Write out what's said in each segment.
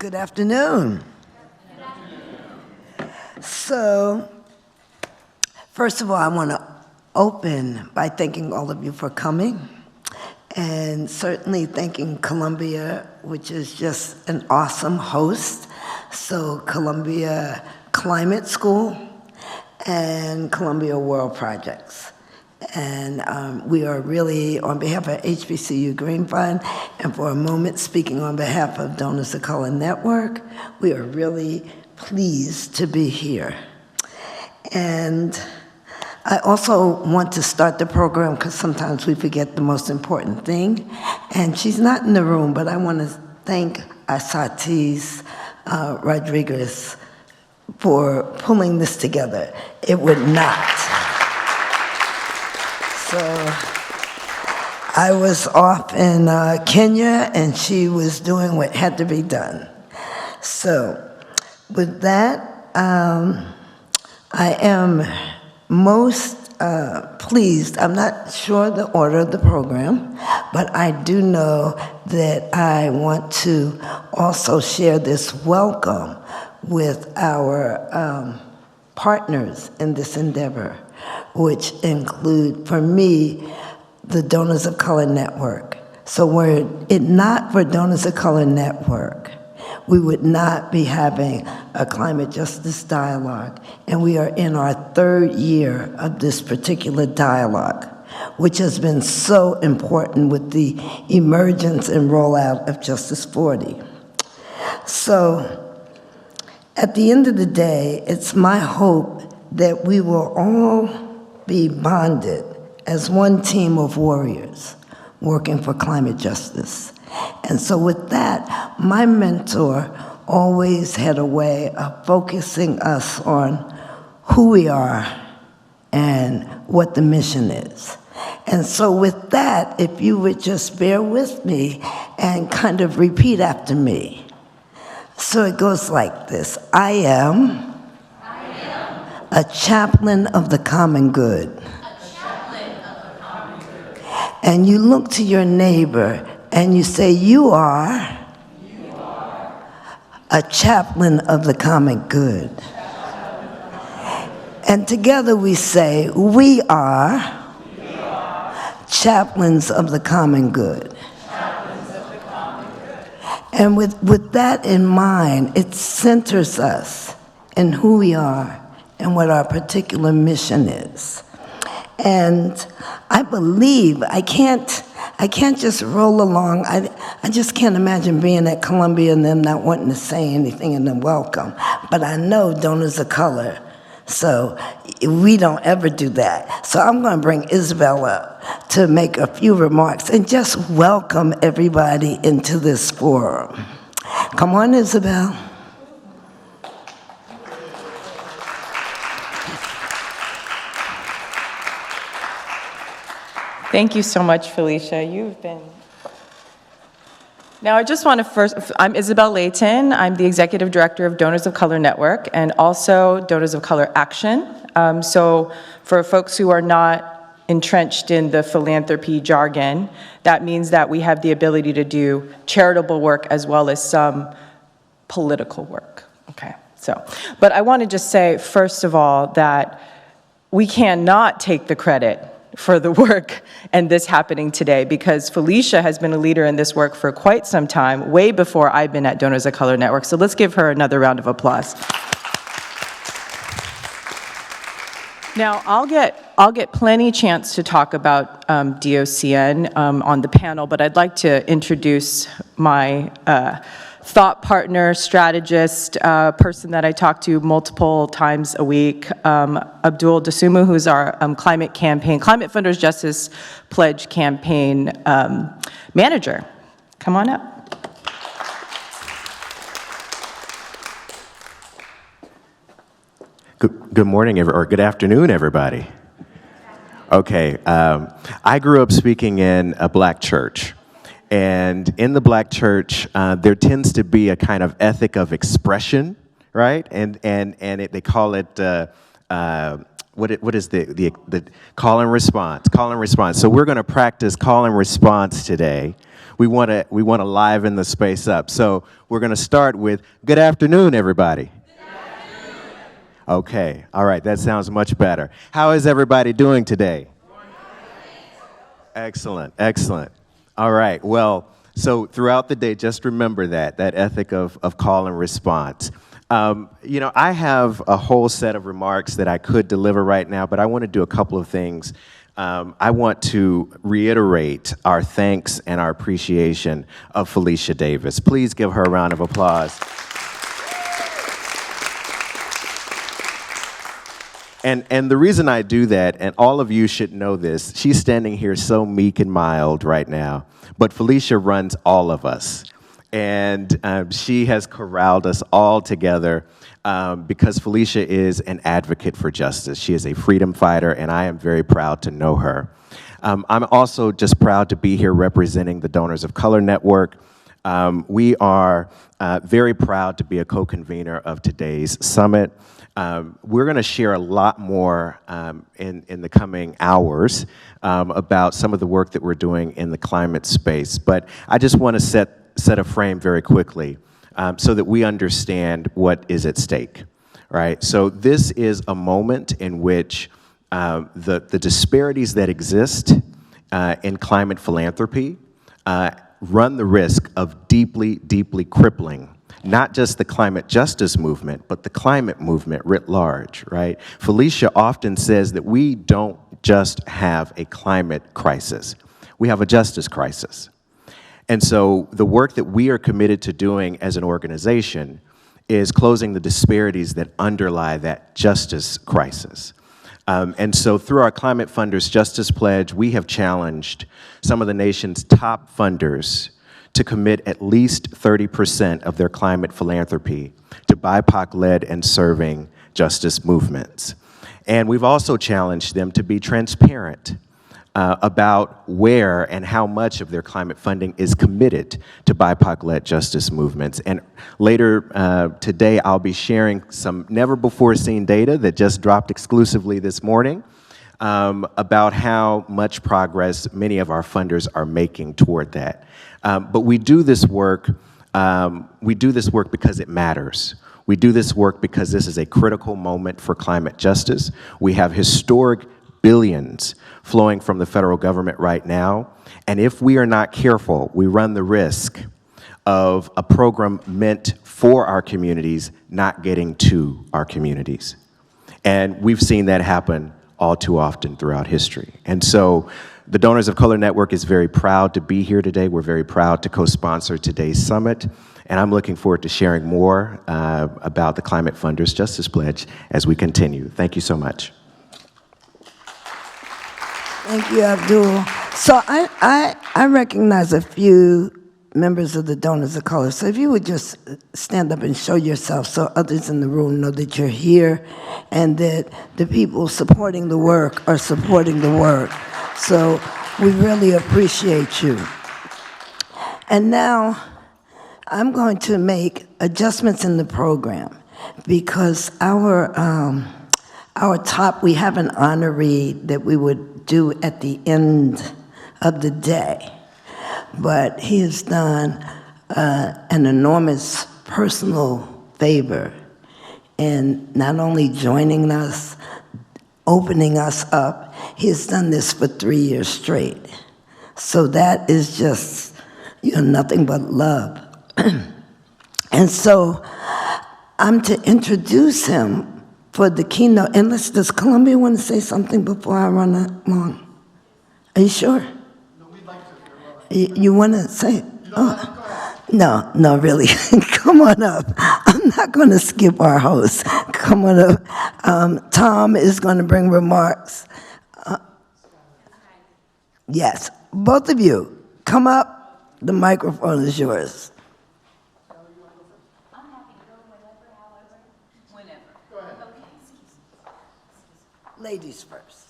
Good afternoon. So, first of all, I want to open by thanking all of you for coming, and certainly thanking Columbia, which is just an awesome host. So, Columbia Climate School and Columbia World Projects. And we are really, on behalf of HBCU Green Fund, and for a moment speaking on behalf of Donors of Color Network, we are really pleased to be here. And I also want to start the program because sometimes we forget the most important thing. And she's not in the room, but I want to thank Asatis Rodriguez for pulling this together. It would not. So I was off in Kenya, and she was doing what had to be done. So with that, I am most pleased. I'm not sure the order of the program, but I do know that I want to also share this welcome with our partners in this endeavor, which include, for me, the Donors of Color Network. So were it not for Donors of Color Network, we would not be having a climate justice dialogue. And we are in our third year of this particular dialogue, which has been so important with the emergence and rollout of Justice40. So at the end of the day, it's my hope that we will all be bonded as one team of warriors working for climate justice. And so with that, my mentor always had a way of focusing us on who we are and what the mission is. And so with that, if you would just bear with me and kind of repeat after me. So it goes like this. I am a chaplain of the common good. And you look to your neighbor and you say, you are a chaplain of the common good. And together we say, we are chaplains of the common good. And with that in mind, it centers us in who we are and what our particular mission is. And I believe I can't just roll along. I just can't imagine being at Columbia and them not wanting to say anything and then welcome. But I know Donors of Color, so we don't ever do that. So I'm going to bring Isabel up to make a few remarks and just welcome everybody into this forum. Come on, Isabel. Thank you so much, Felicia. You've been... Now, I just want to first... I'm Isabel Layton. I'm the Executive Director of Donors of Color Network and also Donors of Color Action. So for folks who are not entrenched in the philanthropy jargon, that means that we have the ability to do charitable work as well as some political work. Okay, so... But I want to just say, first of all, that we cannot take the credit for the work and this happening today, because Felicia has been a leader in this work for quite some time, way before I've been at Donors of Color Network. So let's give her another round of applause. Now, I'll get plenty chance to talk about DOCN on the panel, but I'd like to introduce my thought partner, strategist, person that I talk to multiple times a week, Abdul Dasumu, who's our climate Funders Justice Pledge campaign manager. Come on up. Good morning, or good afternoon, everybody. Okay, I grew up speaking in a black church. And in the black church, there tends to be a kind of ethic of expression, right? And they call it what is the call and response? Call and response. So we're going to practice call and response today, we want to liven the space up. So we're going to start with good afternoon, everybody. Okay, all right, that sounds much better. How is everybody doing today? Excellent, excellent. All right, well, so throughout the day, just remember that ethic of call and response. You know, I have a whole set of remarks that I could deliver right now, but I want to do a couple of things. I want to reiterate our thanks and our appreciation of Felicia Davis. Please give her a round of applause. And the reason I do that, and all of you should know this, she's standing here so meek and mild right now, but Felicia runs all of us. And she has corralled us all together because Felicia is an advocate for justice. She is a freedom fighter, and I am very proud to know her. I'm also just proud to be here representing the Donors of Color Network. We are very proud to be a co-convener of today's summit. We're going to share a lot more in the coming hours about some of the work that we're doing in the climate space. But I just want to set a frame very quickly so that we understand what is at stake, right? So this is a moment in which the disparities that exist in climate philanthropy run the risk of deeply, deeply crippling not just the climate justice movement, but the climate movement writ large, right? Felicia often says that we don't just have a climate crisis, we have a justice crisis. And so the work that we are committed to doing as an organization is closing the disparities that underlie that justice crisis. And so through our Climate Funders Justice Pledge, we have challenged some of the nation's top funders to commit at least 30% of their climate philanthropy to BIPOC-led and serving justice movements. And we've also challenged them to be transparent about where and how much of their climate funding is committed to BIPOC-led justice movements. And later today, I'll be sharing some never-before-seen data that just dropped exclusively this morning about how much progress many of our funders are making toward that. But we do this work because it matters. We do this work because this is a critical moment for climate justice. We have historic billions flowing from the federal government right now. And if we are not careful, we run the risk of a program meant for our communities not getting to our communities. And we've seen that happen all too often throughout history. And so the Donors of Color Network is very proud to be here today. We're very proud to co-sponsor today's summit. And I'm looking forward to sharing more about the Climate Funders Justice Pledge as we continue. Thank you so much. Thank you, Abdul. So I recognize a few members of the Donors of Color. So if you would just stand up and show yourself so others in the room know that you're here and that the people supporting the work are supporting the work. So we really appreciate you. And now I'm going to make adjustments in the program because our top, we have an honoree that we would do at the end of the day. But he has done an enormous personal favor in not only joining us, opening us up, he has done this for 3 years straight. So that is just, nothing but love. And so I'm to introduce him for the keynote. And does Columbia want to say something before I run along? Are you sure? You want to say? Oh, no, really. Come on up. I'm not going to skip our host. Come on up. Tom is going to bring remarks. Yes, both of you, come up. The microphone is yours. I'm happy to go whenever. Go ahead. Okay. Ladies first.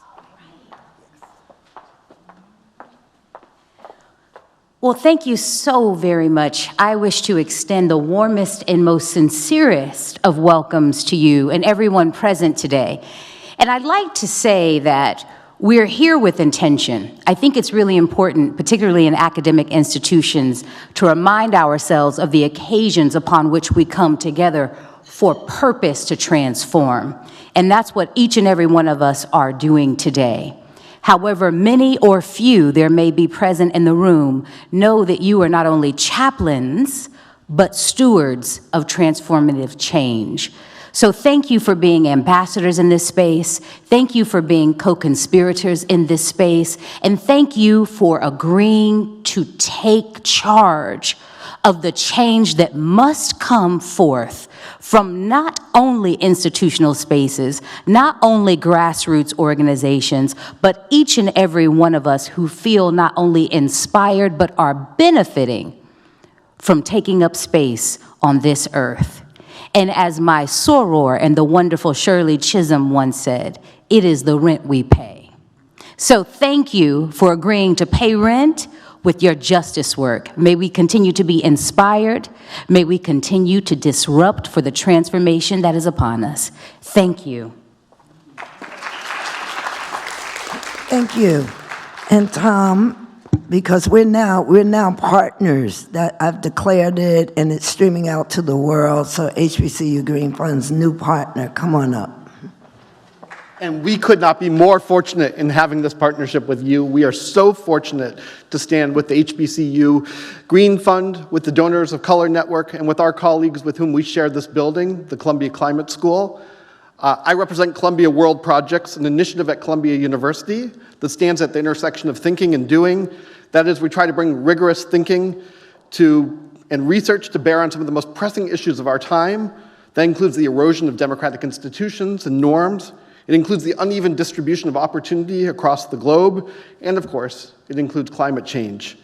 Well, thank you so very much. I wish to extend the warmest and most sincerest of welcomes to you and everyone present today. And I'd like to say that We're here with intention. I think it's really important, particularly in academic institutions, to remind ourselves of the occasions upon which we come together for purpose to transform. And that's what each and every one of us are doing today. However many or few there may be present in the room, know that you are not only chaplains, but stewards of transformative change. So thank you for being ambassadors in this space. Thank you for being co-conspirators in this space. And thank you for agreeing to take charge of the change that must come forth from not only institutional spaces, not only grassroots organizations, but each and every one of us who feel not only inspired, but are benefiting from taking up space on this earth. And as my soror and the wonderful Shirley Chisholm once said, it is the rent we pay. So thank you for agreeing to pay rent with your justice work. May we continue to be inspired. May we continue to disrupt for the transformation that is upon us. Thank you. Thank you. And Tom, because we're now partners, that I've declared it and it's streaming out to the world, so HBCU Green Fund's new partner, come on up. And we could not be more fortunate in having this partnership with you. We are so fortunate to stand with the HBCU Green Fund, with the Donors of Color Network, and with our colleagues with whom we share this building, the Columbia Climate School. I represent Columbia World Projects, an initiative at Columbia University that stands at the intersection of thinking and doing. That is, we try to bring rigorous thinking and research to bear on some of the most pressing issues of our time. That includes the erosion of democratic institutions and norms. It includes the uneven distribution of opportunity across the globe, and of course, it includes climate change.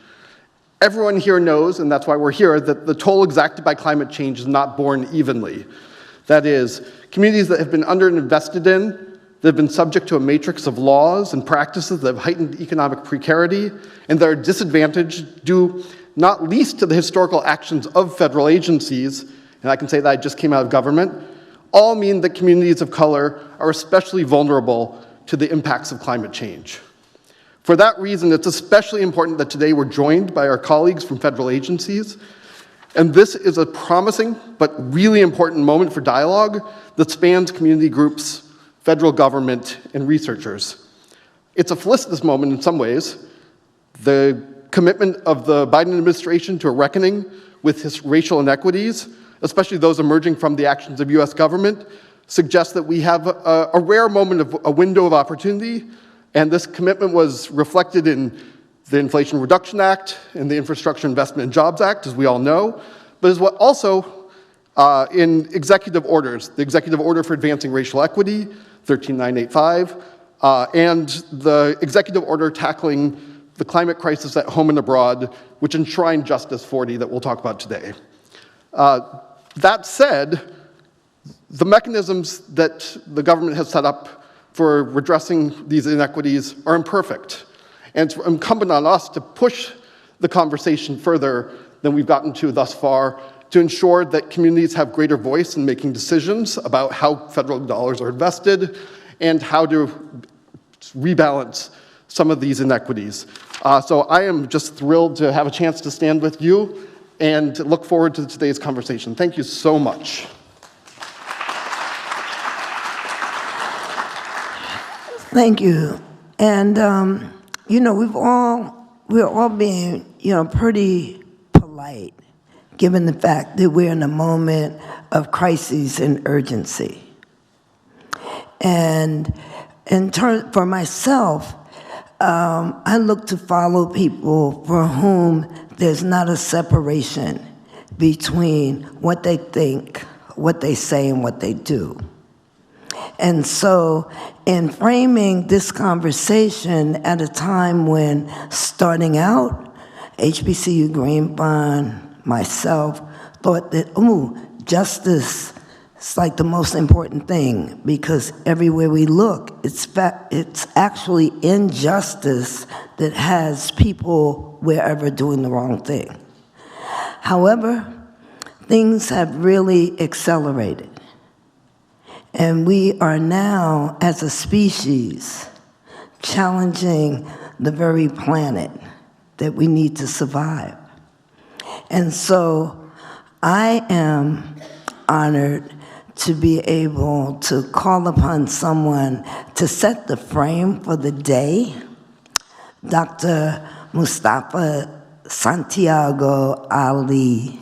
Everyone here knows, and that's why we're here, that the toll exacted by climate change is not borne evenly. That is, communities that have been underinvested in, that have been subject to a matrix of laws and practices that have heightened economic precarity, and that are disadvantaged due not least to the historical actions of federal agencies, and I can say that I just came out of government, all mean that communities of color are especially vulnerable to the impacts of climate change. For that reason, it's especially important that today we're joined by our colleagues from federal agencies, and this is a promising but really important moment for dialogue that spans community groups, federal government, and researchers. It's a felicitous moment in some ways. The commitment of the Biden administration to a reckoning with racial inequities, especially those emerging from the actions of US government, suggests that we have a rare moment of a window of opportunity, and this commitment was reflected in the Inflation Reduction Act and the Infrastructure Investment and Jobs Act, as we all know, but is what also in executive orders, the Executive Order for Advancing Racial Equity, 13985, and the Executive Order tackling the climate crisis at home and abroad, which enshrined Justice40 that we'll talk about today. That said, the mechanisms that the government has set up for redressing these inequities are imperfect. And it's incumbent on us to push the conversation further than we've gotten to thus far to ensure that communities have greater voice in making decisions about how federal dollars are invested and how to rebalance some of these inequities. So I am just thrilled to have a chance to stand with you and look forward to today's conversation. Thank you so much. Thank you. And, you know, we're all being, pretty polite, given the fact that we're in a moment of crises and urgency. And for myself, I look to follow people for whom there's not a separation between what they think, what they say, and what they do. And so in framing this conversation at a time when starting out, HBCU Green Fund, myself, thought that, justice is like the most important thing, because everywhere we look, it's actually injustice that has people wherever doing the wrong thing. However, things have really accelerated. And we are now, as a species, challenging the very planet that we need to survive. And so I am honored to be able to call upon someone to set the frame for the day, Dr. Mustafa Santiago Ali,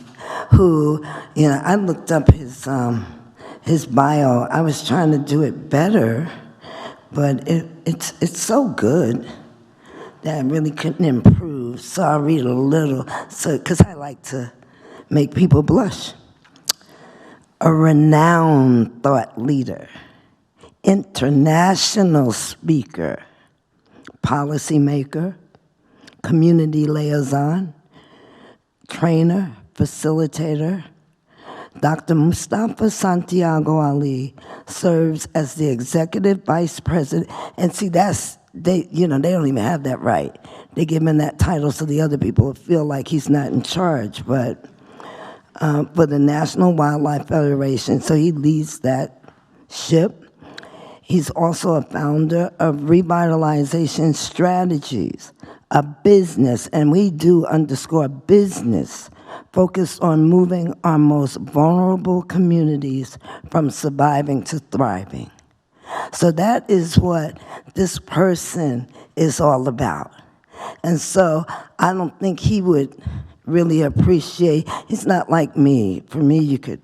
who, I looked up his bio. I was trying to do it better, but it's so good that I really couldn't improve. So I'll read a little, because I like to make people blush. A renowned thought leader, international speaker, policymaker, community liaison, trainer, facilitator, Dr. Mustafa Santiago Ali serves as the executive vice president. And see, they don't even have that right. They give him that title so the other people feel like he's not in charge, but for the National Wildlife Federation, so he leads that ship. He's also a founder of Revitalization Strategies, a business, and we do underscore business, focused on moving our most vulnerable communities from surviving to thriving. So that is what this person is all about. And so I don't think he would really appreciate, he's not like me. For me, you could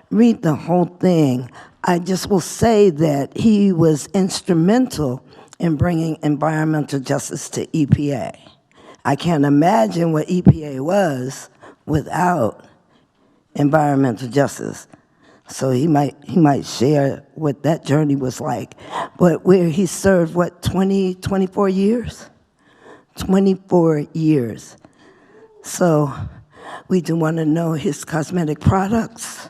read the whole thing. I just will say that he was instrumental in bringing environmental justice to EPA. I can't imagine what EPA was without environmental justice. So he might share what that journey was like. But where he served, 24 years? 24 years. So we do want to know his cosmetic products.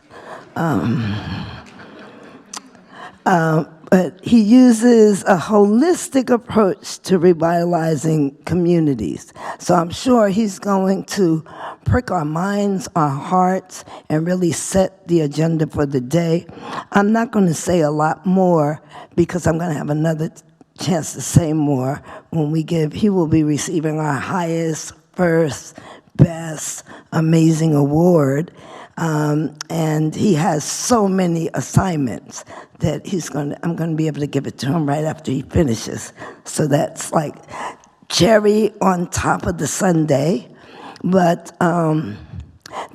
But he uses a holistic approach to revitalizing communities. So I'm sure he's going to prick our minds, our hearts, and really set the agenda for the day. I'm not going to say a lot more because I'm going to have another chance to say more when he will be receiving our highest, first, best, amazing award. And he has so many assignments that I'm going to be able to give it to him right after he finishes. So that's like cherry on top of the sundae. But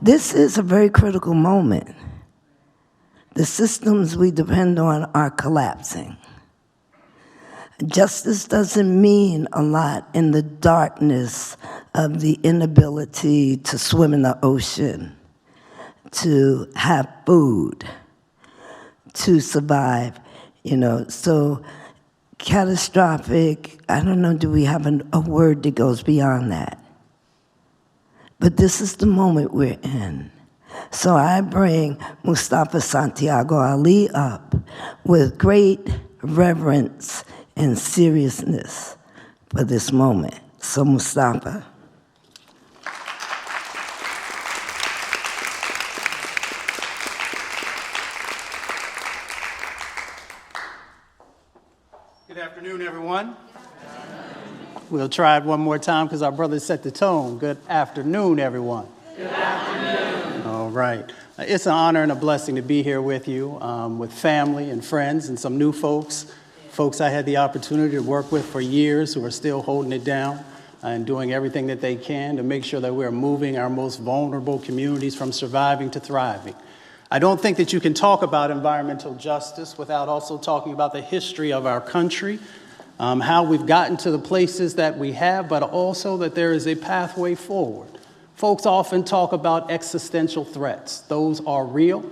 this is a very critical moment. The systems we depend on are collapsing. Justice doesn't mean a lot in the darkness of the inability to swim in the ocean, to have food, to survive, So catastrophic, I don't know, do we have a word that goes beyond that? But this is the moment we're in. So I bring Mustafa Santiago Ali up with great reverence and seriousness for this moment. So Mustafa. Good afternoon, everyone. We'll try it one more time because our brothers set the tone. Good afternoon, everyone. Good afternoon. All right. It's an honor and a blessing to be here with you, with family and friends and some new folks I had the opportunity to work with for years who are still holding it down and doing everything that they can to make sure that we're moving our most vulnerable communities from surviving to thriving. I don't think that you can talk about environmental justice without also talking about the history of our country, how we've gotten to the places that we have, but also that there is a pathway forward. Folks often talk about existential threats. Those are real.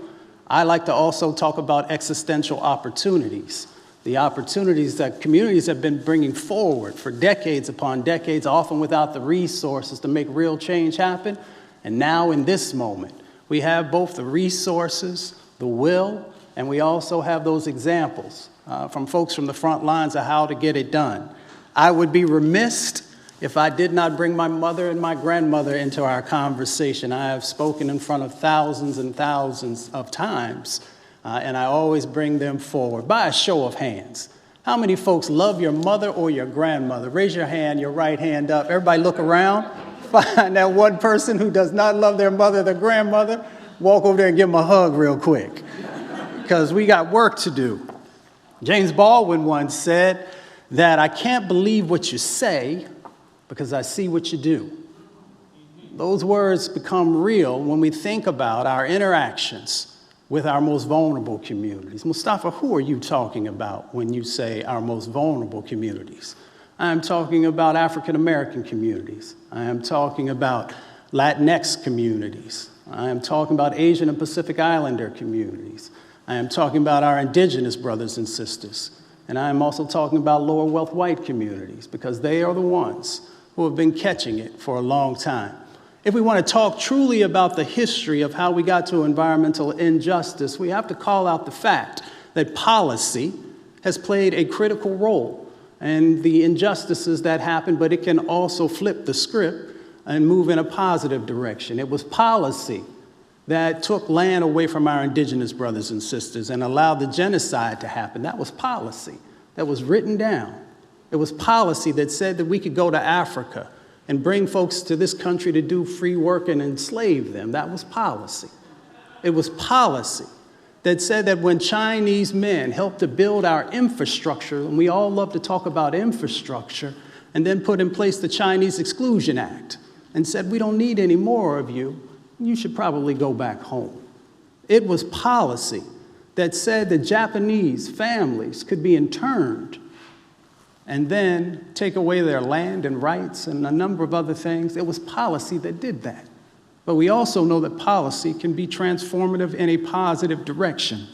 I like to also talk about existential opportunities, the opportunities that communities have been bringing forward for decades upon decades, often without the resources to make real change happen. And now in this moment, we have both the resources, the will, and we also have those examples from folks from the front lines of how to get it done. I would be remiss if I did not bring my mother and my grandmother into our conversation. I have spoken in front of thousands and thousands of times, and I always bring them forward by a show of hands. How many folks love your mother or your grandmother? Raise your hand, your right hand up. Everybody look around. Find that one person who does not love their mother or their grandmother. Walk over there and give them a hug real quick, because we got work to do. James Baldwin once said that I can't believe what you say because I see what you do. Those words become real when we think about our interactions with our most vulnerable communities. Mustafa, who are you talking about when you say our most vulnerable communities? I am talking about African American communities. I am talking about Latinx communities. I am talking about Asian and Pacific Islander communities. I am talking about our indigenous brothers and sisters. And I am also talking about lower wealth white communities, because they are the ones who have been catching it for a long time. If we want to talk truly about the history of how we got to environmental injustice, we have to call out the fact that policy has played a critical role in the injustices that happen, but it can also flip the script and move in a positive direction. It was policy that took land away from our indigenous brothers and sisters and allowed the genocide to happen. That was policy that was written down. It was policy that said that we could go to Africa and bring folks to this country to do free work and enslave them. That was policy. It was policy that said that when Chinese men helped to build our infrastructure, and we all love to talk about infrastructure, and then put in place the Chinese Exclusion Act and said, we don't need any more of you, you should probably go back home. It was policy that said that Japanese families could be interned and then take away their land and rights and a number of other things. It was policy that did that. But we also know that policy can be transformative in a positive direction.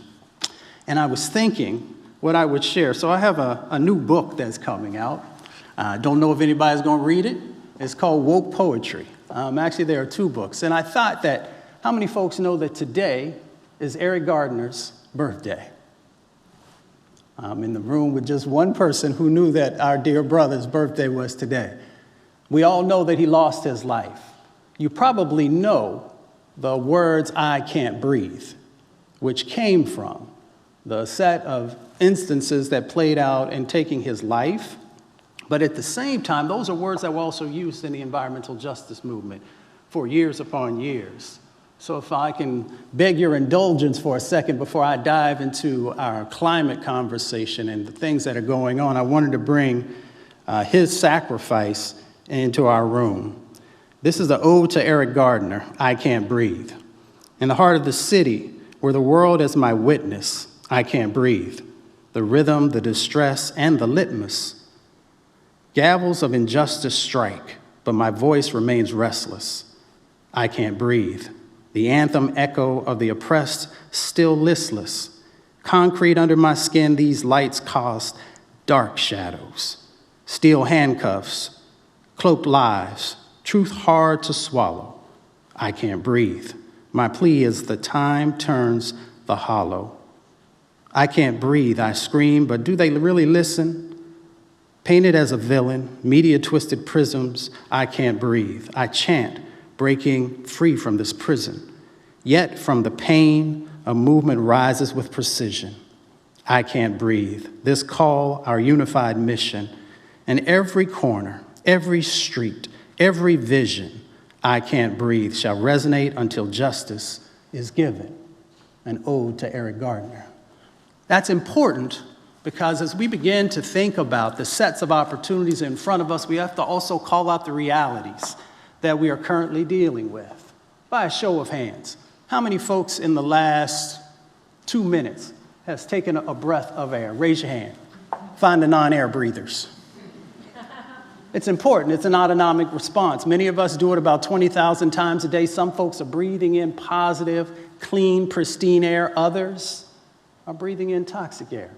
And I was thinking what I would share. So I have a new book that's coming out. I don't know if anybody's going to read it. It's called Woke Poetry. Actually, there are two books. And I thought that, how many folks know that today is Eric Gardner's birthday? I'm in the room with just one person who knew that our dear brother's birthday was today. We all know that he lost his life. You probably know the words, "I can't breathe," which came from the set of instances that played out in taking his life. But at the same time, those are words that were also used in the environmental justice movement for years upon years. So if I can beg your indulgence for a second before I dive into our climate conversation and the things that are going on, I wanted to bring his sacrifice into our room. This is the ode to Eric Gardner, "I Can't Breathe." In the heart of the city, where the world is my witness, I can't breathe. The rhythm, the distress, and the litmus. Gavels of injustice strike, but my voice remains restless. I can't breathe. The anthem echo of the oppressed, still listless. Concrete under my skin, these lights cast dark shadows. Steel handcuffs, cloaked lives, truth hard to swallow. I can't breathe. My plea is the time turns the hollow. I can't breathe, I scream, but do they really listen? Painted as a villain, media twisted prisms, I can't breathe. I chant, breaking free from this prison. Yet from the pain, a movement rises with precision. I can't breathe. This call, our unified mission, and every corner, every street, every vision, I can't breathe, shall resonate until justice is given. An ode to Eric Gardner. That's important because as we begin to think about the sets of opportunities in front of us, we have to also call out the realities that we are currently dealing with. By a show of hands, how many folks in the last 2 minutes has taken a breath of air? Raise your hand. Find the non-air breathers. It's important. It's an autonomic response. Many of us do it about 20,000 times a day. Some folks are breathing in positive, clean, pristine air. Others are breathing in toxic air.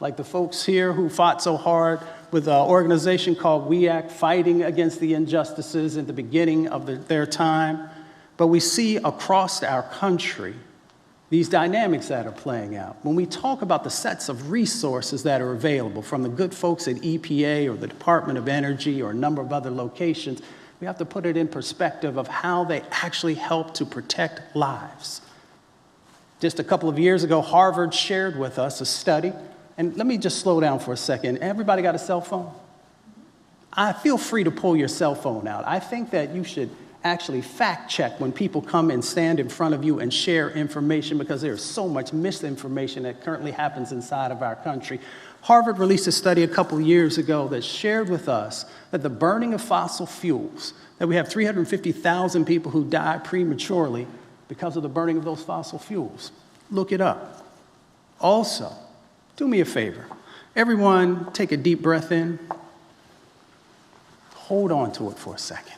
Like the folks here who fought so hard with an organization called We Act, fighting against the injustices at the beginning of their time. But we see across our country these dynamics that are playing out. When we talk about the sets of resources that are available from the good folks at EPA or the Department of Energy or a number of other locations, we have to put it in perspective of how they actually help to protect lives. Just a couple of years ago, Harvard shared with us a study And let me just slow down for a second. Everybody got a cell phone? I feel free to pull your cell phone out. I think that you should actually fact check when people come and stand in front of you and share information, because there's so much misinformation that currently happens inside of our country. Harvard released a study a couple years ago that shared with us that the burning of fossil fuels, that we have 350,000 people who die prematurely because of the burning of those fossil fuels. Look it up. Also, do me a favor. Everyone take a deep breath in. Hold on to it for a second.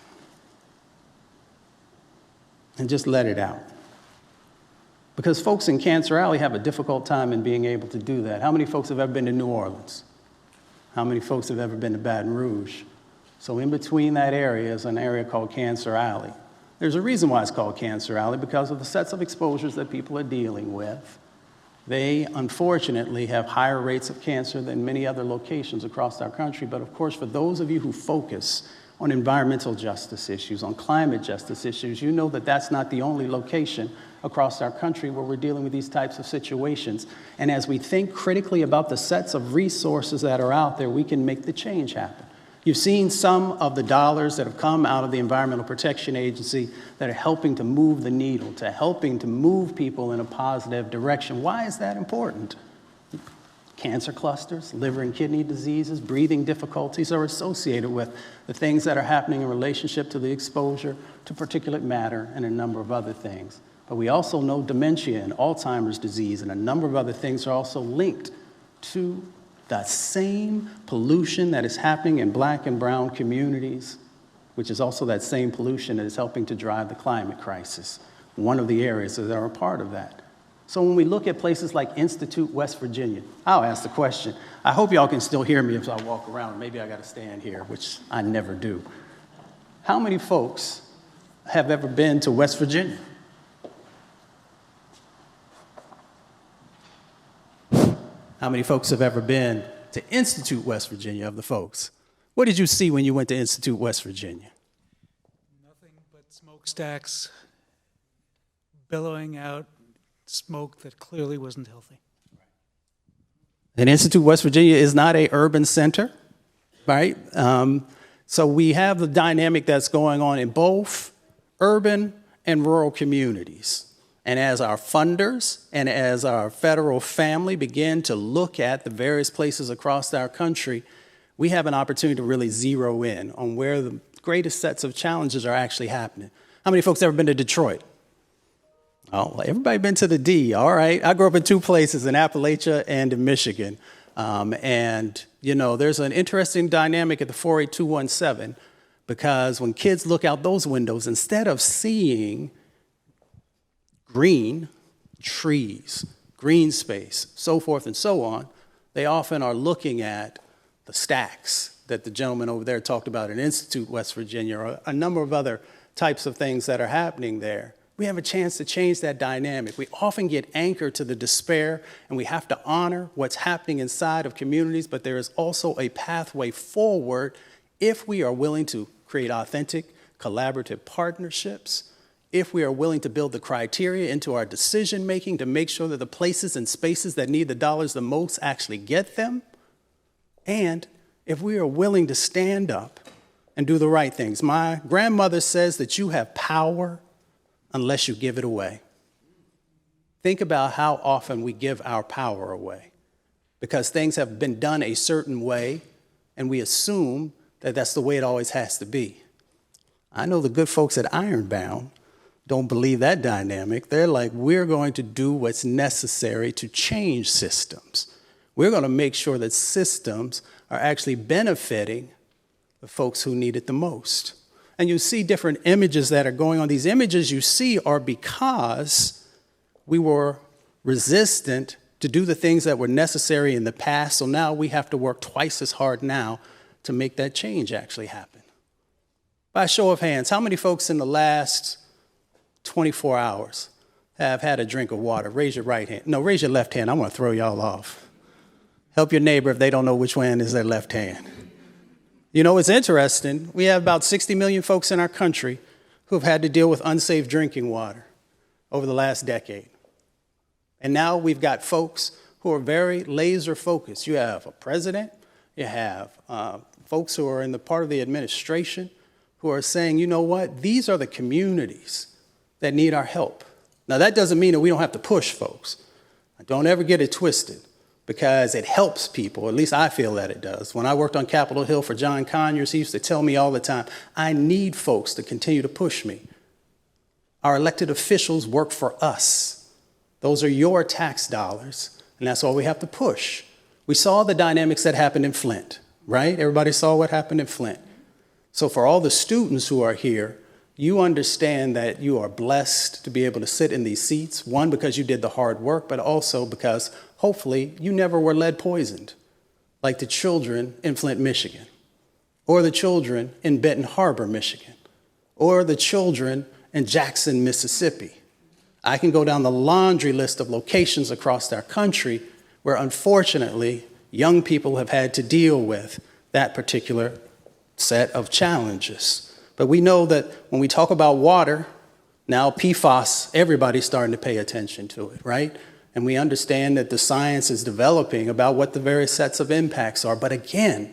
And just let it out. Because folks in Cancer Alley have a difficult time in being able to do that. How many folks have ever been to New Orleans? How many folks have ever been to Baton Rouge? So in between that area is an area called Cancer Alley. There's a reason why it's called Cancer Alley, because of the sets of exposures that people are dealing with. They, unfortunately, have higher rates of cancer than many other locations across our country. But of course, for those of you who focus on environmental justice issues, on climate justice issues, you know that that's not the only location across our country where we're dealing with these types of situations. And as we think critically about the sets of resources that are out there, we can make the change happen. You've seen some of the dollars that have come out of the Environmental Protection Agency that are helping to move the needle, to helping to move people in a positive direction. Why is that important? Cancer clusters, liver and kidney diseases, breathing difficulties are associated with the things that are happening in relationship to the exposure to particulate matter and a number of other things. But we also know dementia and Alzheimer's disease and a number of other things are also linked to the same pollution that is happening in Black and brown communities, which is also that same pollution that is helping to drive the climate crisis, one of the areas that are a part of that. So when we look at places like Institute, West Virginia, I'll ask the question. I hope y'all can still hear me if I walk around. Maybe I got to stand here, which I never do. How many folks have ever been to West Virginia? How many folks have ever been to Institute, West Virginia, of the folks? What did you see when you went to Institute, West Virginia? Nothing but smokestacks billowing out smoke that clearly wasn't healthy. And Institute, West Virginia is not an urban center, right? So we have the dynamic that's going on in both urban and rural communities. And as our funders and as our federal family begin to look at the various places across our country, we have an opportunity to really zero in on where the greatest sets of challenges are actually happening. How many folks ever been to Detroit? Oh, everybody been to the D, all right. I grew up in two places, in Appalachia and in Michigan. And, you know, there's an interesting dynamic at the 48217, because when kids look out those windows, instead of seeing green, trees, green space, so forth and so on, they often are looking at the stacks that the gentleman over there talked about in Institute, West Virginia, or a number of other types of things that are happening there. We have a chance to change that dynamic. We often get anchored to the despair, and we have to honor what's happening inside of communities, but there is also a pathway forward if we are willing to create authentic, collaborative partnerships, if we are willing to build the criteria into our decision-making to make sure that the places and spaces that need the dollars the most actually get them, and if we are willing to stand up and do the right things. My grandmother says that you have power unless you give it away. Think about how often we give our power away because things have been done a certain way, and we assume that that's the way it always has to be. I know the good folks at Ironbound don't believe that dynamic. They're like, we're going to do what's necessary to change systems. We're going to make sure that systems are actually benefiting the folks who need it the most. And you see different images that are going on. These images you see are because we were resistant to do the things that were necessary in the past, so now we have to work twice as hard now to make that change actually happen. By a show of hands, how many folks in the last 24 hours have had a drink of water? Raise your right hand. No, raise your left hand. I want to throw y'all off. Help your neighbor if they don't know which hand is their left hand. You know, it's interesting. We have about 60 million folks in our country who have had to deal with unsafe drinking water over the last decade. And now we've got folks who are very laser focused. You have a president, you have folks who are in the part of the administration who are saying, you know what, these are the communities that need our help. Now, that doesn't mean that we don't have to push folks. Don't ever get it twisted, because it helps people. At least I feel that it does. When I worked on Capitol Hill for John Conyers, he used to tell me all the time, I need folks to continue to push me. Our elected officials work for us. Those are your tax dollars, and that's all we have to push. We saw the dynamics that happened in Flint, right? Everybody saw what happened in Flint. So for all the students who are here, you understand that you are blessed to be able to sit in these seats, one, because you did the hard work, but also because hopefully you never were lead poisoned, like the children in Flint, Michigan, or the children in Benton Harbor, Michigan, or the children in Jackson, Mississippi. I can go down the laundry list of locations across our country where, unfortunately, young people have had to deal with that particular set of challenges. But we know that when we talk about water, now PFAS, everybody's starting to pay attention to it, right? And we understand that the science is developing about what the various sets of impacts are. But again,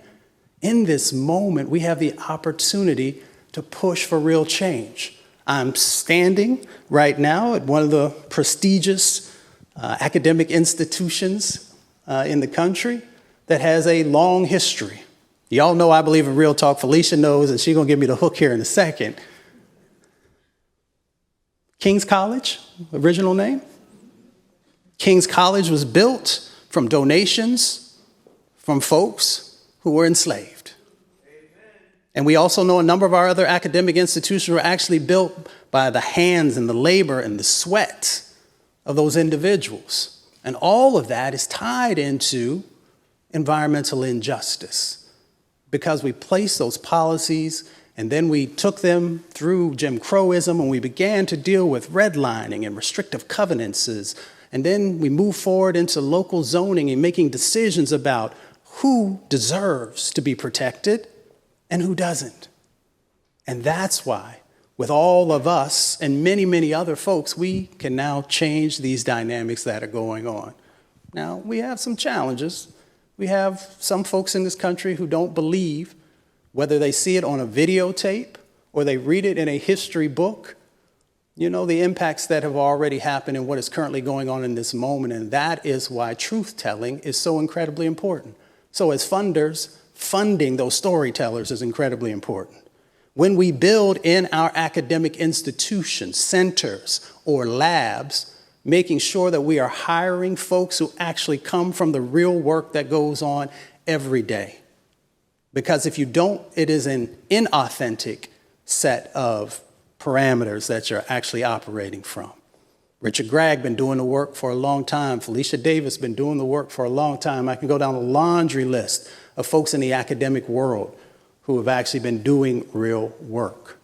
in this moment, we have the opportunity to push for real change. I'm standing right now at one of the prestigious academic institutions in the country that has a long history. Y'all know I believe in real talk. Felicia knows, and she's going to give me the hook here in a second. King's College, original name. King's College was built from donations from folks who were enslaved. And we also know a number of our other academic institutions were actually built by the hands and the labor and the sweat of those individuals. And all of that is tied into environmental injustice, because we placed those policies and then we took them through Jim Crowism and we began to deal with redlining and restrictive covenants. And then we moved forward into local zoning and making decisions about who deserves to be protected and who doesn't. And that's why, with all of us and many, many other folks, we can now change these dynamics that are going on. Now, we have some challenges. We have some folks in this country who don't believe, whether they see it on a videotape or they read it in a history book, you know, the impacts that have already happened and what is currently going on in this moment. And that is why truth-telling is so incredibly important. So as funders, funding those storytellers is incredibly important. When we build in our academic institutions, centers, or labs, making sure that we are hiring folks who actually come from the real work that goes on every day. Because if you don't, it is an inauthentic set of parameters that you're actually operating from. Richard Gregg been doing the work for a long time. Felicia Davis been doing the work for a long time. I can go down a laundry list of folks in the academic world who have actually been doing real work.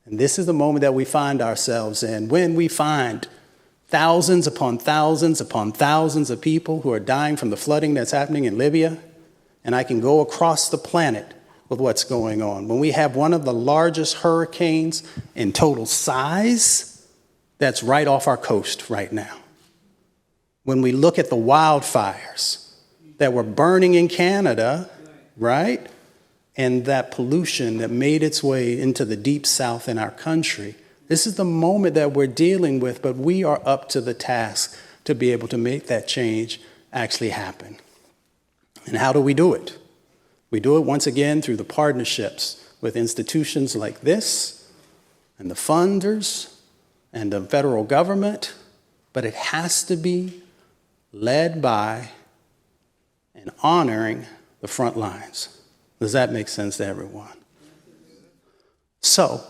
And this is the moment that we find ourselves in when we find thousands upon thousands upon thousands of people who are dying from the flooding that's happening in Libya. And I can go across the planet with what's going on. When we have one of the largest hurricanes in total size, that's right off our coast right now. When we look at the wildfires that were burning in Canada, right? And that pollution that made its way into the deep south in our country, this is the moment that we're dealing with, but we are up to the task to be able to make that change actually happen. And how do we do it? We do it once again through the partnerships with institutions like this and the funders and the federal government, but it has to be led by and honoring the front lines. Does that make sense to everyone? So,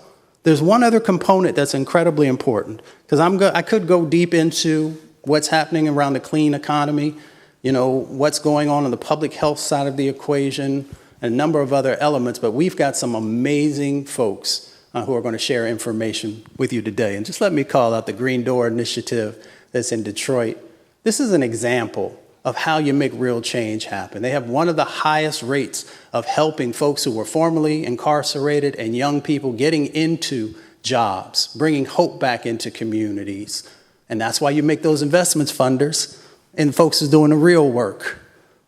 there's one other component that's incredibly important, because I could go deep into what's happening around the clean economy, you know, what's going on the public health side of the equation, and a number of other elements, but we've got some amazing folks who are going to share information with you today. And just let me call out the Green Door Initiative that's in Detroit. This is an example of how you make real change happen. They have one of the highest rates of helping folks who were formerly incarcerated and young people getting into jobs, bringing hope back into communities. And that's why you make those investments, funders. and folks is doing the real work,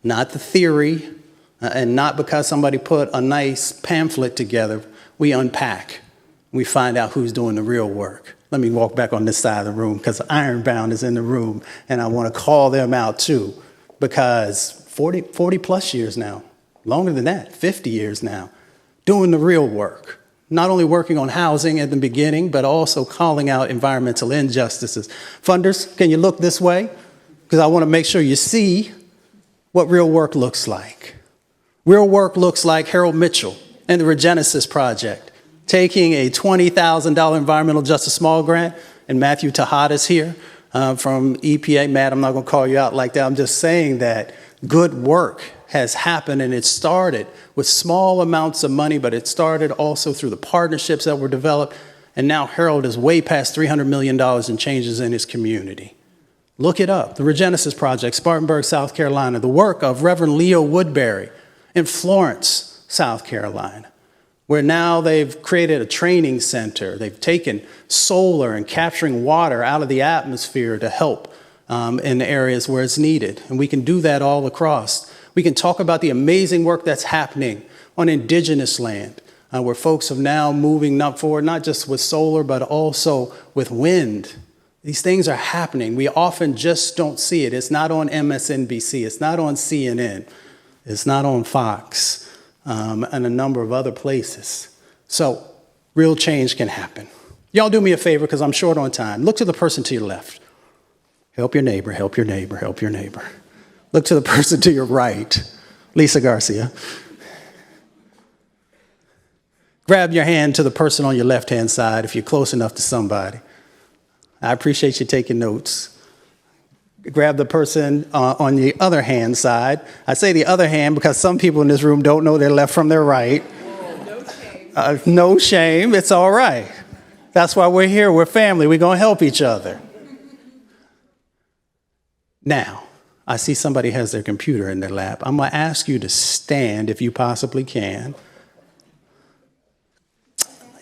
not the theory, and not because somebody put a nice pamphlet together. We unpack. We find out who's doing the real work. Let me walk back on this side of the room because Ironbound is in the room, and I want to call them out too, because 40 plus years now, longer than that, 50 years now, doing the real work. Not only working on housing at the beginning, but also calling out environmental injustices. Funders, can you look this way? Because I want to make sure you see what real work looks like. Real work looks like Harold Mitchell and the Regenesis Project, taking a $20,000 environmental justice small grant, and Matthew Tejada's here from EPA. Matt, I'm not going to call you out like that. I'm just saying that good work has happened, and it started with small amounts of money, but it started also through the partnerships that were developed, and now Harold is way past $300 million in changes in his community. Look it up, the Regenesis Project, Spartanburg, South Carolina, the work of Reverend Leo Woodbury in Florence, South Carolina, where now they've created a training center. They've taken solar and capturing water out of the atmosphere to help in the areas where it's needed, and we can do that all across. We can talk about the amazing work that's happening on indigenous land, where folks are now moving up forward, not just with solar, but also with wind. These things are happening. We often just don't see it. It's not on MSNBC. It's not on CNN. It's not on Fox, and a number of other places. So real change can happen. Y'all do me a favor, because I'm short on time. Look to the person to your left. Help your neighbor, help your neighbor, help your neighbor. Look to the person to your right, Lisa Garcia. Grab your hand to the person on your left-hand side if you're close enough to somebody. I appreciate you taking notes. Grab the person on the other hand side. I say the other hand because some people in this room don't know their left from their right. No shame. No shame. It's all right. That's why we're here. We're family. We're going to help each other. Now, I see somebody has their computer in their lap. I'm going to ask you to stand if you possibly can.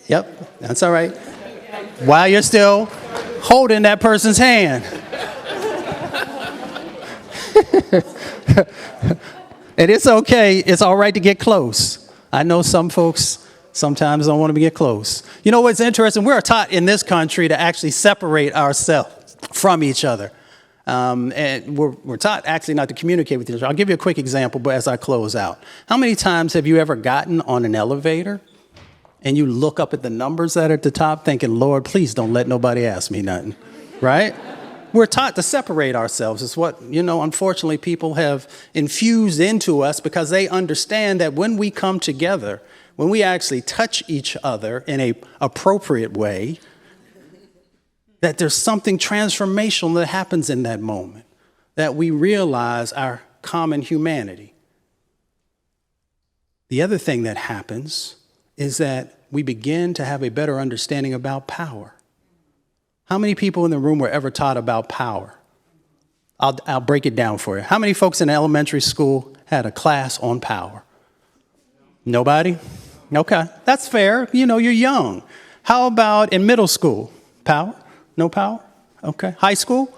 Yep, that's all right. While you're still holding that person's hand. And it's okay. It's all right to get close. I know some folks sometimes don't want to get close. You know what's interesting? We're taught in this country to actually separate ourselves from each other. And we're taught actually not to communicate with each other. I'll give you a quick example, but as I close out. How many times have you ever gotten on an elevator and you look up at the numbers that are at the top thinking, Lord, please don't let nobody ask me nothing, right? We're taught to separate ourselves. It's what, unfortunately people have infused into us because they understand that when we come together, when we actually touch each other in an appropriate way, that there's something transformational that happens in that moment, that we realize our common humanity. The other thing that happens is that we begin to have a better understanding about power. How many people in the room were ever taught about power? I'll break it down for you. How many folks in elementary school had a class on power? Nobody? Okay, that's fair. You're young. How about in middle school? Power? No power? Okay. High school?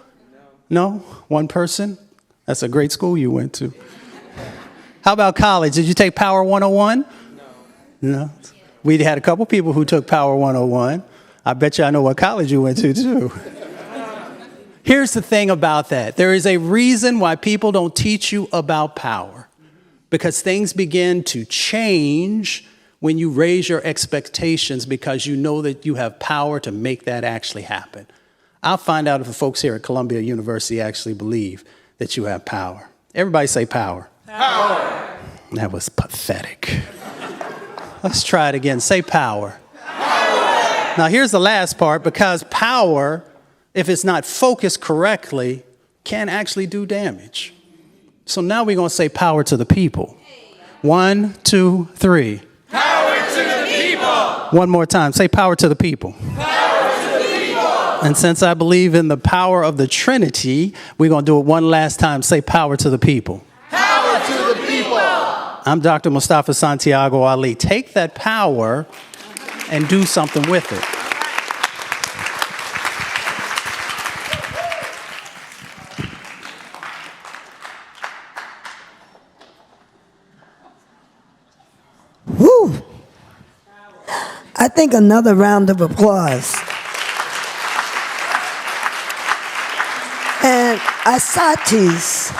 No? One person? That's a great school you went to. How about college? Did you take Power 101? No. We had a couple people who took Power 101. I bet you I know what college you went to, too. Here's the thing about that. There is a reason why people don't teach you about power. Because things begin to change when you raise your expectations because you know that you have power to make that actually happen. I'll find out if the folks here at Columbia University actually believe that you have power. Everybody say power. Power. That was pathetic. Let's try it again. Say power. Power. Now here's the last part, because power, if it's not focused correctly, can actually do damage. So now we're going to say power to the people. 1, 2, 3. Power to the people. One more time. Say power to the people. Power to the people. And since I believe in the power of the Trinity, we're going to do it one last time. Say power to the people. Power to the people. I'm Dr. Mustafa Santiago Ali. Take that power and do something with it. think another round of applause. And Asatis.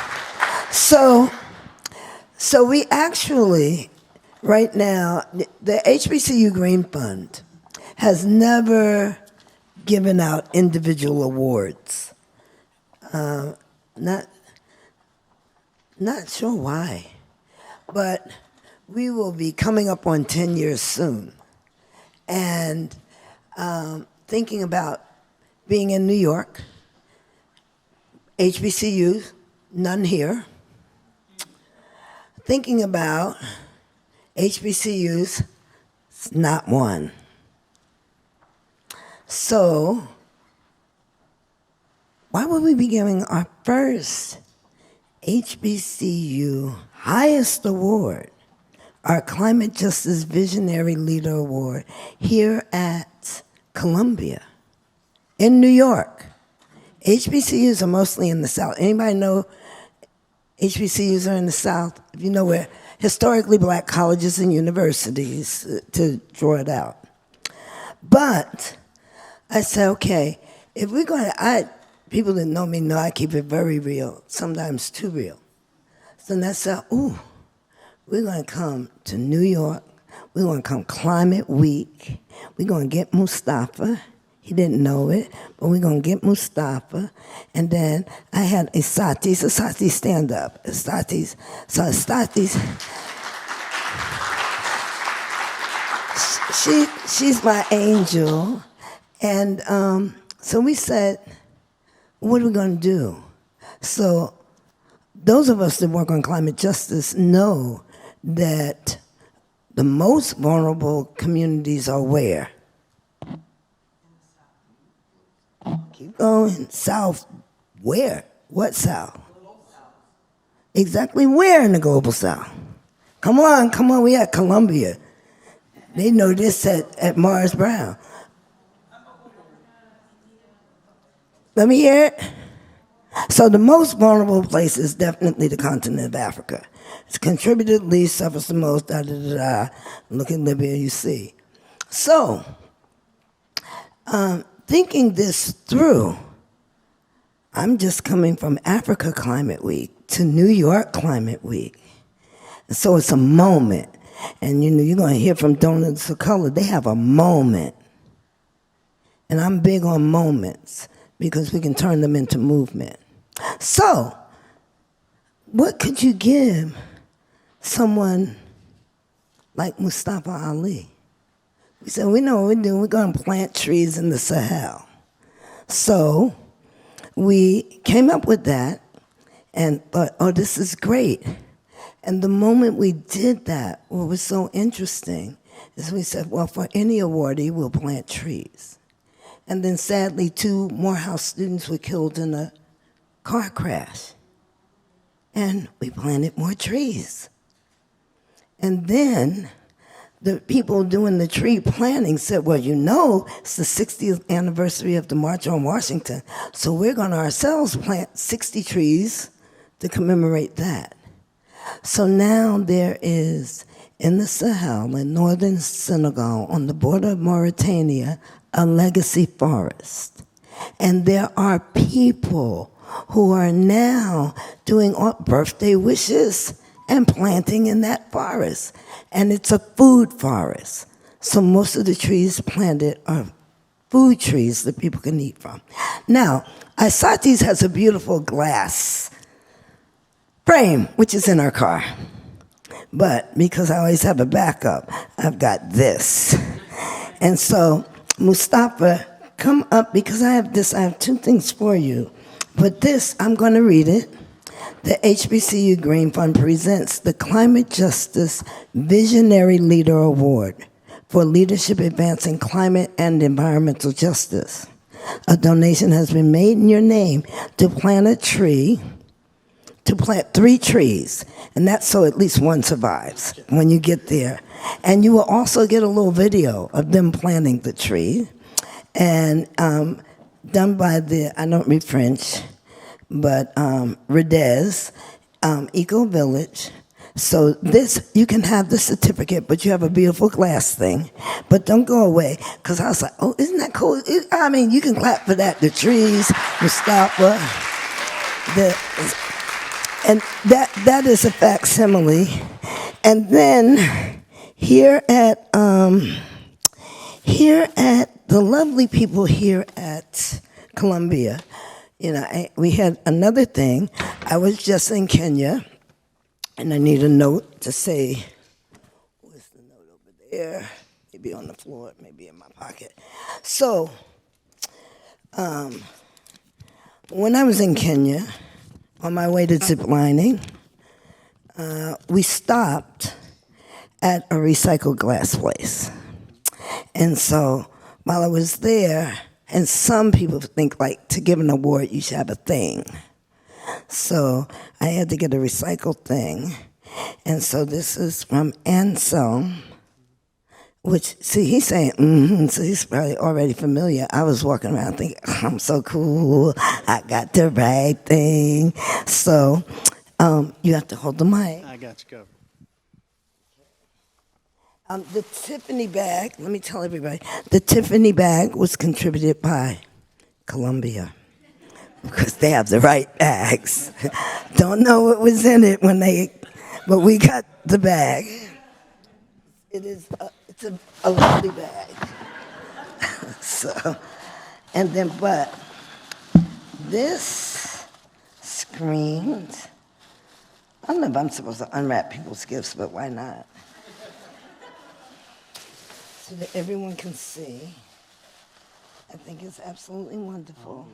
So we actually, right now, the HBCU Green Fund has never given out individual awards. Not sure why, but we will be coming up on 10 years soon. And thinking about being in New York, HBCUs, none here. Thinking about HBCUs, not one. So, why would we be giving our first HBCU highest award, our Climate Justice Visionary Leader Award, here at Columbia, in New York? HBCUs are mostly in the South. Anybody know HBCUs are in the South? If you know where historically black colleges and universities, to draw it out. But I said, okay, if we're going to, people that know me know I keep it very real, sometimes too real. So then I said, ooh, we're going to come to New York. We're going to come Climate Week. We're going to get Mustafa. He didn't know it, but we're going to get Mustafa. And then I had Asatis. Asatis, stand up. Asatis. So Asatis, she's my angel. And so we said, what are we going to do? So those of us that work on climate justice know that the most vulnerable communities are where? Keep going. South. Where? What South? Exactly where in the global South? Come on. We at Columbia. They know this at Mars Brown. Let me hear it. So the most vulnerable place is definitely the continent of Africa. It's contributed least, suffers the most, da-da-da-da. Look at Libya, you see. So, thinking this through, I'm just coming from Africa Climate Week to New York Climate Week. And so it's a moment. And you're going to hear from Donors of Color, they have a moment. And I'm big on moments because we can turn them into movement. So, what could you give someone like Mustafa Ali? We said, we know what we're doing. We're going to plant trees in the Sahel. So we came up with that and thought, oh, this is great. And the moment we did that, what was so interesting is we said, well, for any awardee, we'll plant trees. And then sadly, 2 Morehouse students were killed in a car crash. And we planted more trees. And then the people doing the tree planting said, well, it's the 60th anniversary of the March on Washington, so we're going to ourselves plant 60 trees to commemorate that. So now there is, in the Sahel, in northern Senegal, on the border of Mauritania, a legacy forest. And there are people who are now doing birthday wishes and planting in that forest. And it's a food forest. So most of the trees planted are food trees that people can eat from. Now, Asatis has a beautiful glass frame, which is in our car. But because I always have a backup, I've got this. And so, Mustafa, come up, because I have 2 things for you. But this, I'm going to read it. The HBCU Green Fund presents the Climate Justice Visionary Leader Award for leadership advancing climate and environmental justice. A donation has been made in your name to plant 3 trees, and that's so at least one survives when you get there. And you will also get a little video of them planting the tree, and done by I don't read French, but Redez Eco Village. So this, you can have the certificate, but you have a beautiful glass thing. But don't go away, because I was like, oh, isn't that cool? I mean, you can clap for that. The trees, Mustafa, and that is a facsimile. And then here at the lovely people here at Columbia, we had another thing. I was just in Kenya, and I need a note to say, where's the note over there? Maybe on the floor, maybe in my pocket. So, when I was in Kenya, on my way to ziplining, we stopped at a recycled glass place. And so, while I was there, and some people think like to give an award, you should have a thing. So I had to get a recycled thing. And so this is from Anselm, which, see, he's saying, so he's probably already familiar. I was walking around thinking, I'm so cool, I got the right thing. So you have to hold the mic. I got you covered. The Tiffany bag, let me tell everybody, the Tiffany bag was contributed by Columbia, because they have the right bags. Don't know what was in it but we got the bag. It's a lovely bag. So, and then, but this screens, I don't know if I'm supposed to unwrap people's gifts, but why not? So that everyone can see. I think it's absolutely wonderful.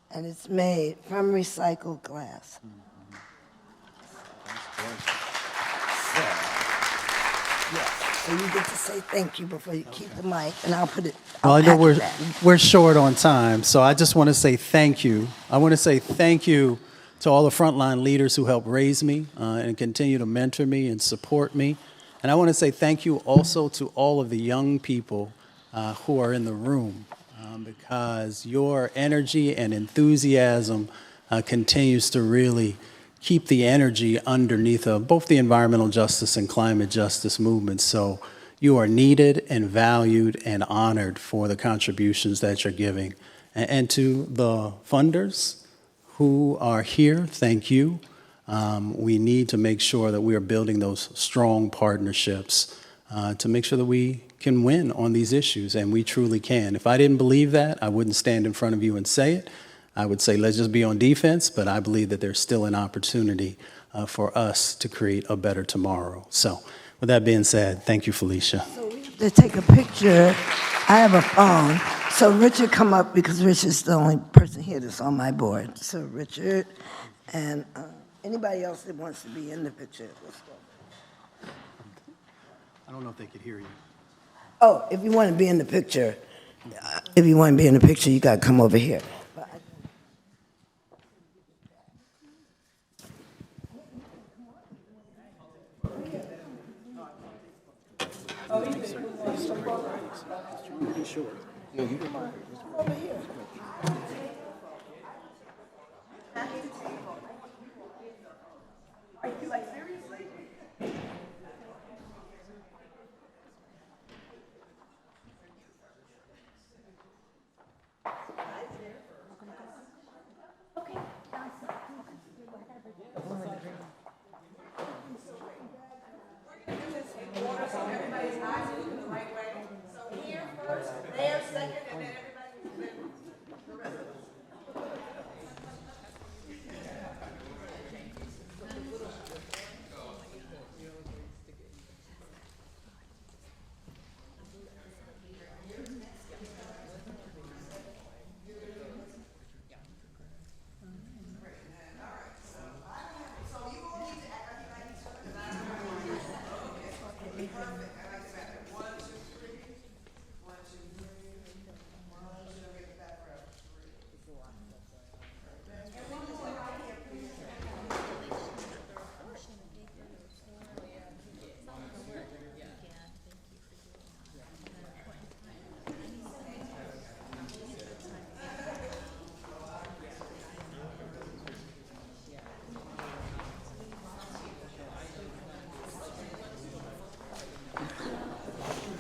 And it's made from recycled glass. So, yes. So you get to say thank you before you keep the mic, and I'll put it. Well, I know we're short on time, so I just want to say thank you. I want to say thank you to all the frontline leaders who helped raise me and continue to mentor me and support me. And I want to say thank you also to all of the young people who are in the room, because your energy and enthusiasm continues to really keep the energy underneath of both the environmental justice and climate justice movements. So you are needed and valued and honored for the contributions that you're giving. And to the funders who are here, thank you. We need to make sure that we are building those strong partnerships to make sure that we can win on these issues, and we truly can. If I didn't believe that, I wouldn't stand in front of you and say it. I would say, let's just be on defense, but I believe that there's still an opportunity for us to create a better tomorrow. So with that being said, thank you, Felicia. So we have to take a picture. I have a phone. So Richard, come up, because Richard's the only person here that's on my board. So Richard, and anybody else that wants to be in the picture, let's go. I don't know if they could hear you. Oh, if you want to be in the picture, you got to come over here.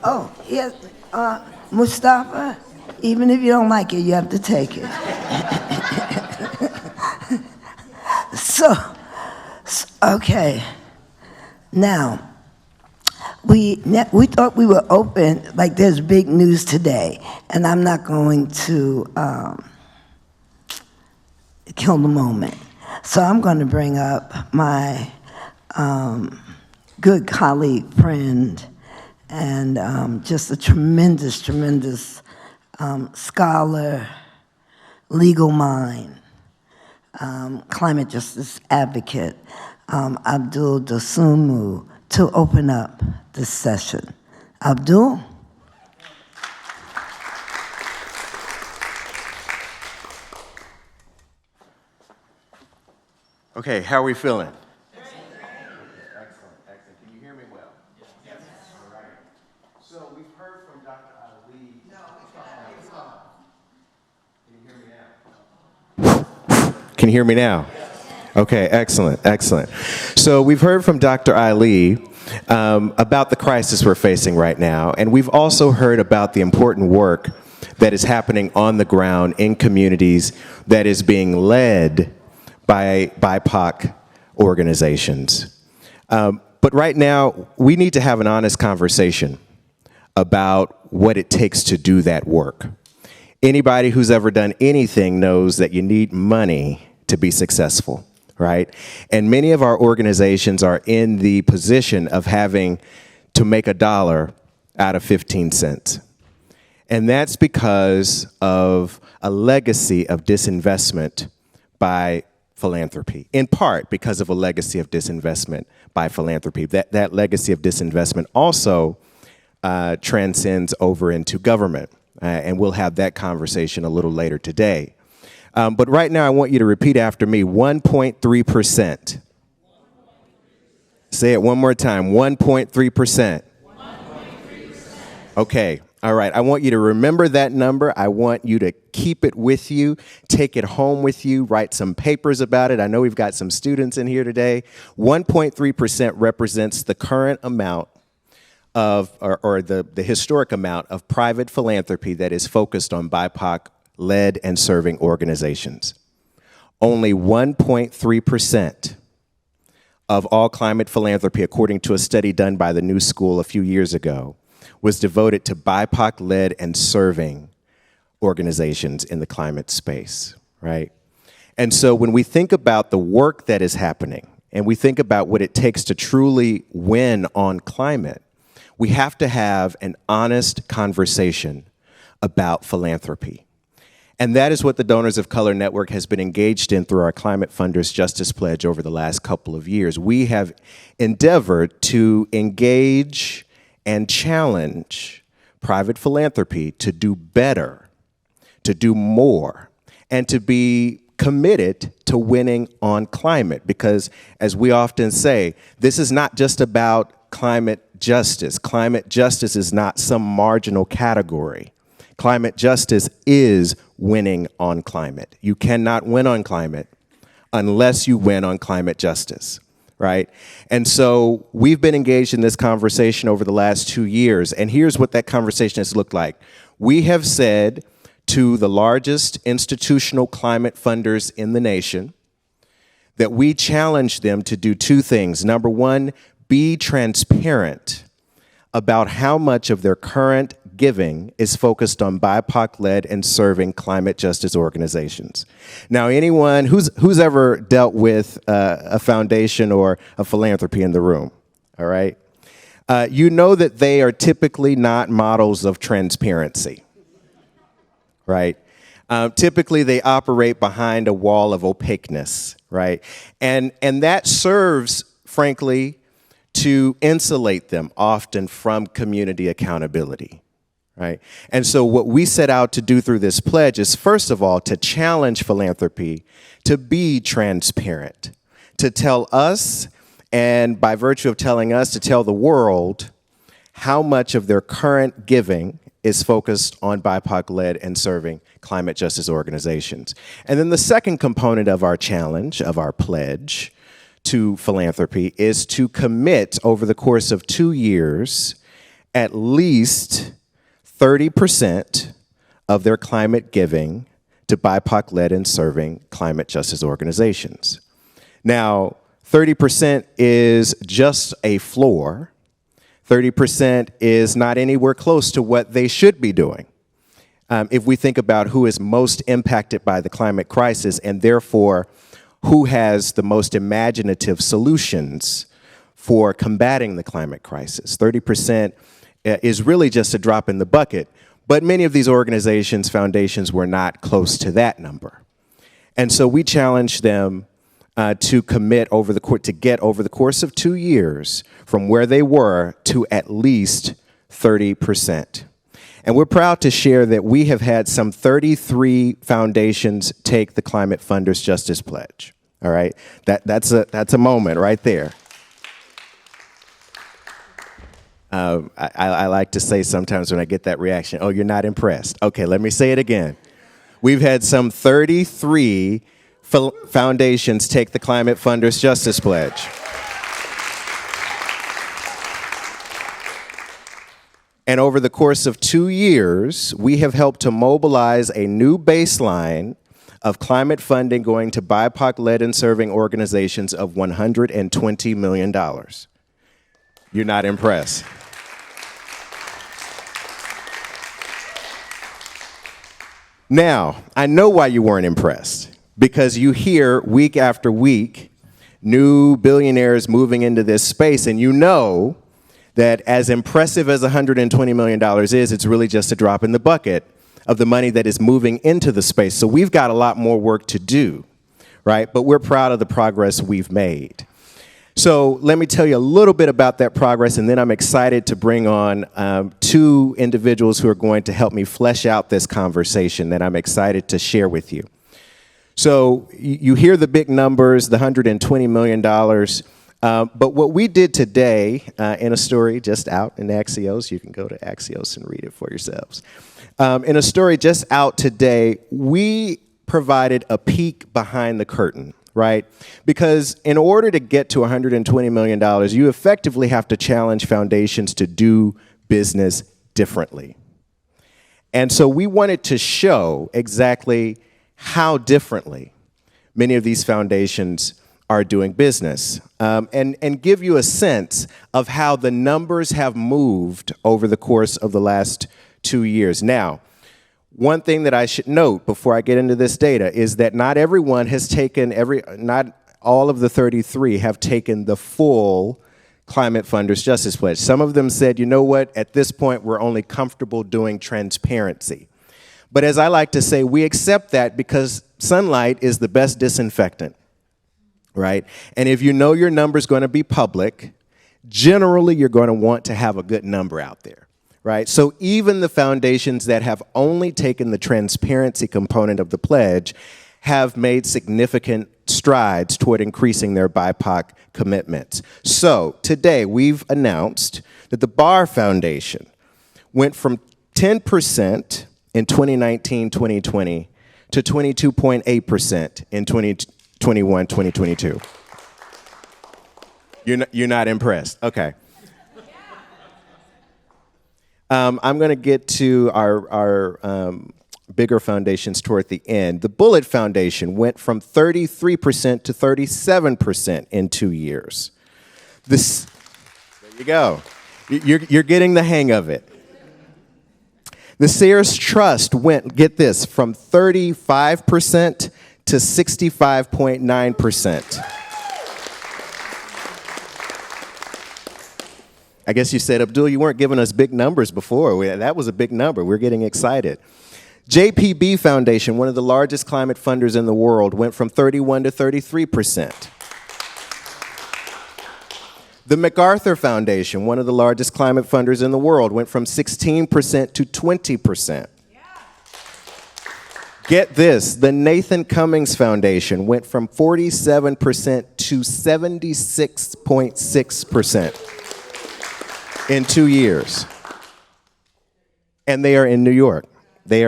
Oh, yes, Mustafa, even if you don't like it, you have to take it. Okay. Now, we thought we were open, like there's big news today, and I'm not going to kill the moment. So I'm going to bring up my good colleague, friend, and just a tremendous scholar, legal mind, climate justice advocate, Abdul Dosunmu, to open up this session. Abdul? Okay, how are we feeling? Excellent. Can you hear me well? Yes. All right. So we've heard from Dr. Ali. Can you hear me now? Okay, excellent. So we've heard from Dr. Ali about the crisis we're facing right now, and we've also heard about the important work that is happening on the ground in communities that is being led by BIPOC organizations. But right now, we need to have an honest conversation about what it takes to do that work. Anybody who's ever done anything knows that you need money to be successful, right? And many of our organizations are in the position of having to make $1 out of 15 cents. And that's because of a legacy of disinvestment by philanthropy, in part because of a legacy of disinvestment by philanthropy. That legacy of disinvestment also transcends over into government, and we'll have that conversation a little later today. But right now, I want you to repeat after me, 1.3%. Say it one more time, 1.3%. Okay. All right, I want you to remember that number. I want you to keep it with you, take it home with you, write some papers about it. I know we've got some students in here today. 1.3% represents the current amount of, or the historic amount of private philanthropy that is focused on BIPOC-led and serving organizations. Only 1.3% of all climate philanthropy, according to a study done by the New School a few years ago, was devoted to BIPOC-led and serving organizations in the climate space, right? And so when we think about the work that is happening, and we think about what it takes to truly win on climate, we have to have an honest conversation about philanthropy. And that is what the Donors of Color Network has been engaged in through our Climate Funders Justice Pledge over the last couple of years. We have endeavored to engage and challenge private philanthropy to do better, to do more, and to be committed to winning on climate. Because, as we often say, this is not just about climate justice. Climate justice is not some marginal category. Climate justice is winning on climate. You cannot win on climate unless you win on climate justice. Right? And so we've been engaged in this conversation over the last 2 years, and here's what that conversation has looked like. We have said to the largest institutional climate funders in the nation that we challenge them to do 2 things. Number 1, be transparent about how much of their current giving is focused on BIPOC-led and serving climate justice organizations. Now, anyone who's ever dealt with a foundation or a philanthropy in the room, all right? You know that they are typically not models of transparency, right? Typically, they operate behind a wall of opaqueness, right? And that serves, frankly, to insulate them often from community accountability, right? And so what we set out to do through this pledge is, first of all, to challenge philanthropy to be transparent, to tell us, and by virtue of telling us, to tell the world how much of their current giving is focused on BIPOC-led and serving climate justice organizations. And then the second component of our challenge, of our pledge to philanthropy, is to commit over the course of 2 years at least 30% of their climate giving to BIPOC-led and serving climate justice organizations. Now, 30% is just a floor. 30% is not anywhere close to what they should be doing. If we think about who is most impacted by the climate crisis and therefore who has the most imaginative solutions for combating the climate crisis, 30% is really just a drop in the bucket. But many of these organizations, foundations, were not close to that number. And so we challenged them to commit to get over the course of 2 years from where they were to at least 30%. And we're proud to share that we have had some 33 foundations take the Climate Funders Justice Pledge. All right, that's a moment right there. I like to say sometimes when I get that reaction, oh, you're not impressed. Okay, let me say it again. We've had some 33 foundations take the Climate Funders Justice Pledge. And over the course of 2 years, we have helped to mobilize a new baseline of climate funding going to BIPOC-led and serving organizations of $120 million. You're not impressed. Now, I know why you weren't impressed, because you hear week after week new billionaires moving into this space, and you know that as impressive as $120 million is, it's really just a drop in the bucket of the money that is moving into the space. So we've got a lot more work to do, right? But we're proud of the progress we've made. So let me tell you a little bit about that progress, and then I'm excited to bring on two individuals who are going to help me flesh out this conversation that I'm excited to share with you. So you hear the big numbers, the $120 million, but what we did today in a story just out in Axios, you can go to Axios and read it for yourselves. In a story just out today, we provided a peek behind the curtain. Right? Because in order to get to $120 million, you effectively have to challenge foundations to do business differently. And so we wanted to show exactly how differently many of these foundations are doing business, and give you a sense of how the numbers have moved over the course of the last 2 years. Now, one thing that I should note before I get into this data is that not everyone has taken not all of the 33 have taken the full Climate Funders Justice Pledge. Some of them said, you know what, at this point, we're only comfortable doing transparency. But as I like to say, we accept that because sunlight is the best disinfectant, right? And if you know your number's going to be public, generally you're going to want to have a good number out there. Right? So even the foundations that have only taken the transparency component of the pledge have made significant strides toward increasing their BIPOC commitments. So today we've announced that the Barr Foundation went from 10% in 2019-2020 to 22.8% in 2021-2022. You're not impressed. Okay. I'm going to get to our bigger foundations toward the end. The Bullitt Foundation went from 33% to 37% in 2 years. There you go. You're getting the hang of it. The Sears Trust went, get this, from 35% to 65.9%. I guess you said, Abdul, you weren't giving us big numbers before. That was a big number. We're getting excited. JPB Foundation, one of the largest climate funders in the world, went from 31 to 33%. The MacArthur Foundation, one of the largest climate funders in the world, went from 16% to 20%. Get this, the Nathan Cummings Foundation went from 47% to 76.6%. in 2 years. And they are in New York. The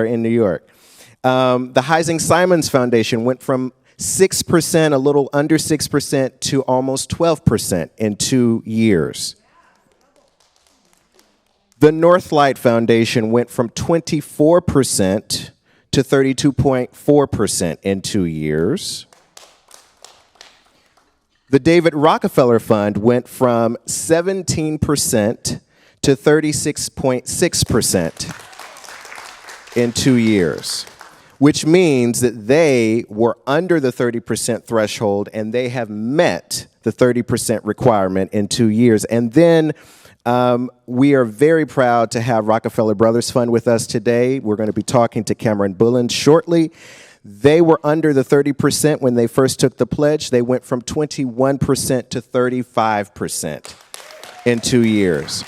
Heising Simons Foundation went from 6%, a little under 6%, to almost 12% in 2 years. The Northlight Foundation went from 24% to 32.4% in 2 years. The David Rockefeller Fund went from 17% to 36.6% in 2 years, which means that they were under the 30% threshold and they have met the 30% requirement in 2 years. And then we are very proud to have Rockefeller Brothers Fund with us today. We're going to be talking to Cameron Bullen shortly. They were under the 30% when they first took the pledge. They went from 21% to 35% in 2 years.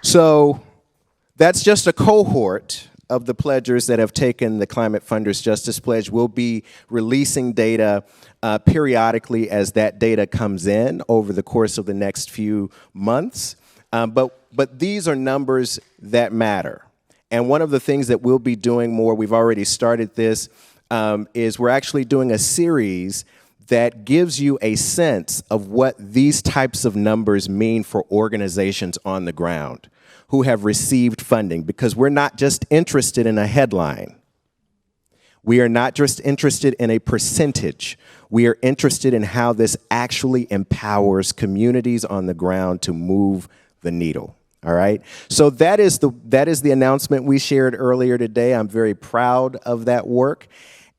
So that's just a cohort of the pledgers that have taken the Climate Funders Justice Pledge. We'll be releasing data periodically as that data comes in over the course of the next few months. But these are numbers that matter. And one of the things that we'll be doing more, we've already started this, is we're actually doing a series that gives you a sense of what these types of numbers mean for organizations on the ground who have received funding, because we're not just interested in a headline. We are not just interested in a percentage. We are interested in how this actually empowers communities on the ground to move the needle. All right. So that is the announcement we shared earlier today. I'm very proud of that work.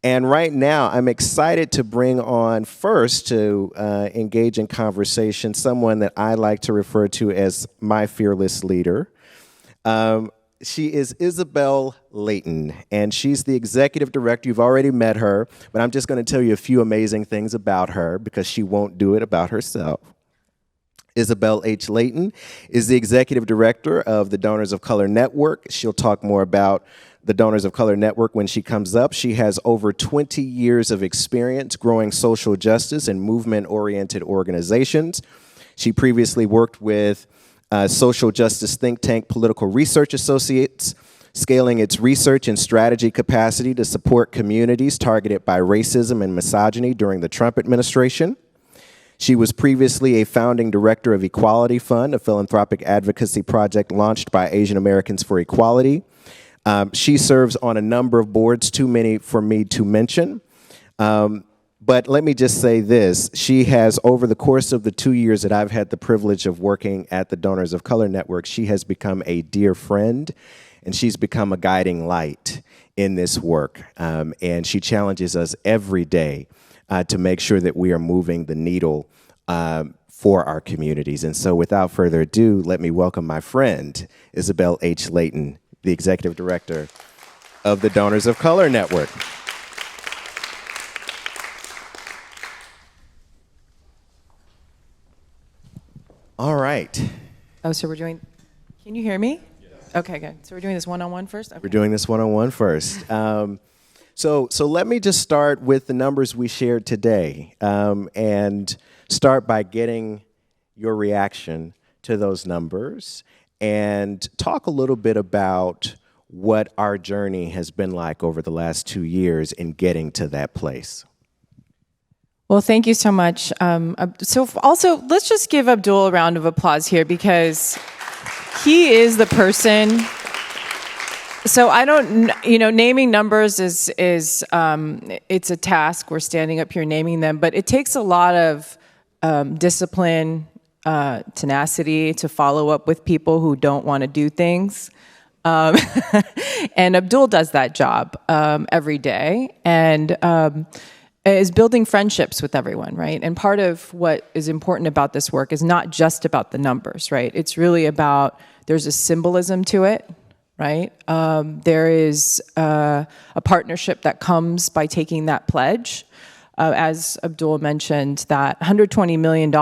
And right now, I'm excited to bring on first to engage in conversation someone that I like to refer to as my fearless leader. She is Isabel Layton, and she's the executive director. You've already met her, but I'm just going to tell you a few amazing things about her because she won't do it about herself. Isabel H. Layton is the executive director of the Donors of Color Network. She'll talk more about the Donors of Color Network when she comes up. She has over 20 years of experience growing social justice and movement-oriented organizations. She previously worked with social justice think tank Political Research Associates, scaling its research and strategy capacity to support communities targeted by racism and misogyny during the Trump administration. She was previously a founding director of Equality Fund, a philanthropic advocacy project launched by Asian Americans for Equality. She serves on a number of boards, too many for me to mention. But let me just say this. She has, over the course of the 2 years that I've had the privilege of working at the Donors of Color Network, she has become a dear friend, and she's become a guiding light in this work. And she challenges us every day to make sure that we are moving the needle for our communities. And so without further ado, let me welcome my friend, Isabel H. Layton, the executive director of the Donors of Color Network. All right. Oh, so we're doing, can you hear me? Yes. Okay, good. So we're doing this one-on-one first? Okay. We're doing this one-on-one first. So let me just start with the numbers we shared today and start by getting your reaction to those numbers and talk a little bit about what our journey has been like over the last 2 years in getting to that place. Well, thank you so much. So also, let's just give Abdul a round of applause here because he is the person. So I don't, naming numbers is it's a task. We're standing up here naming them, but it takes a lot of discipline, tenacity to follow up with people who don't want to do things. And Abdul does that job every day and is building friendships with everyone, right? And part of what is important about this work is not just about the numbers, right? It's really about, there's a symbolism to it, right? There is a partnership that comes by taking that pledge. As Abdul mentioned, that $120 million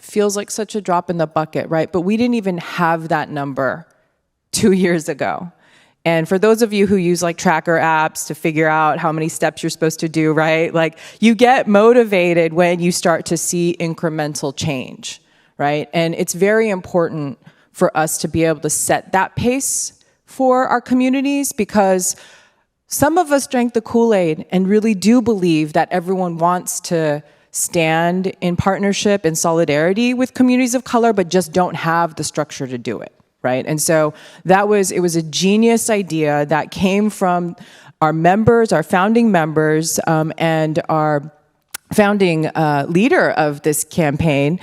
feels like such a drop in the bucket, right? But we didn't even have that number 2 years ago. And for those of you who use like tracker apps to figure out how many steps you're supposed to do, right? Like you get motivated when you start to see incremental change, right? And it's very important for us to be able to set that pace for our communities because some of us drank the Kool-Aid and really do believe that everyone wants to stand in partnership and solidarity with communities of color, but just don't have the structure to do it, right? And so it was a genius idea that came from our members, our founding members, and our founding leader of this campaign,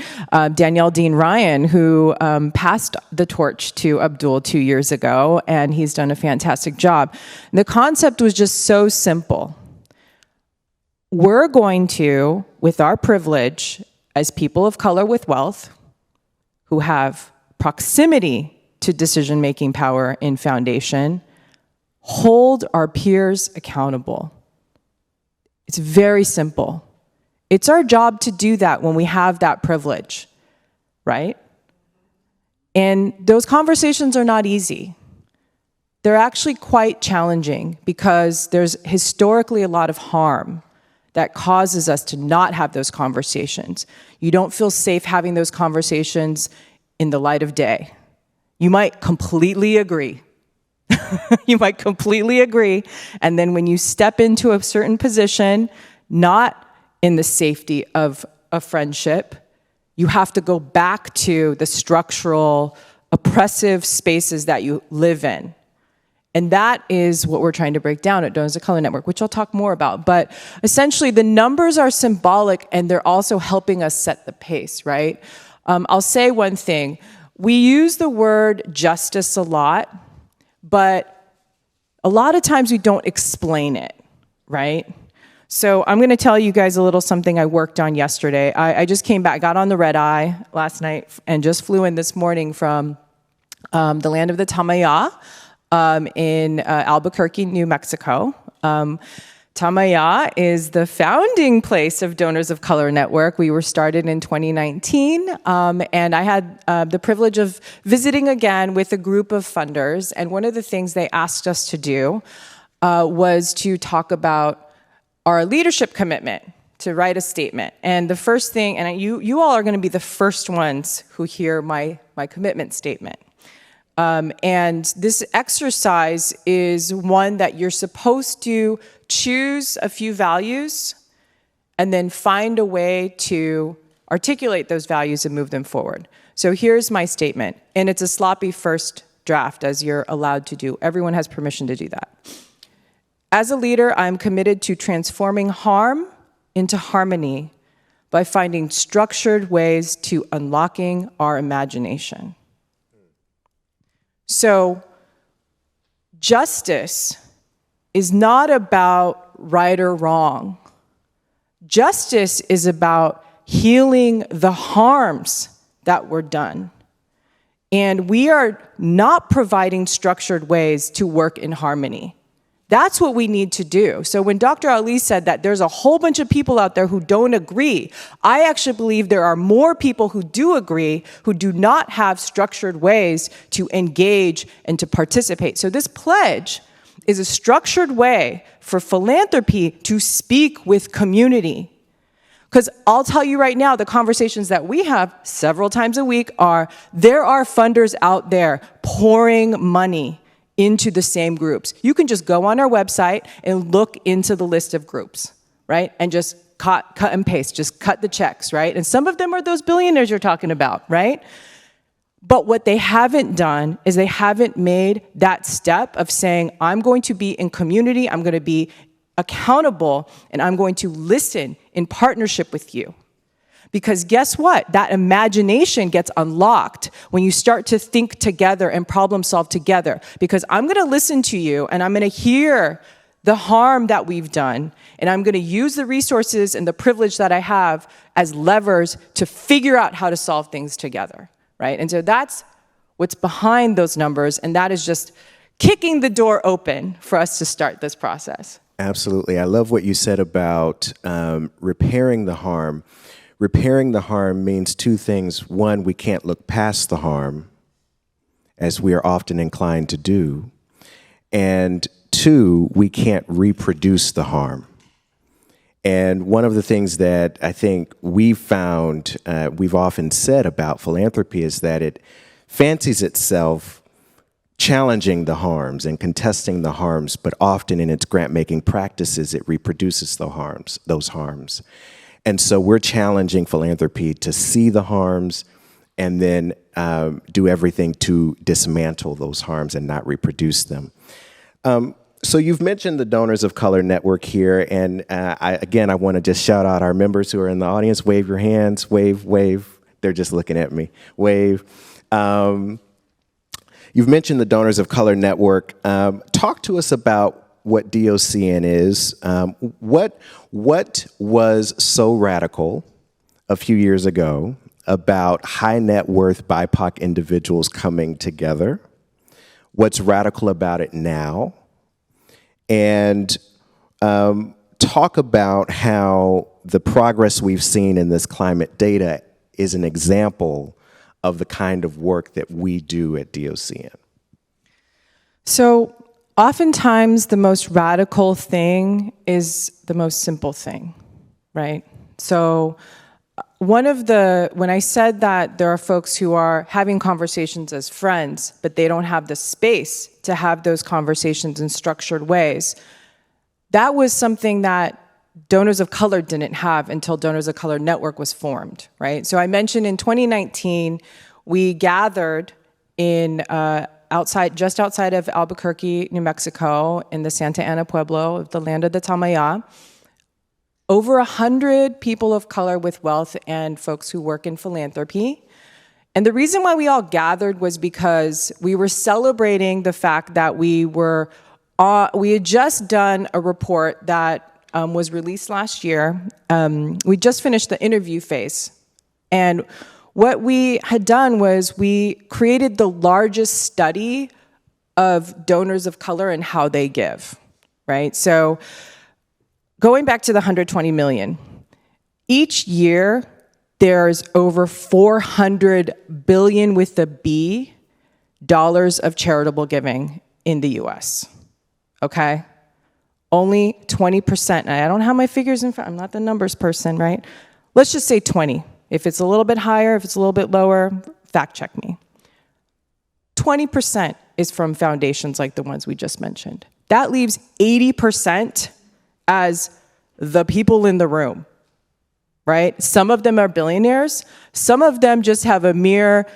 Danielle Dean Ryan, who passed the torch to Abdul 2 years ago, and he's done a fantastic job. And the concept was just so simple. We're going to, with our privilege as people of color with wealth, who have proximity to decision-making power in foundation, hold our peers accountable. It's very simple. It's our job to do that when we have that privilege, right? And those conversations are not easy. They're actually quite challenging because there's historically a lot of harm that causes us to not have those conversations. You don't feel safe having those conversations in the light of day. You might completely agree. You might completely agree, and then when you step into a certain position, not in the safety of a friendship, you have to go back to the structural, oppressive spaces that you live in. And that is what we're trying to break down at Donors of Color Network, which I'll talk more about. But essentially, the numbers are symbolic, and they're also helping us set the pace, right? I'll say one thing. We use the word justice a lot, but a lot of times we don't explain it, right? So I'm going to tell you guys a little something I worked on yesterday. I just came back, got on the red eye last night, and just flew in this morning from the land of the Tamaya in Albuquerque, New Mexico. Tamaya is the founding place of Donors of Color Network. We were started in 2019, and I had the privilege of visiting again with a group of funders, and one of the things they asked us to do was to talk about our leadership commitment, to write a statement. And the first thing, and you all are going to be the first ones who hear my commitment statement. And this exercise is one that you're supposed to choose a few values and then find a way to articulate those values and move them forward. So here's my statement, and it's a sloppy first draft, as you're allowed to do. Everyone has permission to do that. As a leader, I'm committed to transforming harm into harmony by finding structured ways to unlocking our imagination. So, justice is not about right or wrong. Justice is about healing the harms that were done. And we are not providing structured ways to work in harmony. That's what we need to do. So when Dr. Ali said that there's a whole bunch of people out there who don't agree, I actually believe there are more people who do agree, who do not have structured ways to engage and to participate. So this pledge is a structured way for philanthropy to speak with community. Because I'll tell you right now, the conversations that we have several times a week are, there are funders out there pouring money into the same groups. You can just go on our website and look into the list of groups, right? And just cut and paste, just cut the checks, right? And some of them are those billionaires you're talking about, right? But what they haven't done is they haven't made that step of saying, I'm going to be in community, I'm going to be accountable, and I'm going to listen in partnership with you. Because guess what? That imagination gets unlocked when you start to think together and problem solve together. Because I'm going to listen to you and I'm going to hear the harm that we've done, and I'm going to use the resources and the privilege that I have as levers to figure out how to solve things together, right? And so that's what's behind those numbers, and that is just kicking the door open for us to start this process. Absolutely. I love what you said about repairing the harm. Repairing the harm means two things. One, we can't look past the harm, as we are often inclined to do. And two, we can't reproduce the harm. And one of the things that I think we've found, we've often said about philanthropy is that it fancies itself challenging the harms and contesting the harms, but often in its grant-making practices, it reproduces those harms. And so we're challenging philanthropy to see the harms and then do everything to dismantle those harms and not reproduce them. So you've mentioned the Donors of Color Network here, and I want to just shout out our members who are in the audience. Wave your hands, wave, wave. They're just looking at me. Wave. You've mentioned the Donors of Color Network. Talk to us about what DOCN is. What was so radical a few years ago about high net worth BIPOC individuals coming together? What's radical about it now? And talk about how the progress we've seen in this climate data is an example of the kind of work that we do at DOCN. So oftentimes the most radical thing is the most simple thing, right? So when I said that there are folks who are having conversations as friends, but they don't have the space to have those conversations in structured ways, that was something that Donors of Color didn't have until Donors of Color Network was formed, right? So I mentioned in 2019, we gathered in just outside of Albuquerque, New Mexico, in the Santa Ana Pueblo, the land of the Tamaya, over 100 people of color with wealth and folks who work in philanthropy. And the reason why we all gathered was because we were celebrating the fact that we had just done a report that was released last year. We just finished the interview phase. And what we had done was we created the largest study of donors of color and how they give, right? So going back to the 120 million, each year there's over 400 billion with the B dollars of charitable giving in the US, okay? Only 20%, and I don't have my figures in front, I'm not the numbers person, right? Let's just say 20. If it's a little bit higher, if it's a little bit lower, fact check me. 20% is from foundations like the ones we just mentioned. That leaves 80% as the people in the room, right? Some of them are billionaires. Some of them just have a mere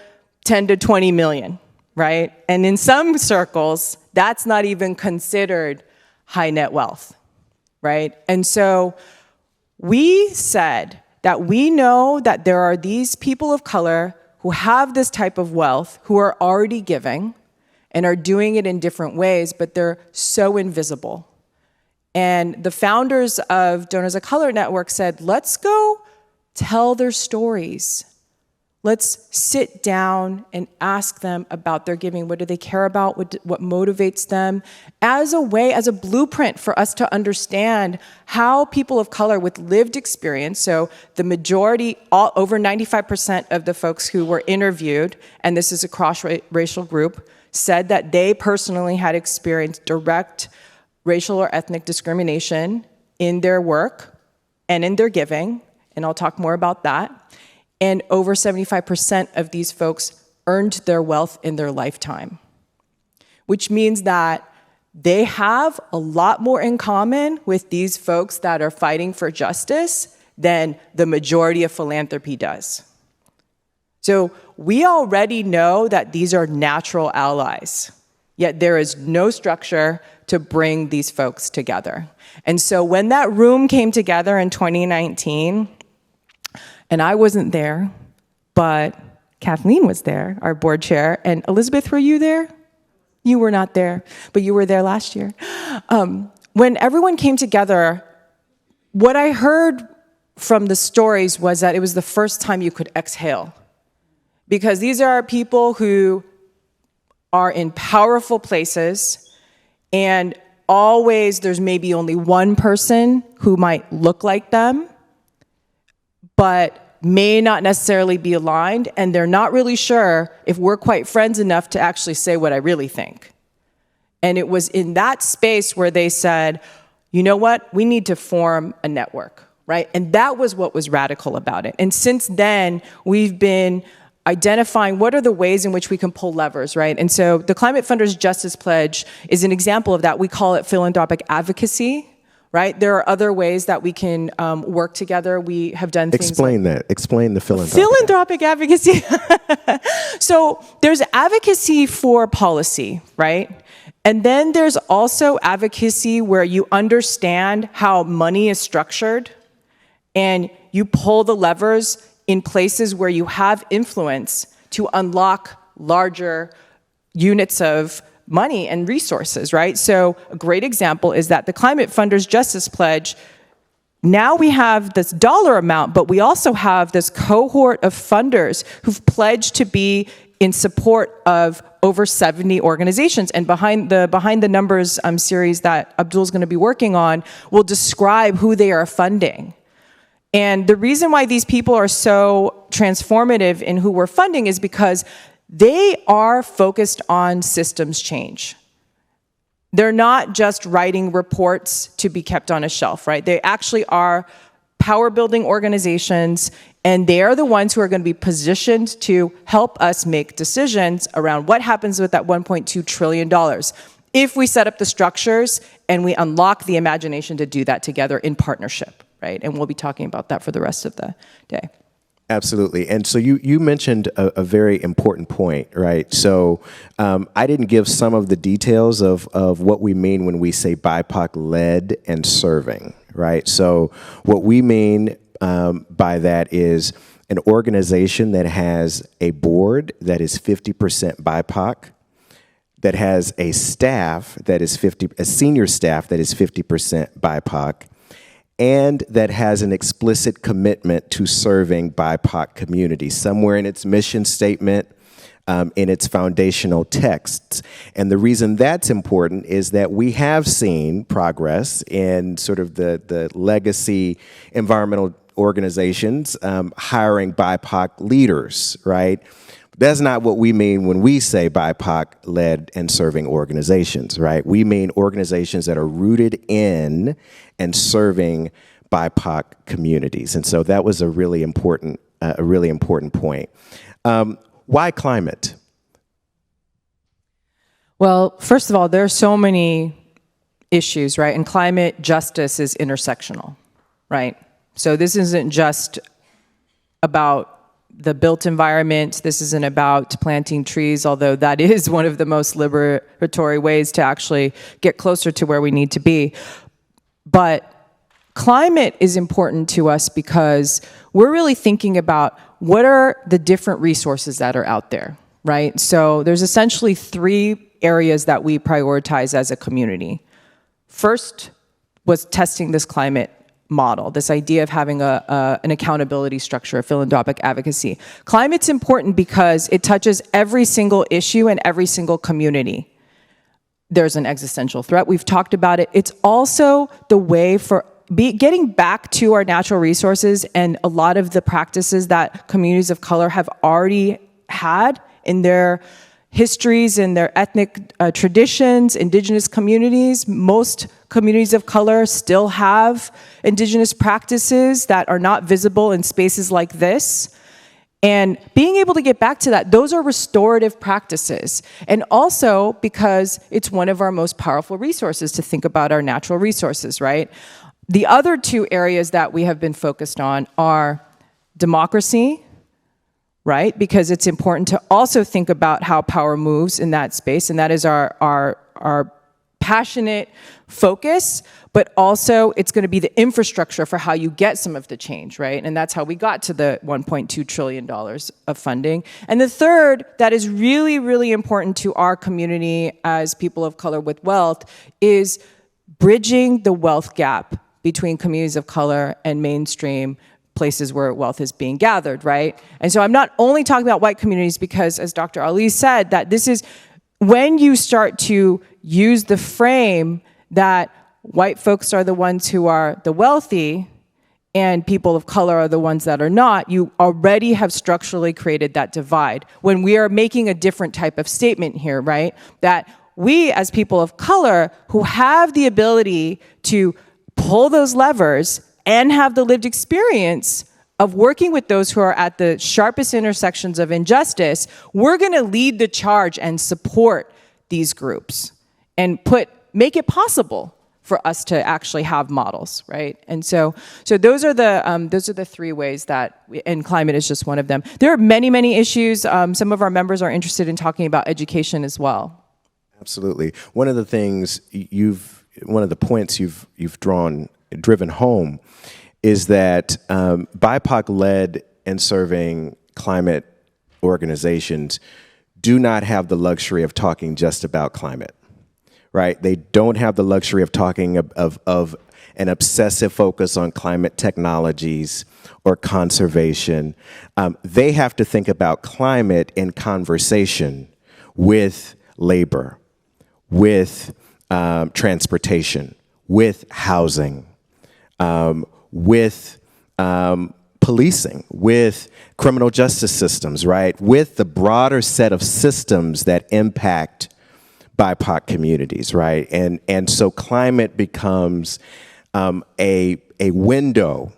10 to 20 million, right? And in some circles, that's not even considered high net wealth, right? And so we said that we know that there are these people of color who have this type of wealth, who are already giving and are doing it in different ways, but they're so invisible. And the founders of Donors of Color Network said, let's go tell their stories. Let's sit down and ask them about their giving. What do they care about? What motivates them? As a way, as a blueprint for us to understand how people of color with lived experience, so the majority, over 95% of the folks who were interviewed, and this is a cross-racial group, said that they personally had experienced direct racial or ethnic discrimination in their work and in their giving, and I'll talk more about that. And over 75% of these folks earned their wealth in their lifetime, which means that they have a lot more in common with these folks that are fighting for justice than the majority of philanthropy does. So we already know that these are natural allies, yet there is no structure to bring these folks together. And so when that room came together in 2019, and I wasn't there, but Kathleen was there, our board chair. And Elizabeth, were you there? You were not there, but you were there last year. When everyone came together, what I heard from the stories was that it was the first time you could exhale. Because these are people who are in powerful places, and always there's maybe only one person who might look like them, but may not necessarily be aligned, and they're not really sure if we're quite friends enough to actually say what I really think. And it was in that space where they said, you know what, we need to form a network, right? And that was what was radical about it. And since then, we've been identifying what are the ways in which we can pull levers, right? And so the Climate Funders Justice Pledge is an example of that. We call it philanthropic advocacy, right? There are other ways that we can work together. We have done things Explain that. Explain the philanthropic. Philanthropic advocacy. So there's advocacy for policy, right? And then there's also advocacy where you understand how money is structured and you pull the levers in places where you have influence to unlock larger units of money and resources, right? So a great example is that the Climate Funders Justice Pledge, now we have this dollar amount, but we also have this cohort of funders who've pledged to be in support of over 70 organizations. And behind the numbers series that Abdul's going to be working on will describe who they are funding. And the reason why these people are so transformative in who we're funding is because they are focused on systems change. They're not just writing reports to be kept on a shelf, right? They actually are power-building organizations, and they are the ones who are going to be positioned to help us make decisions around what happens with that $1.2 trillion if we set up the structures and we unlock the imagination to do that together in partnership, right? And we'll be talking about that for the rest of the day. Absolutely. And so you mentioned a very important point, right? So I didn't give some of the details of what we mean when we say BIPOC-led and serving, right? So what we mean by that is an organization that has a board that is 50% BIPOC, that has a staff that is a senior staff that is 50% BIPOC, and that has an explicit commitment to serving BIPOC communities, somewhere in its mission statement, in its foundational texts. And the reason that's important is that we have seen progress in sort of the legacy environmental organizations hiring BIPOC leaders, right? That's not what we mean when we say BIPOC-led and serving organizations, right? We mean organizations that are rooted in and serving BIPOC communities. And so that was a really important point. Why climate? Well, first of all, there are so many issues, right? And climate justice is intersectional, right? So this isn't just about the built environment. This isn't about planting trees, although that is one of the most liberatory ways to actually get closer to where we need to be. But climate is important to us because we're really thinking about what are the different resources that are out there, right? So there's essentially 3 areas that we prioritize as a community. First was testing this climate model, this idea of having an accountability structure, a philanthropic advocacy. Climate's important because it touches every single issue and every single community. There's an existential threat. We've talked about it. It's also the way for getting back to our natural resources and a lot of the practices that communities of color have already had in their histories and their ethnic traditions, indigenous communities. Most communities of color still have indigenous practices that are not visible in spaces like this. And being able to get back to that, those are restorative practices. And also because it's one of our most powerful resources to think about our natural resources, right? The other 2 areas that we have been focused on are democracy, right? Because it's important to also think about how power moves in that space, and that is our passionate focus, but also it's going to be the infrastructure for how you get some of the change, right? And that's how we got to the $1.2 trillion of funding. And the third that is really, really important to our community as people of color with wealth is bridging the wealth gap between communities of color and mainstream places where wealth is being gathered, right? And so I'm not only talking about white communities because, as Dr. Ali said, that this is when you start to use the frame that white folks are the ones who are the wealthy and people of color are the ones that are not, you already have structurally created that divide. When we are making a different type of statement here, right? That we as people of color who have the ability to pull those levers and have the lived experience of working with those who are at the sharpest intersections of injustice, we're going to lead the charge and support these groups and make it possible for us to actually have models, right? And so those are the three ways that, and climate is just one of them. There are many, many issues. Some of our members are interested in talking about education as well. Absolutely. One of the things one of the points you've driven home is that BIPOC-led and serving climate organizations do not have the luxury of talking just about climate, right? They don't have the luxury of talking of an obsessive focus on climate technologies or conservation. They have to think about climate in conversation with labor, with transportation, with housing, with policing, with criminal justice systems, right? With the broader set of systems that impact BIPOC communities, right? And so climate becomes a window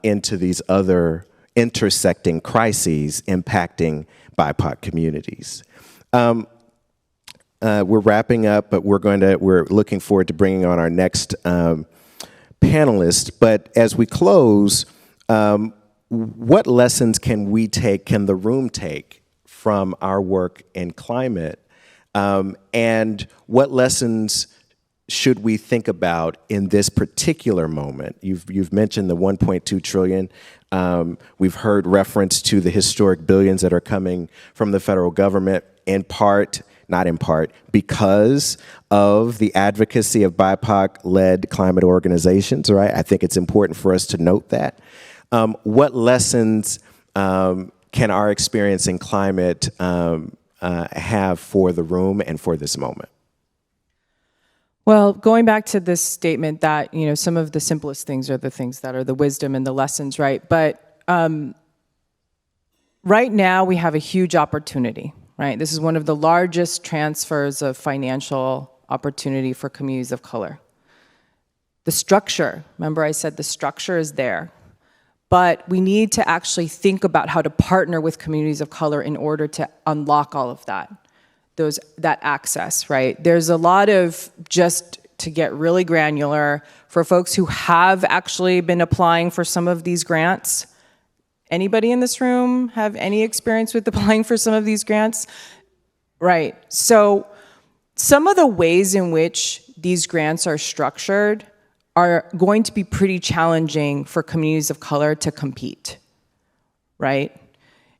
into these other intersecting crises impacting BIPOC communities. We're wrapping up, but we're looking forward to bringing on our next panelist. But as we close, what lessons can the room take from our work in climate? And what lessons should we think about in this particular moment? You've mentioned the 1.2 trillion. We've heard reference to the historic billions that are coming from the federal government, not in part, because of the advocacy of BIPOC-led climate organizations, right? I think it's important for us to note that. What lessons can our experience in climate have for the room and for this moment? Well, going back to this statement that, some of the simplest things are the things that are the wisdom and the lessons, right? But right now we have a huge opportunity, right? This is one of the largest transfers of financial opportunity for communities of color. The structure, remember I said the structure is there, but we need to actually think about how to partner with communities of color in order to unlock all of that, that access, right? There's a lot of, just to get really granular, for folks who have actually been applying for some of these grants. Anybody in this room have any experience with applying for some of these grants? Right, so some of the ways in which these grants are structured are going to be pretty challenging for communities of color to compete, right?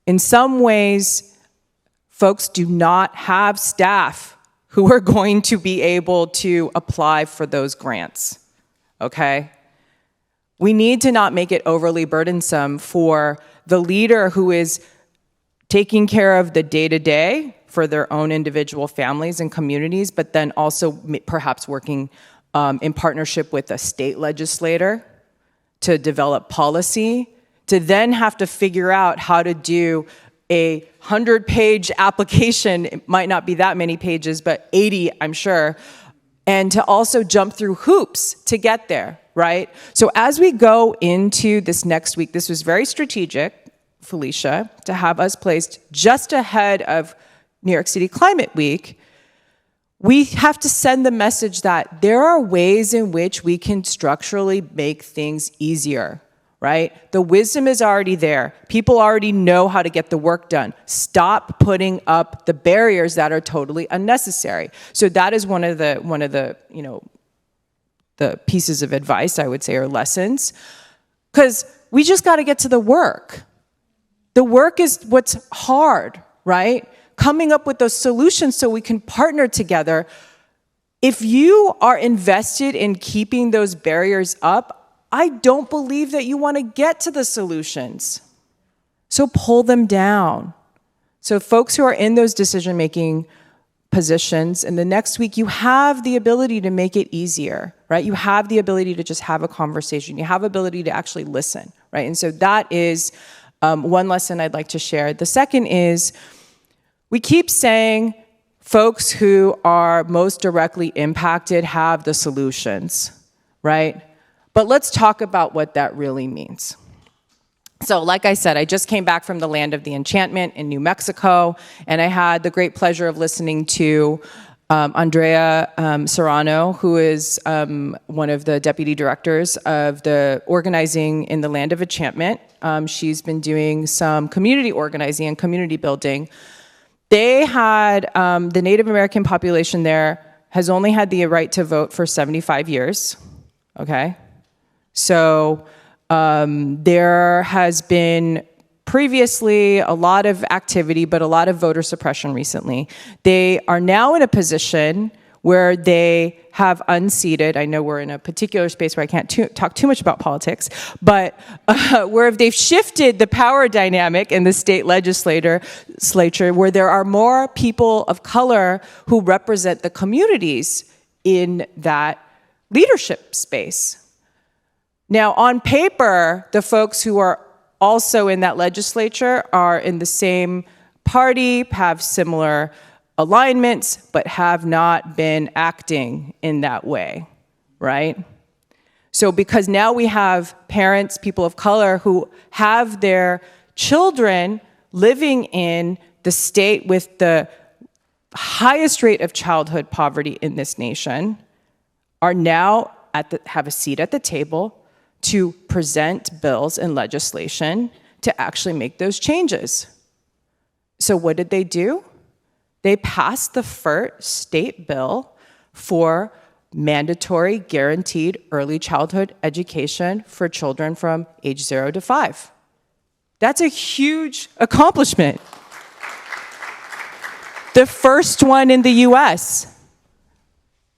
In some ways, folks do not have staff who are going to be able to apply for those grants, okay? We need to not make it overly burdensome for the leader who is taking care of the day-to-day for their own individual families and communities, but then also perhaps working in partnership with a state legislator to develop policy, to then have to figure out how to do a 100-page application. It might not be that many pages, but 80, I'm sure, and to also jump through hoops to get there, right? So as we go into this next week, this was very strategic, Felicia, to have us placed just ahead of New York City Climate Week. We have to send the message that there are ways in which we can structurally make things easier, right? The wisdom is already there. People already know how to get the work done. Stop putting up the barriers that are totally unnecessary. So that is one of the the pieces of advice I would say, or lessons, because we just got to get to the work. The work is what's hard, right? Coming up with those solutions so we can partner together. If you are invested in keeping those barriers up, I don't believe that you want to get to the solutions. So pull them down. So folks who are in those decision-making positions, in the next week, you have the ability to make it easier, right? You have the ability to just have a conversation. You have the ability to actually listen, right? And so that is one lesson I'd like to share. The second is, we keep saying folks who are most directly impacted have the solutions, right? But let's talk about what that really means. So like I said, I just came back from the Land of the Enchantment in New Mexico, and I had the great pleasure of listening to Andrea Serrano, who is one of the deputy directors of the organizing in the Land of Enchantment. She's been doing some community organizing and community building. They had, the Native American population there has only had the right to vote for 75 years, okay? So there has been previously a lot of activity, but a lot of voter suppression recently. They are now in a position where they have unseated, I know we're in a particular space where I can't talk too much about politics, but where they've shifted the power dynamic in the state legislature, where there are more people of color who represent the communities in that leadership space. Now, on paper, the folks who are also in that legislature are in the same party, have similar alignments, but have not been acting in that way, right? So because now we have parents, people of color, who have their children living in the state with the highest rate of childhood poverty in this nation, are now have a seat at the table to present bills and legislation to actually make those changes. So what did they do? They passed the first state bill for mandatory guaranteed early childhood education for children from age 0 to 5. That's a huge accomplishment. The first one in the US.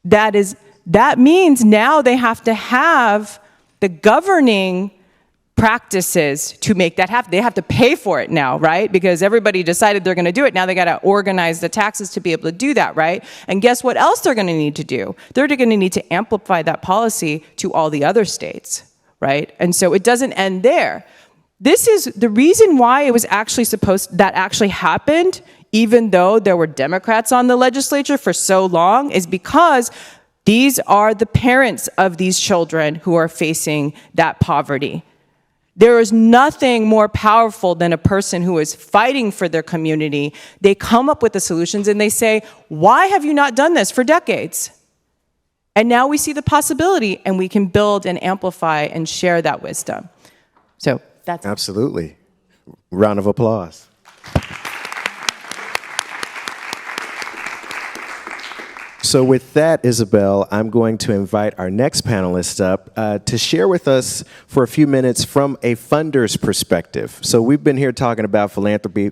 That means now they have to have the governing practices to make that happen. They have to pay for it now, right? Because everybody decided they're gonna do it. Now they gotta organize the taxes to be able to do that, right? And guess what else they're gonna need to do? They're gonna need to amplify that policy to all the other states, right? And so it doesn't end there. This is the reason why it was actually that actually happened, even though there were Democrats on the legislature for so long, is because these are the parents of these children who are facing that poverty. There is nothing more powerful than a person who is fighting for their community. They come up with the solutions and they say, why have you not done this for decades? And now we see the possibility and we can build and amplify and share that wisdom. So that's Absolutely. Round of applause. So with that, Isabel, I'm going to invite our next panelist up to share with us for a few minutes from a funder's perspective. So we've been here talking about philanthropy,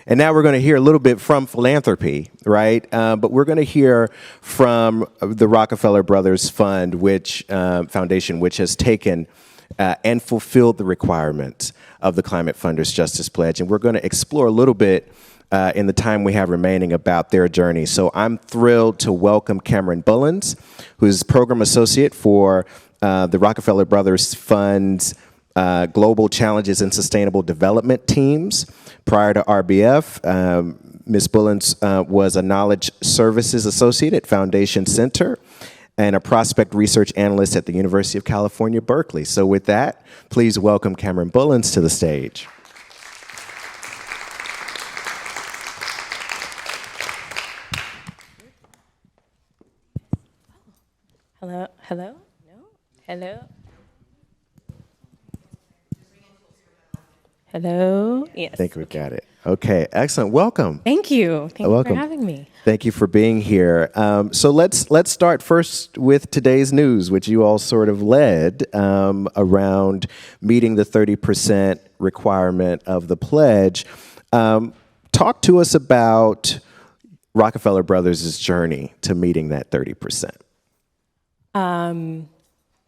and now we're going to hear a little bit from philanthropy, right? But we're going to hear from the Rockefeller Brothers Fund, Foundation, which has taken and fulfilled the requirements of the Climate Funders Justice Pledge. And we're going to explore a little bit in the time we have remaining about their journey. So I'm thrilled to welcome Cameron Bullens, who's Program Associate for the Rockefeller Brothers Fund's Global Challenges and Sustainable Development Teams. Prior to RBF, Ms. Bullens was a Knowledge Services Associate at Foundation Center and a Prospect Research Analyst at the University of California, Berkeley. So with that, please welcome Cameron Bullens to the stage. Hello? Hello? No? Hello? Hello? Yes. I think we got it. Okay, excellent. Welcome. Thank you. Thank you Welcome. for having me. Thank you for being here. So let's start first with today's news, which you all sort of led around meeting the 30% requirement of the pledge. Talk to us about Rockefeller Brothers' journey to meeting that 30%.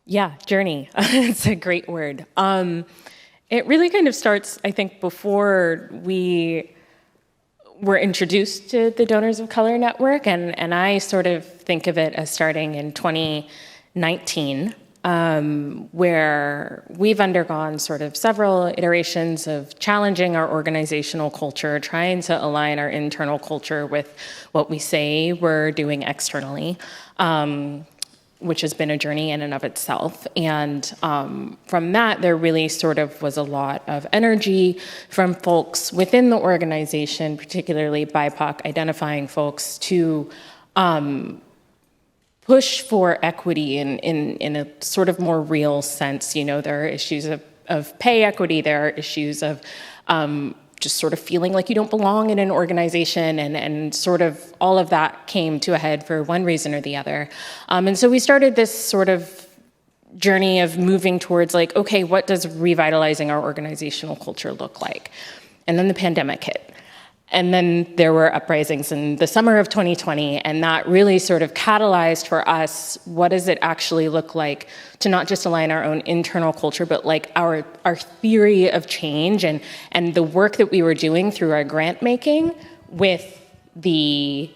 Yeah, journey. It's a great word. It really kind of starts, I think, before we were introduced to the Donors of Color Network, and I sort of think of it as starting in 2019, where we've undergone sort of several iterations of challenging our organizational culture, trying to align our internal culture with what we say we're doing externally. which has been a journey in and of itself. And from that, there really sort of was a lot of energy from folks within the organization, particularly BIPOC identifying folks, to push for equity in a sort of more real sense. You know, there are issues of pay equity, there are issues of just sort of feeling like you don't belong in an organization, and sort of all of that came to a head for one reason or the other. And so we started this sort of journey of moving towards like, okay, what does revitalizing our organizational culture look like? And then the pandemic hit. And then there were uprisings in the summer of 2020, and that really sort of catalyzed for us, what does it actually look like to not just align our own internal culture, but like our theory of change and the work that we were doing through our grant making with the,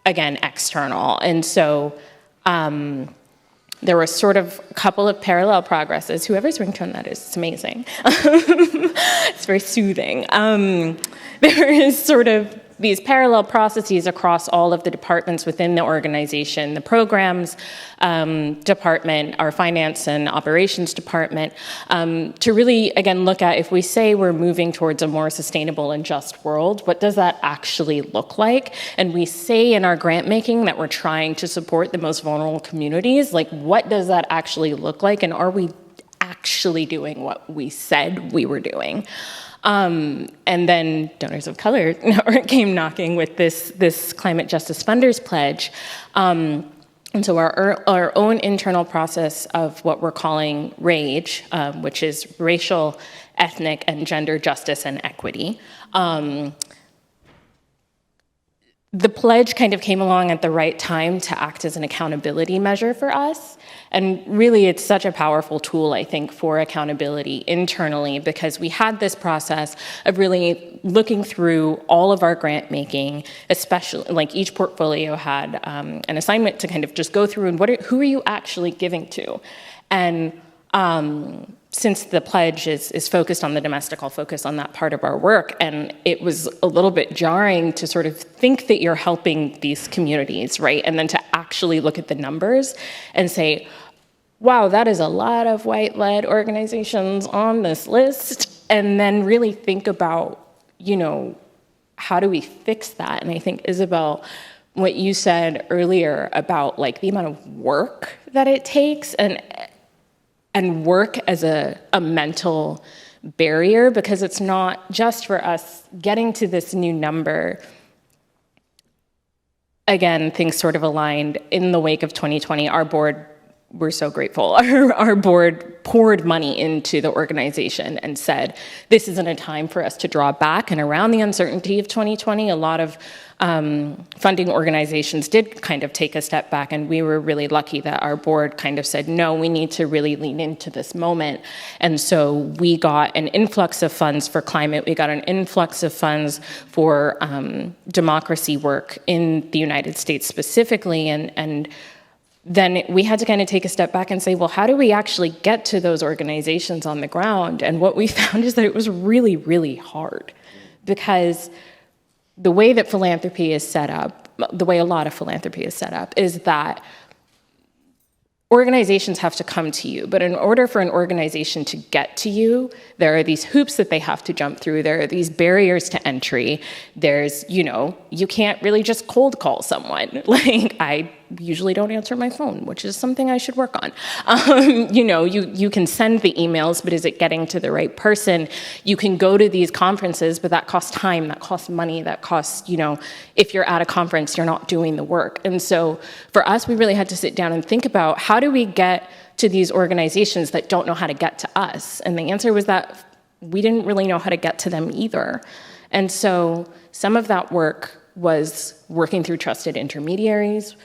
again, external. And so there were sort of a couple of parallel progresses. Whoever's ringtone that is, it's amazing. It's very soothing. There is sort of these parallel processes across all of the departments within the organization, the programs department, our finance and operations department, to really, again, look at, if we say we're moving towards a more sustainable and just world, what does that actually look like? And we say in our grant making that we're trying to support the most vulnerable communities, like what does that actually look like? And are we actually doing what we said we were doing? And then Donors of Color Network came knocking with this Climate Justice Funders Pledge. And so our own internal process of what we're calling RAGE, which is Racial, Ethnic, and Gender Justice and Equity. The pledge kind of came along at the right time to act as an accountability measure for us. And really, it's such a powerful tool, I think, for accountability internally, because we had this process of really looking through all of our grant making, especially like each portfolio had an assignment to kind of just go through and who are you actually giving to? And since the pledge is focused on the domestic, I'll focus on that part of our work. And it was a little bit jarring to sort of think that you're helping these communities, right? And then to actually look at the numbers and say, wow, that is a lot of white-led organizations on this list. And then really think about, you know, how do we fix that? And I think, Isabel, what you said earlier about like the amount of work that it takes and work as a mental barrier, because it's not just for us getting to this new number. Again, things sort of aligned in the wake of 2020. Our board, we're so grateful. Our board poured money into the organization and said, this isn't a time for us to draw back. And around the uncertainty of 2020, a lot of funding organizations did kind of take a step back, and we were really lucky that our board kind of said, no, we need to really lean into this moment. And so we got an influx of funds for climate, we got an influx of funds for democracy work in the United States specifically, and then we had to kind of take a step back and say, well, how do we actually get to those organizations on the ground? And what we found is that it was really, really hard, because the way that philanthropy is set up, the way a lot of philanthropy is set up, is that organizations have to come to you. But in order for an organization to get to you, there are these hoops that they have to jump through. There are these barriers to entry. There's, you know, you can't really just cold call someone. Like, I usually don't answer my phone, which is something I should work on. You know, you can send the emails, but is it getting to the right person? You can go to these conferences, but that costs time, that costs money, that costs, you know, if you're at a conference, you're not doing the work. And so for us, we really had to sit down and think about, how do we get to these organizations that don't know how to get to us? And the answer was that we didn't really know how to get to them either. And so some of that work was working through trusted intermediaries,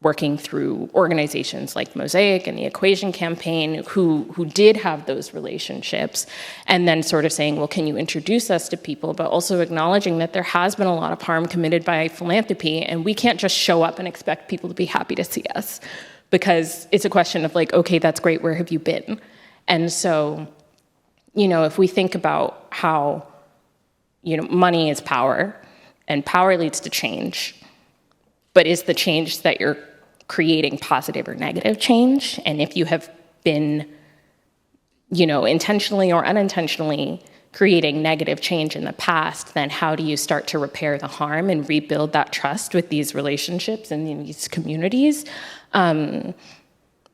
working through organizations like Mosaic and the Equation Campaign, who did have those relationships, and then sort of saying, well, can you introduce us to people, but also acknowledging that there has been a lot of harm committed by philanthropy, and we can't just show up and expect people to be happy to see us, because it's a question of like, okay, that's great, where have you been? And so, you know, if we think about how, you know, money is power, and power leads to change, but is the change that you're creating positive or negative change. And if you have been, intentionally or unintentionally creating negative change in the past, then how do you start to repair the harm and rebuild that trust with these relationships and in these communities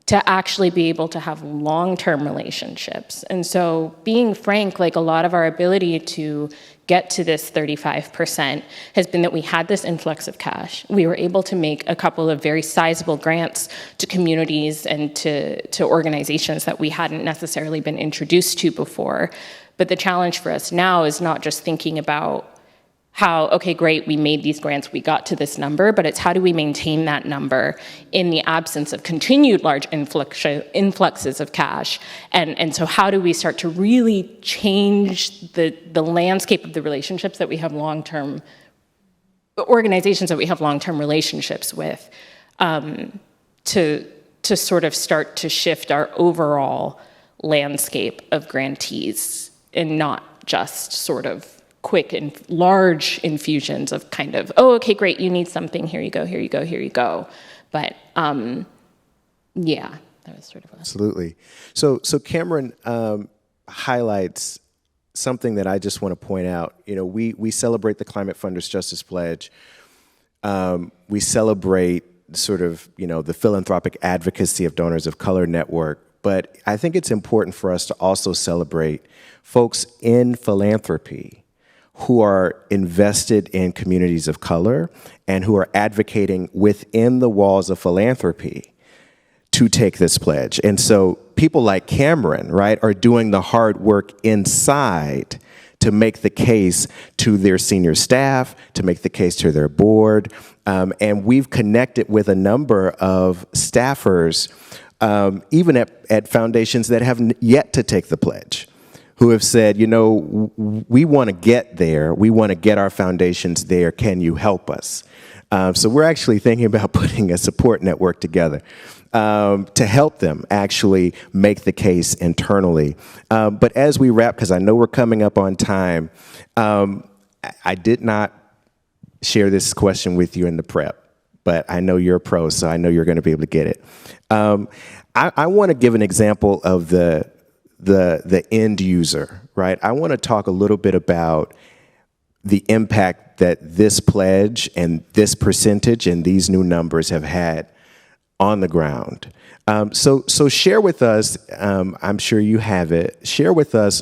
to actually be able to have long-term relationships? And so being frank, like a lot of our ability to get to this 35% has been that we had this influx of cash. We were able to make a couple of very sizable grants to communities and to organizations that we hadn't necessarily been introduced to before. But the challenge for us now is not just thinking about how, okay, great, we made these grants, we got to this number, but it's how do we maintain that number in the absence of continued large influxes of cash? And so how do we start to really change the landscape of the relationships that we have long-term, organizations that we have long-term relationships with, to sort of start to shift our overall landscape of grantees and not just sort of quick and large infusions of kind of, oh, okay, great, you need something, here you go, here you go, here you go. But yeah, that was sort of Absolutely. So Cameron highlights something that I just want to point out. We celebrate the Climate Funders Justice Pledge. We celebrate sort of, the philanthropic advocacy of Donors of Color Network. But I think it's important for us to also celebrate folks in philanthropy who are invested in communities of color and who are advocating within the walls of philanthropy to take this pledge. And so people like Cameron, right, are doing the hard work inside to make the case to their senior staff, to make the case to their board. And we've connected with a number of staffers, even at foundations that have yet to take the pledge, who have said, we want to get there. We want to get our foundations there. Can you help us? So we're actually thinking about putting a support network together to help them actually make the case internally. But as we wrap, because I know we're coming up on time, I did not share this question with you in the prep, but I know you're a pro, so I know you're going to be able to get it. I want to give an example of the end user, right? I want to talk a little bit about the impact that this pledge and this percentage and these new numbers have had on the ground. So share with us, I'm sure you have it, share with us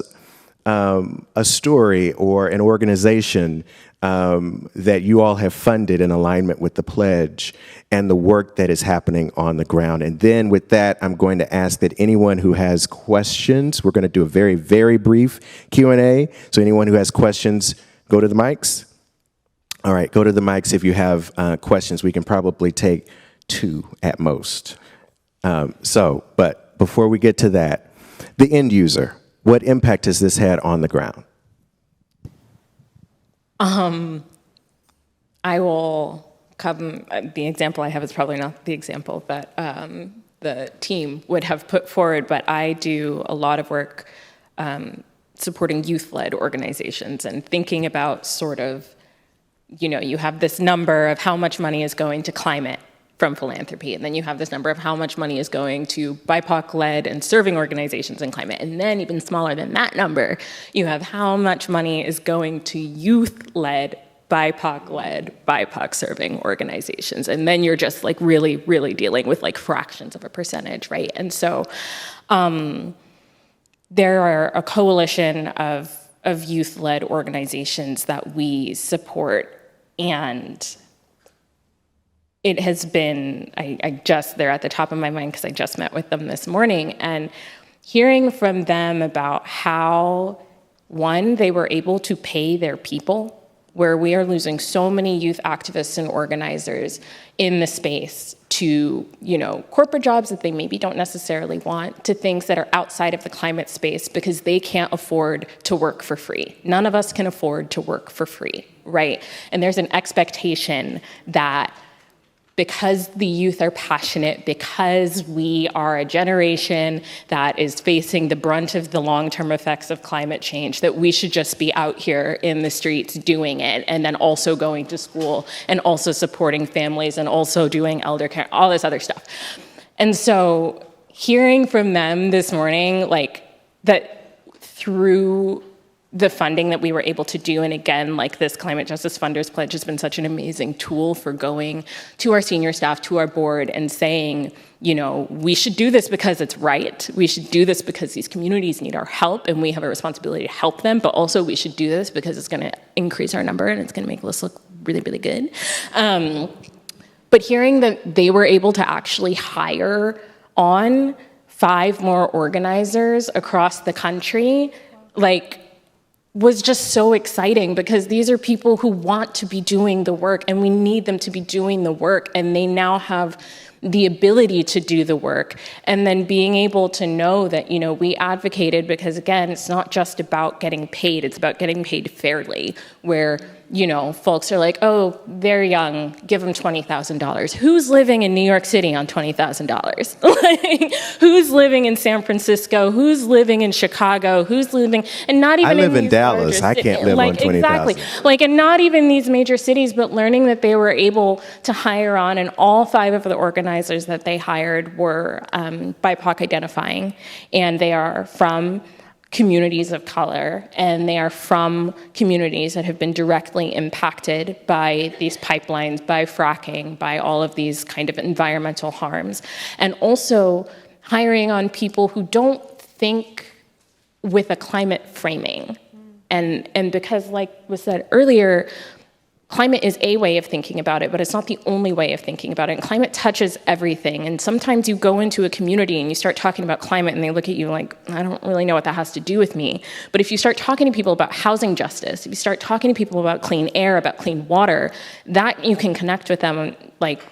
a story or an organization that you all have funded in alignment with the pledge and the work that is happening on the ground. And then with that, I'm going to ask that anyone who has questions, we're going to do a very, very brief Q&A. So anyone who has questions, go to the mics. All right, go to the mics if you have questions. We can probably take 2 at most. But before we get to that, the end user, what impact has this had on the ground? I will come, the example I have is probably not the example that the team would have put forward, but I do a lot of work supporting youth-led organizations and thinking about sort of, you have this number of how much money is going to climate from philanthropy, and then you have this number of how much money is going to BIPOC-led and serving organizations in climate, and then even smaller than that number, you have how much money is going to youth-led, BIPOC-led, BIPOC-serving organizations, and then you're just like really, really dealing with like fractions of a percentage, right? And so there are a coalition of youth-led organizations that we support, and it has been, they're at the top of my mind because I just met with them this morning, and hearing from them about how, one, they were able to pay their people, where we are losing so many youth activists and organizers in the space to, corporate jobs that they maybe don't necessarily want, to things that are outside of the climate space because they can't afford to work for free. None of us can afford to work for free, right? And there's an expectation that because the youth are passionate, because we are a generation that is facing the brunt of the long-term effects of climate change, that we should just be out here in the streets doing it, and then also going to school, and also supporting families, and also doing elder care, all this other stuff. And so hearing from them this morning, like, that through the funding that we were able to do, and again, like, this Climate Justice Funders Pledge has been such an amazing tool for going to our senior staff, to our board, and saying, you know, we should do this because it's right. We should do this because these communities need our help, and we have a responsibility to help them, but also we should do this because it's gonna increase our number, and it's gonna make us look really, really good. But hearing that they were able to actually hire on 5 more organizers across the country, like, was just so exciting, because these are people who want to be doing the work, and we need them to be doing the work, and they now have the ability to do the work. And then being able to know that, you know, we advocated, because again, it's not just about getting paid, it's about getting paid fairly, where, you know, folks are like, oh, they're young, give them $20,000. Who's living in New York City on $20,000? Like, who's living in San Francisco? Who's living in Chicago? Who's living, and not even I live in these Dallas. I can't live on $20,000. Exactly. Like, and not even these major cities, but learning that they were able to hire on, and all 5 of the organizers that they hired were BIPOC identifying, and they are from communities of color, and they are from communities that have been directly impacted by these pipelines, by fracking, by all of these kind of environmental harms. And also hiring on people who don't think with a climate framing. And because, like was said earlier, climate is a way of thinking about it, but it's not the only way of thinking about it. And climate touches everything. And sometimes you go into a community and you start talking about climate, and they look at you like, I don't really know what that has to do with me. But if you start talking to people about housing justice, if you start talking to people about clean air, about clean water, that you can connect with them, like,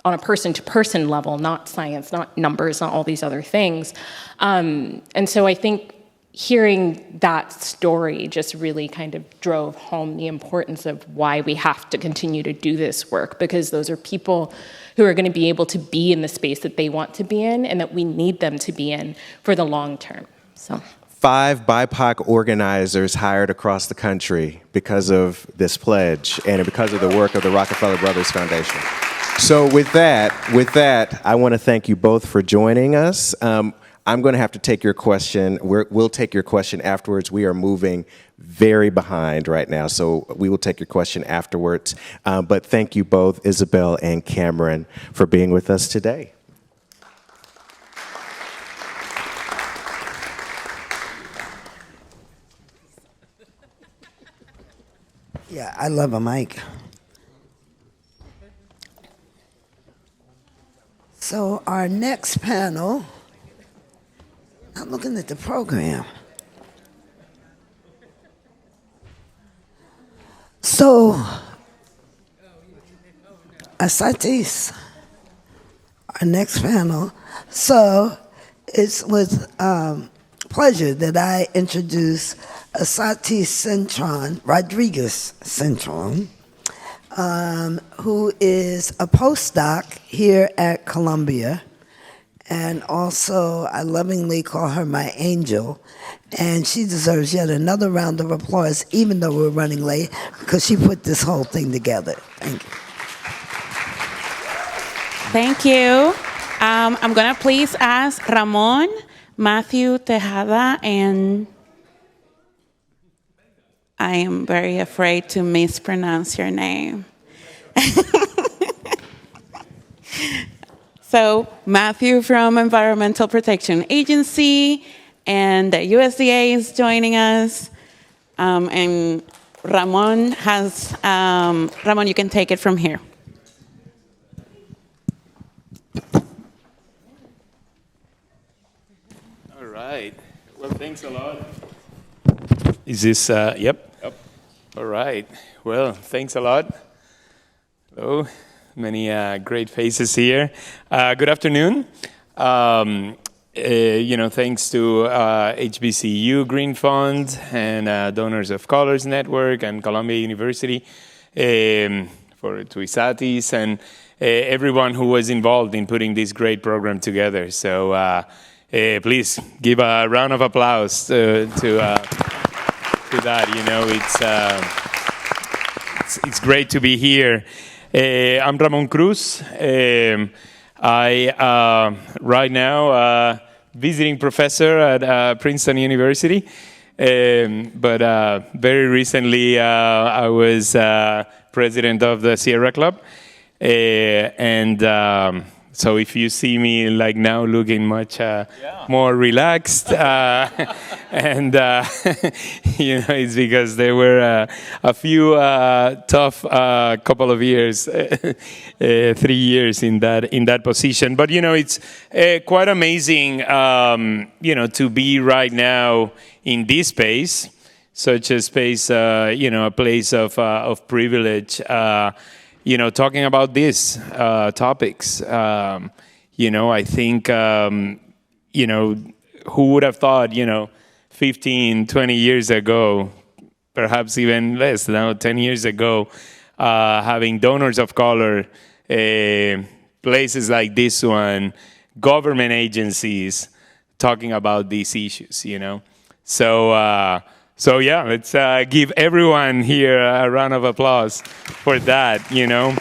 on a person-to-person level, not science, not numbers, not all these other things. And so I think hearing that story just really kind of drove home the importance of why we have to continue to do this work, because those are people who are going to be able to be in the space that they want to be in, and that we need them to be in for the long term. So 5 BIPOC organizers hired across the country because of this pledge and because of the work of the Rockefeller Brothers Foundation. So with that, I want to thank you both for joining us. I'm going to have to take your question. We'll take your question afterwards. We are moving very behind right now, so we will take your question afterwards. But thank you both, Isabel and Cameron, for being with us today. Yeah, I love a mic. So our next panel, I'm looking at the program. So, Asatis, our next panel. So, it's with pleasure that I introduce Asatis Rodriguez Cintron, who is a postdoc here at Columbia. And also, I lovingly call her my angel. And she deserves yet another round of applause, even though we're running late, because she put this whole thing together. Thank you. Thank you. I'm going to please ask Ramon, Matthew Tejada, and I am very afraid to mispronounce your name. So Matthew from Environmental Protection Agency, and the USDA is joining us. And Ramon has, Ramon, you can take it from here. All right. Well, thanks a lot. Is this, yep. All right. Well, thanks a lot. Hello. Many great faces here. Good afternoon. Thanks to HBCU Green Fund and Donors of Colors Network and Columbia University for Tuisatis, and everyone who was involved in putting this great program together. So please give a round of applause to that. You know, it's great to be here. I'm Ramon Cruz. I right now visiting professor at Princeton University, but very recently I was president of the Sierra Club, and so if you see me like now looking much more relaxed, and you know, it's because there were a few tough couple of years, 3 years in that position. But you know, it's quite amazing, you know, to be right now in this space, such a space, you know, a place of privilege. You know, talking about these topics, you know, I think, you know, who would have thought, you know, 15, 20 years ago, perhaps even less, now 10 years ago, having donors of color, places like this one, government agencies talking about these issues, you know. So yeah, let's give everyone here a round of applause for that, you know.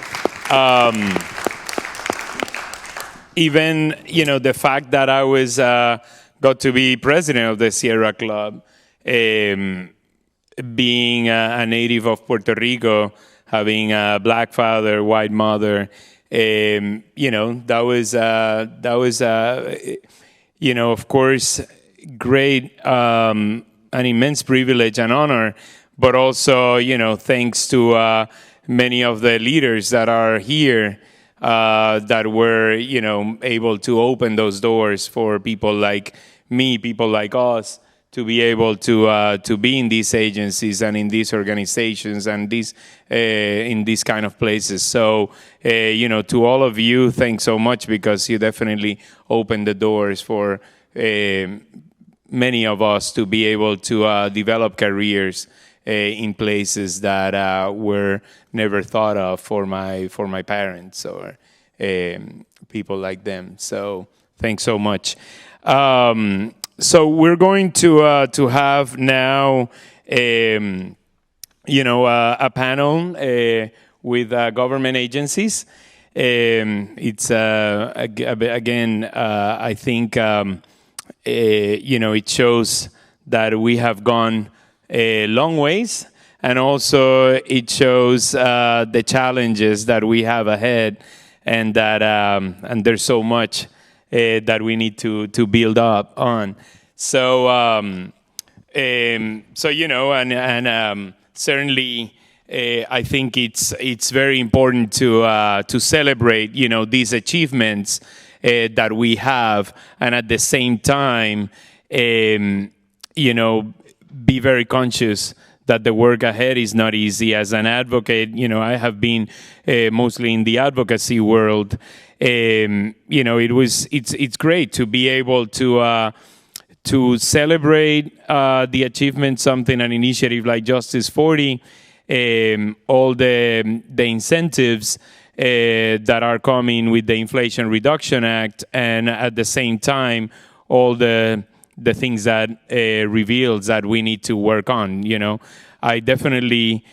Even, you know, the fact that I was got to be president of the Sierra Club, being a native of Puerto Rico, having a black father, white mother, you know, that was you know, of course, great. An immense privilege and honor, but also, you know, thanks to many of the leaders that are here that were, you know, able to open those doors for people like me, people like us, to be able to be in these agencies and in these organizations and these in these kind of places. So, you know, to all of you, thanks so much, because you definitely opened the doors for many of us to be able to develop careers in places that were never thought of for my parents or people like them. So thanks so much. So we're going to have now you know, a panel with government agencies. It's again, I think. You know, it shows that we have gone a long ways, and also it shows the challenges that we have ahead, and that and there's so much that we need to build up on. So so you know, and certainly I think it's very important to celebrate, you know, these achievements that we have, and at the same time, you know, be very conscious that the work ahead is not easy. As an advocate, you know, I have been mostly in the advocacy world. You know, it's great to be able to celebrate the achievement, something, an initiative like Justice40, all the incentives that are coming with the Inflation Reduction Act, and at the same time, all the things that reveals that we need to work on. You know, I definitely,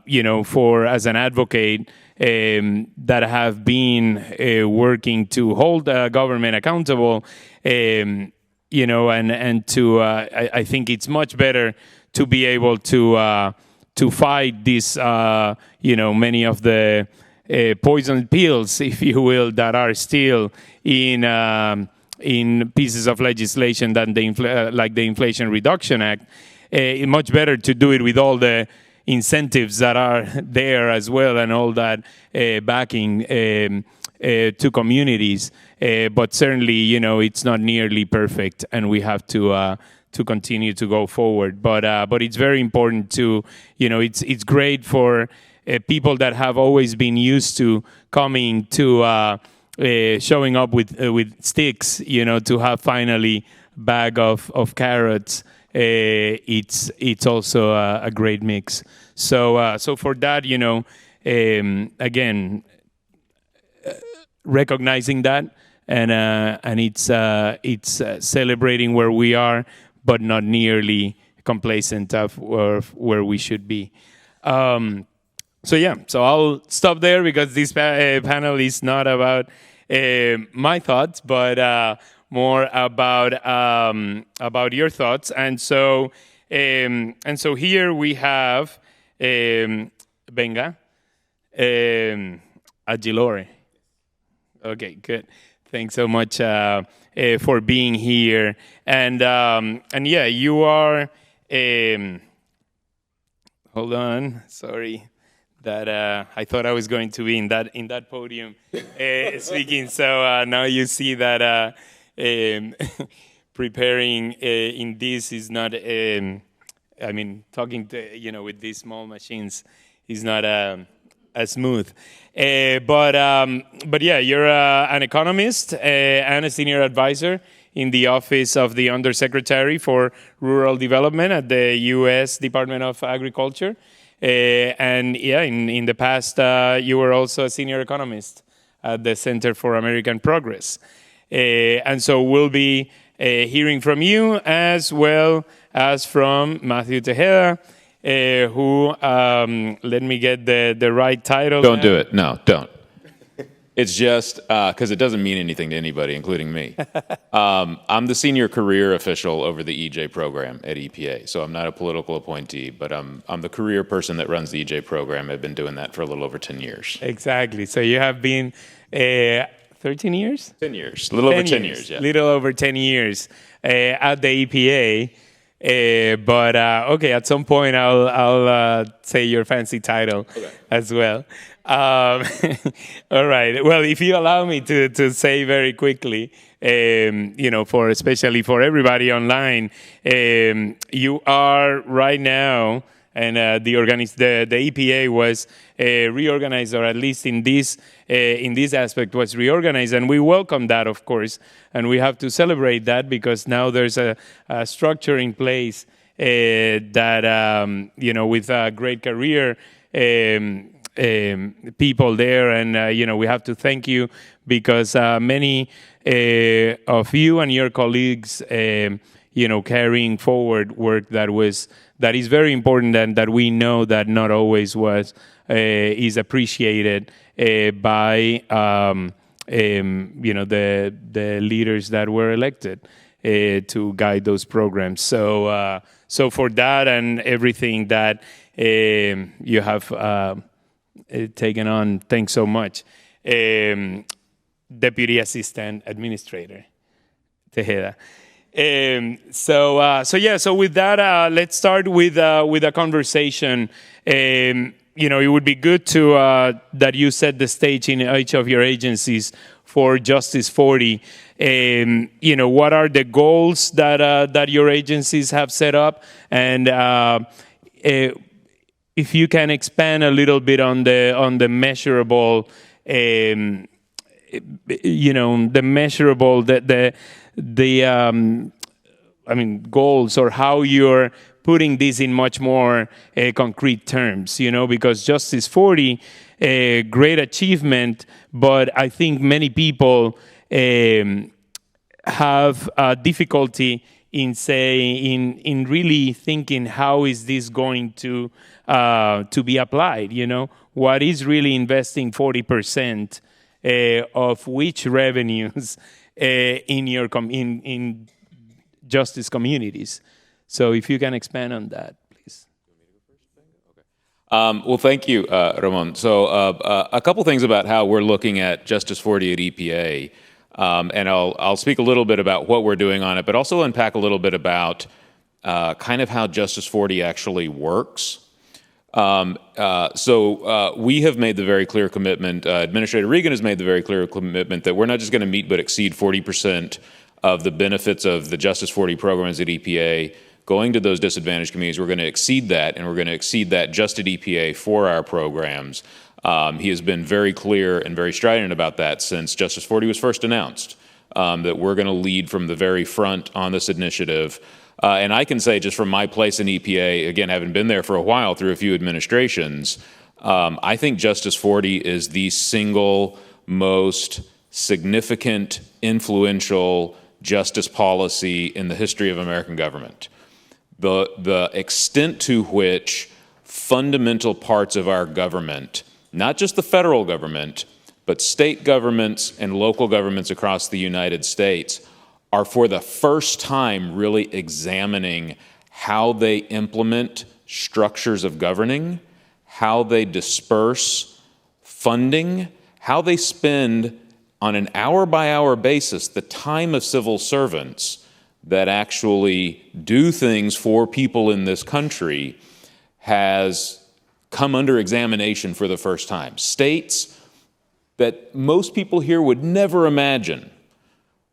you know, as an advocate that have been working to hold the government accountable, you know, and to, I think it's much better to be able to fight this, you know, many of the poison pills, if you will, that are still in pieces of legislation than like the Inflation Reduction Act. Much better to do it with all the incentives that are there as well, and all that backing to communities. But certainly, you know, it's not nearly perfect, and we have to continue to go forward. But it's very important to, you know, it's great for people that have always been used to coming to showing up with sticks, you know, to have finally bag of carrots. It's also a great mix. So for that, you know, again, recognizing that, and it's celebrating where we are, but not nearly complacent of where we should be. So I'll stop there because this panel is not about my thoughts, but more about your thoughts. And so here we have Venga, Agilore. Okay, good. Thanks so much for being here. And yeah, you are. Hold on, sorry. That I thought I was going to be in that podium speaking. So now you see that preparing in this is not. I mean, talking to with these small machines is not as smooth. But yeah, you're an economist and a senior advisor in the Office of the Undersecretary for Rural Development at the U.S. Department of Agriculture. And yeah, in the past, you were also a senior economist at the Center for American Progress. And so we'll be hearing from you as well as from Matthew Tejeda, who, let me get the right title. Don't do it. No, don't. It's just because it doesn't mean anything to anybody, including me. I'm the senior career official over the EJ program at EPA, so I'm not a political appointee, but I'm the career person that runs the EJ program. I've been doing that for a little over 10 years. Exactly. So you have been 13 years? 10 years. A little over 10 years, yeah. Little over 10 years at the EPA. But okay, at some point I'll say your fancy title as well. All right. Well, if you allow me to say very quickly, especially for everybody online, you are right now, and the EPA was reorganized, or at least in this aspect was reorganized, and we welcome that, of course, and we have to celebrate that because now there's a structure in place that with a great career. People there, and we have to thank you because many of you and your colleagues, carrying forward work that is very important and that we know that not always is appreciated by the leaders that were elected to guide those programs. So for that and everything that you have. Taken on. Thanks so much. Deputy Assistant Administrator Tejeda. So with that, let's start with a conversation. It would be good to that you set the stage in each of your agencies for Justice40. What are the goals that your agencies have set up, and if you can expand a little bit on the measurable, goals, or how you're putting this in much more concrete terms, because Justice40, great achievement, but I think many people have difficulty in really thinking how is this going to be applied. What is really investing 40% of which revenues in justice communities? So if you can expand on that, please. Well, thank you, Ramon. So a couple things about how we're looking at Justice40 at EPA. And I'll speak a little bit about what we're doing on it, but also unpack a little bit about kind of how Justice40 actually works. So we have made the very clear commitment, Administrator Regan has made the very clear commitment that we're not just going to meet but exceed 40% of the benefits of the Justice40 programs at EPA going to those disadvantaged communities. We're going to exceed that, and we're going to exceed that just at EPA for our programs. He has been very clear and very strident about that since Justice40 was first announced, that we're going to lead from the very front on this initiative. And I can say just from my place in EPA, again, having been there for a while through a few administrations, I think Justice40 is the single most significant, influential justice policy in the history of American government. The extent to which fundamental parts of our government, not just the federal government, but state governments and local governments across the United States, are for the first time really examining how they implement structures of governing, how they disperse funding, how they spend on an hour-by-hour basis the time of civil servants that actually do things for people in this country has come under examination for the first time. States that most people here would never imagine,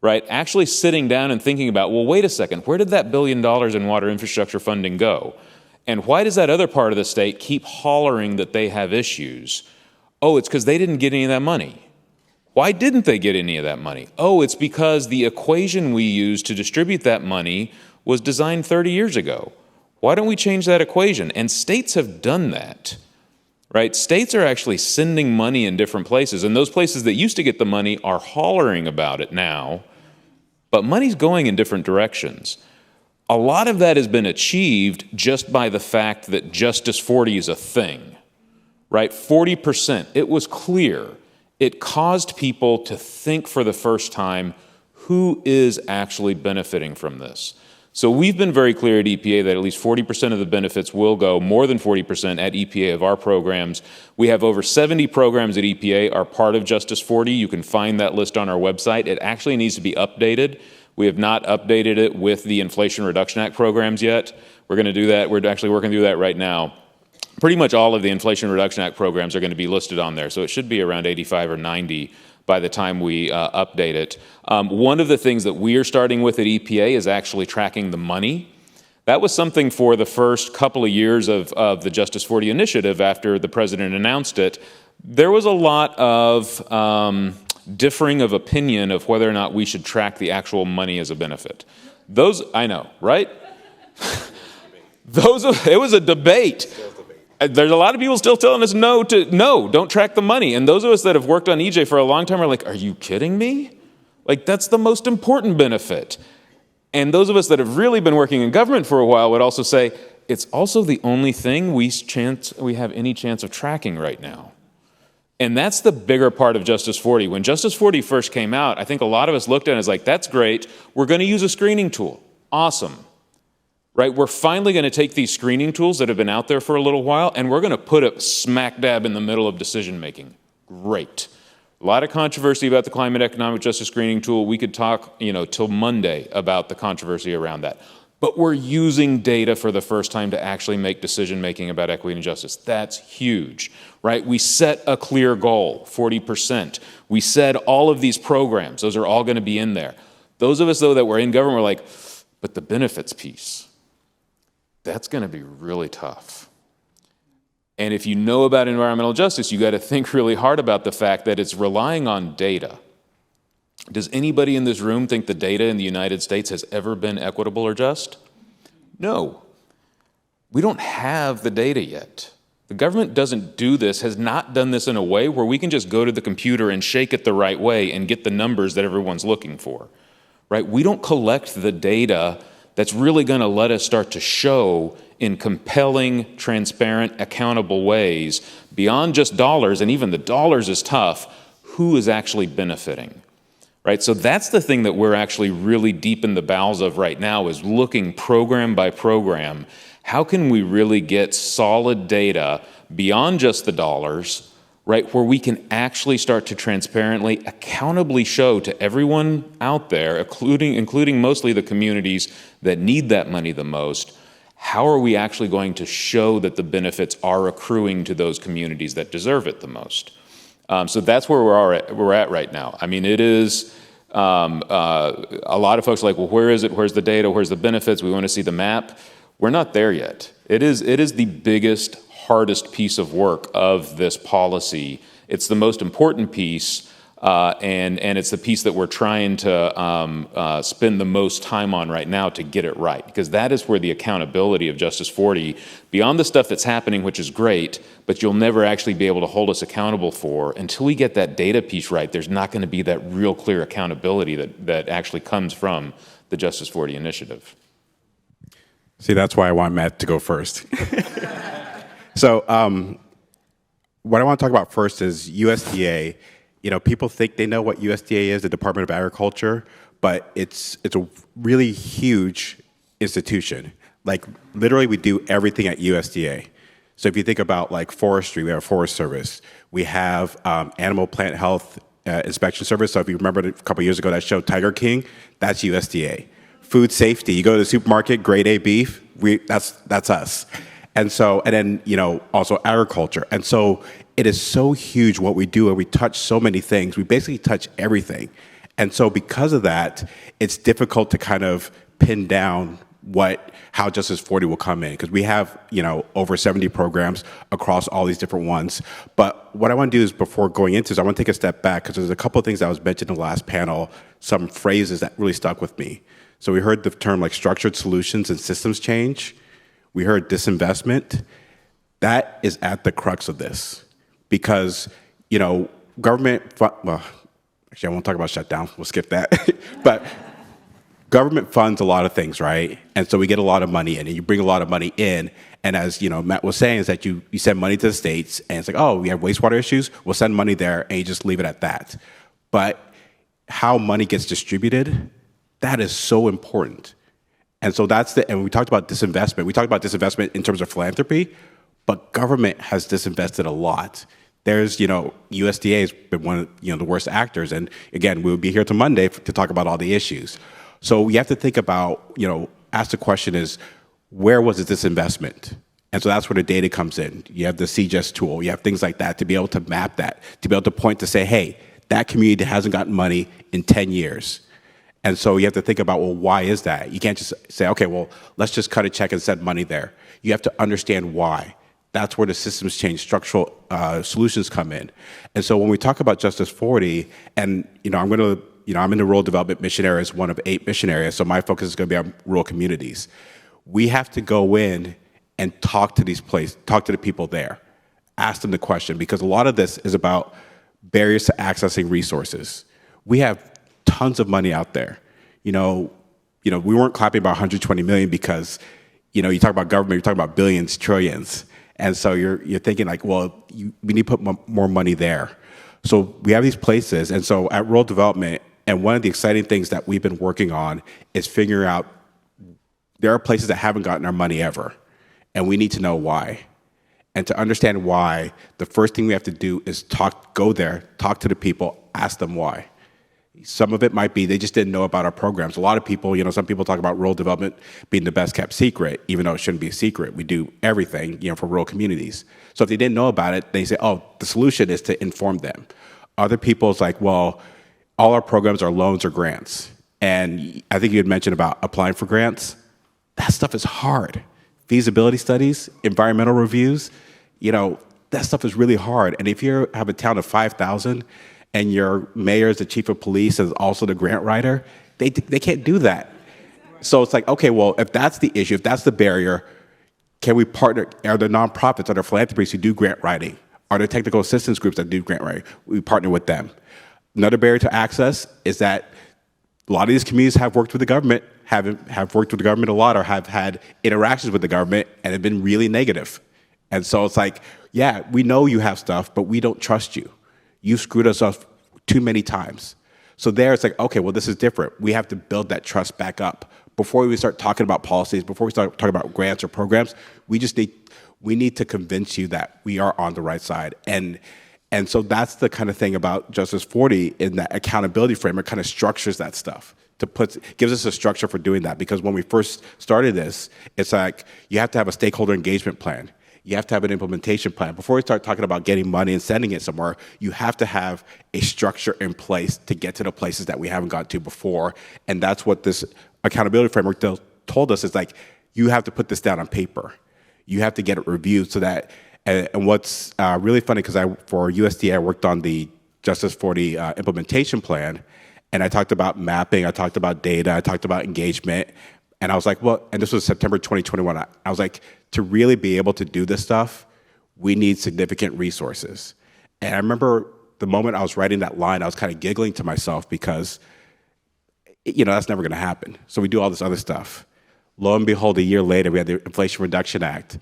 right, actually sitting down and thinking about, well, wait a second, where did that $1 billion in water infrastructure funding go? And why does that other part of the state keep hollering that they have issues? Oh, it's because they didn't get any of that money. Why didn't they get any of that money? Oh, it's because the equation we used to distribute that money was designed 30 years ago. Why don't we change that equation? And states have done that, right? States are actually sending money in different places, and those places that used to get the money are hollering about it now, but money's going in different directions. A lot of that has been achieved just by the fact that Justice40 is a thing, right? 40%, it was clear. It caused people to think for the first time, who is actually benefiting from this? So we've been very clear at EPA that at least 40% of the benefits will go, more than 40% at EPA of our programs. We have over 70 programs at EPA are part of Justice40. You can find that list on our website. It actually needs to be updated. We have not updated it with the Inflation Reduction Act programs yet. We're going to do that. We're actually working through that right now. Pretty much all of the Inflation Reduction Act programs are going to be listed on there, so it should be around 85 or 90 by the time we update it. One of the things that we are starting with at EPA is actually tracking the money. That was something for the first couple of years of the Justice40 Initiative after the president announced it. There was a lot of differing of opinion of whether or not we should track the actual money as a benefit. Those, I know, right? It was a debate. There's a lot of people still telling us no, don't track the money. And those of us that have worked on EJ for a long time are like, are you kidding me? Like, that's the most important benefit. And those of us that have really been working in government for a while would also say, it's also the only thing we have any chance of tracking right now. And that's the bigger part of Justice40. When Justice40 first came out, I think a lot of us looked at it as like, that's great. We're going to use a screening tool. Awesome. Right? We're finally going to take these screening tools that have been out there for a little while, and we're going to put it smack dab in the middle of decision making. Great. A lot of controversy about the climate economic justice screening tool. We could talk, till Monday about the controversy around that. But we're using data for the first time to actually make decision making about equity and justice. That's huge, right? We set a clear goal, 40%. We said all of these programs, those are all going to be in there. Those of us, though, that were in government were like, but the benefits piece, that's going to be really tough. And if you know about environmental justice, you got to think really hard about the fact that it's relying on data. Does anybody in this room think the data in the United States has ever been equitable or just? No. We don't have the data yet. The government doesn't do this, has not done this in a way where we can just go to the computer and shake it the right way and get the numbers that everyone's looking for, right? We don't collect the data that's really going to let us start to show in compelling, transparent, accountable ways, beyond just dollars, and even the dollars is tough, who is actually benefiting, right? So that's the thing that we're actually really deep in the bowels of right now, is looking program by program. How can we really get solid data beyond just the dollars, right, where we can actually start to transparently, accountably show to everyone out there, including mostly the communities that need that money the most, how are we actually going to show that the benefits are accruing to those communities that deserve it the most? So that's where we're at right now. I mean, it is, a lot of folks are like, well, where is it? Where's the data? Where's the benefits? We want to see the map. We're not there yet. It is the biggest, hardest piece of work of this policy. It's the most important piece, And it's the piece that we're trying to spend the most time on right now to get it right, because that is where the accountability of Justice 40, beyond the stuff that's happening, which is great, but you'll never actually be able to hold us accountable for until we get that data piece right. There's not going to be that real clear accountability that actually comes from the Justice 40 Initiative. See, that's why I want Matt to go first. So what I want to talk about first is USDA. You know, people think they know what USDA is, the Department of Agriculture, but it's a really huge institution. Like, literally, we do everything at USDA. So if you think about, like, forestry, we have a Forest Service. We have animal plant health inspection service. So if you remember a couple years ago that show Tiger King, that's USDA. Food safety, you go to the supermarket, grade A beef, that's us. And then, you know, also agriculture. And so it is so huge what we do, and we touch so many things. We basically touch everything. And so because of that, it's difficult to kind of pin down how Justice 40 will come in, because we have, you know, over 70 programs across all these different ones. But what I want to do is, before going into this, I want to take a step back, because there's a couple of things that was mentioned in the last panel, some phrases that really stuck with me. So we heard the term like structured solutions and systems change. We heard disinvestment. That is at the crux of this, because, you know, well, actually I won't talk about shutdown, we'll skip that. But government funds a lot of things, right? And so we get a lot of money in, and you bring a lot of money in, and as, you know, Matt was saying, is that you send money to the states, and it's like, oh, we have wastewater issues, we'll send money there, and you just leave it at that. But how money gets distributed, that is so important. And so and we talked about disinvestment. We talked about disinvestment in terms of philanthropy, but government has disinvested a lot. There's, you know, USDA has been one of, you know, the worst actors. And again, we'll be here till Monday to talk about all the issues. So we have to think about, you know, ask the question is, where was the disinvestment? And so that's where the data comes in. You have the CGES tool, you have things like that to be able to map that, to be able to point to say, hey, that community hasn't gotten money in 10 years. And so you have to think about, well, why is that? You can't just say, okay, well, let's just cut a check and send money there. You have to understand why. That's where the systems change, structural solutions come in. And so when we talk about Justice 40, and, you know, I'm in the rural development mission area as one of 8 mission areas, so my focus is going to be on rural communities. We have to go in and talk to the people there, ask them the question, because a lot of this is about barriers to accessing resources. We have tons of money out there. You know, we weren't clapping about 120 million because, you know, you talk about government, you're talking about billions, trillions. And so you're thinking like, well, we need to put more money there. So we have these places. And so at rural development, and one of the exciting things that we've been working on is figuring out there are places that haven't gotten our money ever, and we need to know why. And to understand why, the first thing we have to do is go there, talk to the people, ask them why. Some of it might be they just didn't know about our programs. A lot of people, you know, some people talk about rural development being the best kept secret, even though it shouldn't be a secret. We do everything, you know, for rural communities. So if they didn't know about it, they say, oh, the solution is to inform them. Other people, it's like, well, all our programs are loans or grants. And I think you had mentioned about applying for grants. That stuff is hard. Feasibility studies, environmental reviews, you know, that stuff is really hard. And if you have a town of 5,000 and your mayor is the chief of police and is also the grant writer, they can't do that. So it's like, okay, well, if that's the issue, if that's the barrier, can we partner? Are there nonprofits, are there philanthropies who do grant writing? Are there technical assistance groups that do grant writing? We partner with them. Another barrier to access is that a lot of these communities have worked with the government, have worked with the government a lot, or have had interactions with the government and have been really negative. And so it's like, yeah, we know you have stuff, but we don't trust you. You've screwed us up too many times. So there it's like, okay, well, this is different. We have to build that trust back up. Before we start talking about policies, before we start talking about grants or programs, we need to convince you that we are on the right side. And so that's the kind of thing about Justice 40 in that accountability framework kind of structures that stuff, gives us a structure for doing that. Because when we first started this, it's like you have to have a stakeholder engagement plan. You have to have an implementation plan. Before we start talking about getting money and sending it somewhere, you have to have a structure in place to get to the places that we haven't got to before. And that's what this accountability framework told us, is like, you have to put this down on paper. You have to get it reviewed so that, and what's really funny, because for USDA, I worked on the Justice40 implementation plan, and I talked about mapping, I talked about data, I talked about engagement, and I was like, well, and this was September 2021, I was like, to really be able to do this stuff, we need significant resources. And I remember the moment I was writing that line, I was kind of giggling to myself because, that's never gonna happen. So we do all this other stuff. Lo and behold, a year later, we had the Inflation Reduction Act.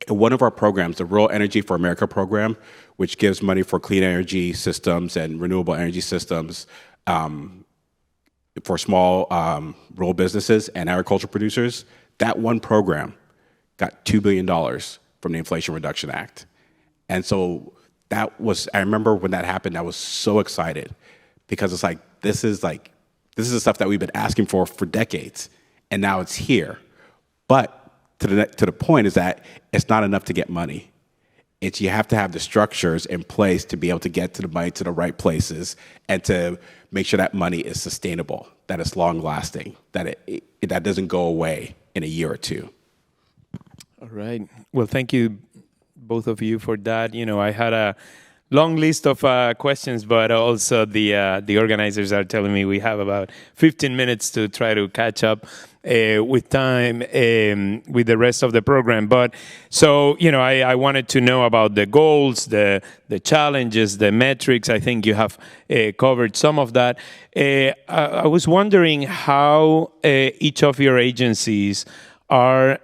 And one of our programs, the Rural Energy for America program, which gives money for clean energy systems and renewable energy systems for small rural businesses and agricultural producers, that one program got $2 billion from the Inflation Reduction Act. And so I remember when that happened, I was so excited because it's like, this is the stuff that we've been asking for decades, and now it's here. But to the point is that it's not enough to get money. You have to have the structures in place to be able to get to the money to the right places and to make sure that money is sustainable, that it's long lasting, that that doesn't go away in a year or two. All right. Well, thank you, both of you, for that. I had a long list of questions, but also the organizers are telling me we have about 15 minutes to try to catch up with time with the rest of the program. But so, I wanted to know about the goals, the challenges, the metrics. I think you have covered some of that. I was wondering how each of your agencies are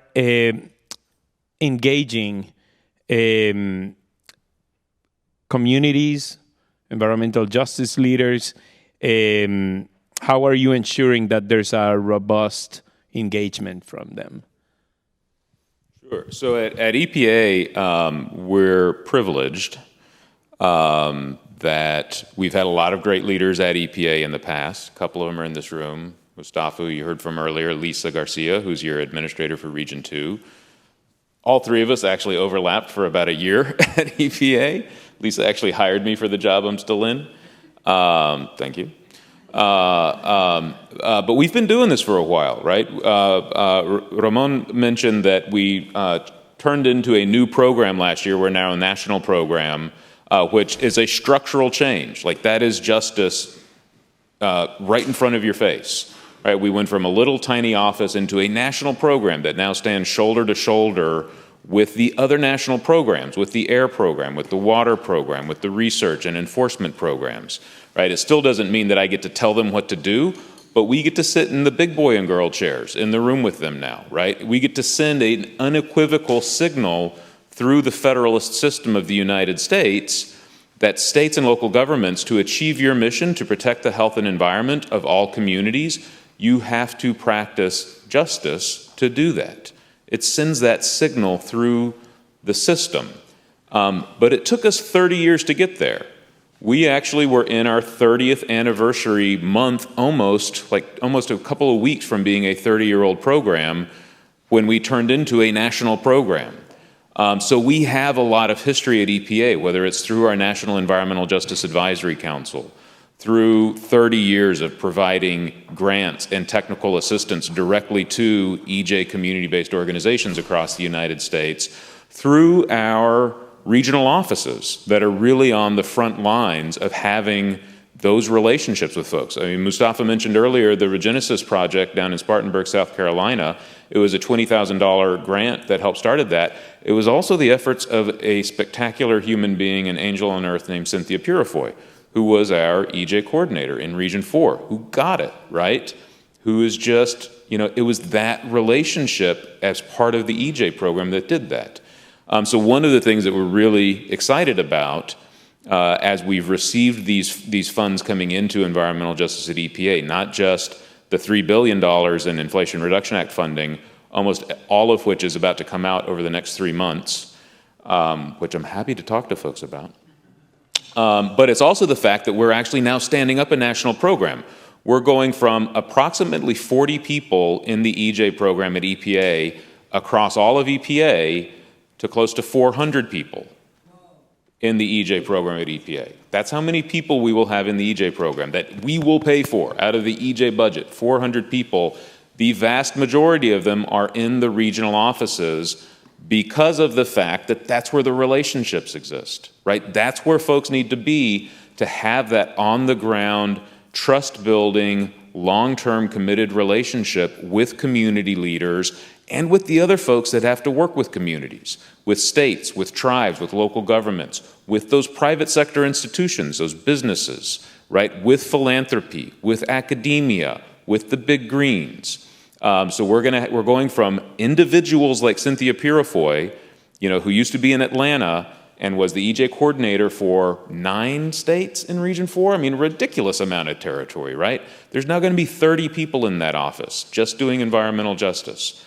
engaging communities, environmental justice leaders. How are you ensuring that there's a robust engagement from them? Sure. So at EPA, we're privileged that we've had a lot of great leaders at EPA in the past. A couple of them are in this room. Mustafa, who you heard from earlier, Lisa Garcia, who's your administrator for Region 2. All three of us actually overlapped for about a year at EPA. Lisa actually hired me for the job I'm still in. Thank you. But we've been doing this for a while, right? Ramon mentioned that we turned into a new program last year. We're now a national program, which is a structural change. Like, that is justice right in front of your face. Right? We went from a little tiny office into a national program that now stands shoulder to shoulder with the other national programs, with the air program, with the water program, with the research and enforcement programs. Right? It still doesn't mean that I get to tell them what to do, but we get to sit in the big boy and girl chairs in the room with them now. Right? We get to send an unequivocal signal through the federalist system of the United States that states and local governments, to achieve your mission to protect the health and environment of all communities, you have to practice justice to do that. It sends that signal through the system. But it took us 30 years to get there. We actually were in our 30th anniversary month, almost a couple of weeks from being a 30-year-old program, when we turned into a national program. So we have a lot of history at EPA, whether it's through our National Environmental Justice Advisory Council, through 30 years of providing grants and technical assistance directly to EJ community-based organizations across the United States, through our regional offices that are really on the front lines of having those relationships with folks. I mean, Mustafa mentioned earlier the Regenesis project down in Spartanburg, South Carolina. It was a $20,000 grant that helped started that. It was also the efforts of a spectacular human being, an angel on earth named Cynthia Purifoy, who was our EJ coordinator in Region 4, who got it, right? Who is just, it was that relationship as part of the EJ program that did that. So one of the things that we're really excited about as we've received these funds coming into environmental justice at EPA, not just the $3 billion in Inflation Reduction Act funding, almost all of which is about to come out over the next 3 months, which I'm happy to talk to folks about. But it's also the fact that we're actually now standing up a national program. We're going from approximately 40 people in the EJ program at EPA across all of EPA to close to 400 people in the EJ program at EPA. That's how many people we will have in the EJ program that we will pay for out of the EJ budget, 400 people. The vast majority of them are in the regional offices because of the fact that that's where the relationships exist, right? That's where folks need to be to have that on-the-ground, trust-building, long-term committed relationship with community leaders and with the other folks that have to work with communities, with states, with tribes, with local governments, with those private sector institutions, those businesses, right? With philanthropy, with academia, with the big greens. So we're going from individuals like Cynthia Purifoy, who used to be in Atlanta and was the EJ coordinator for 9 states in Region 4. I mean, ridiculous amount of territory, right? There's now going to be 30 people in that office just doing environmental justice.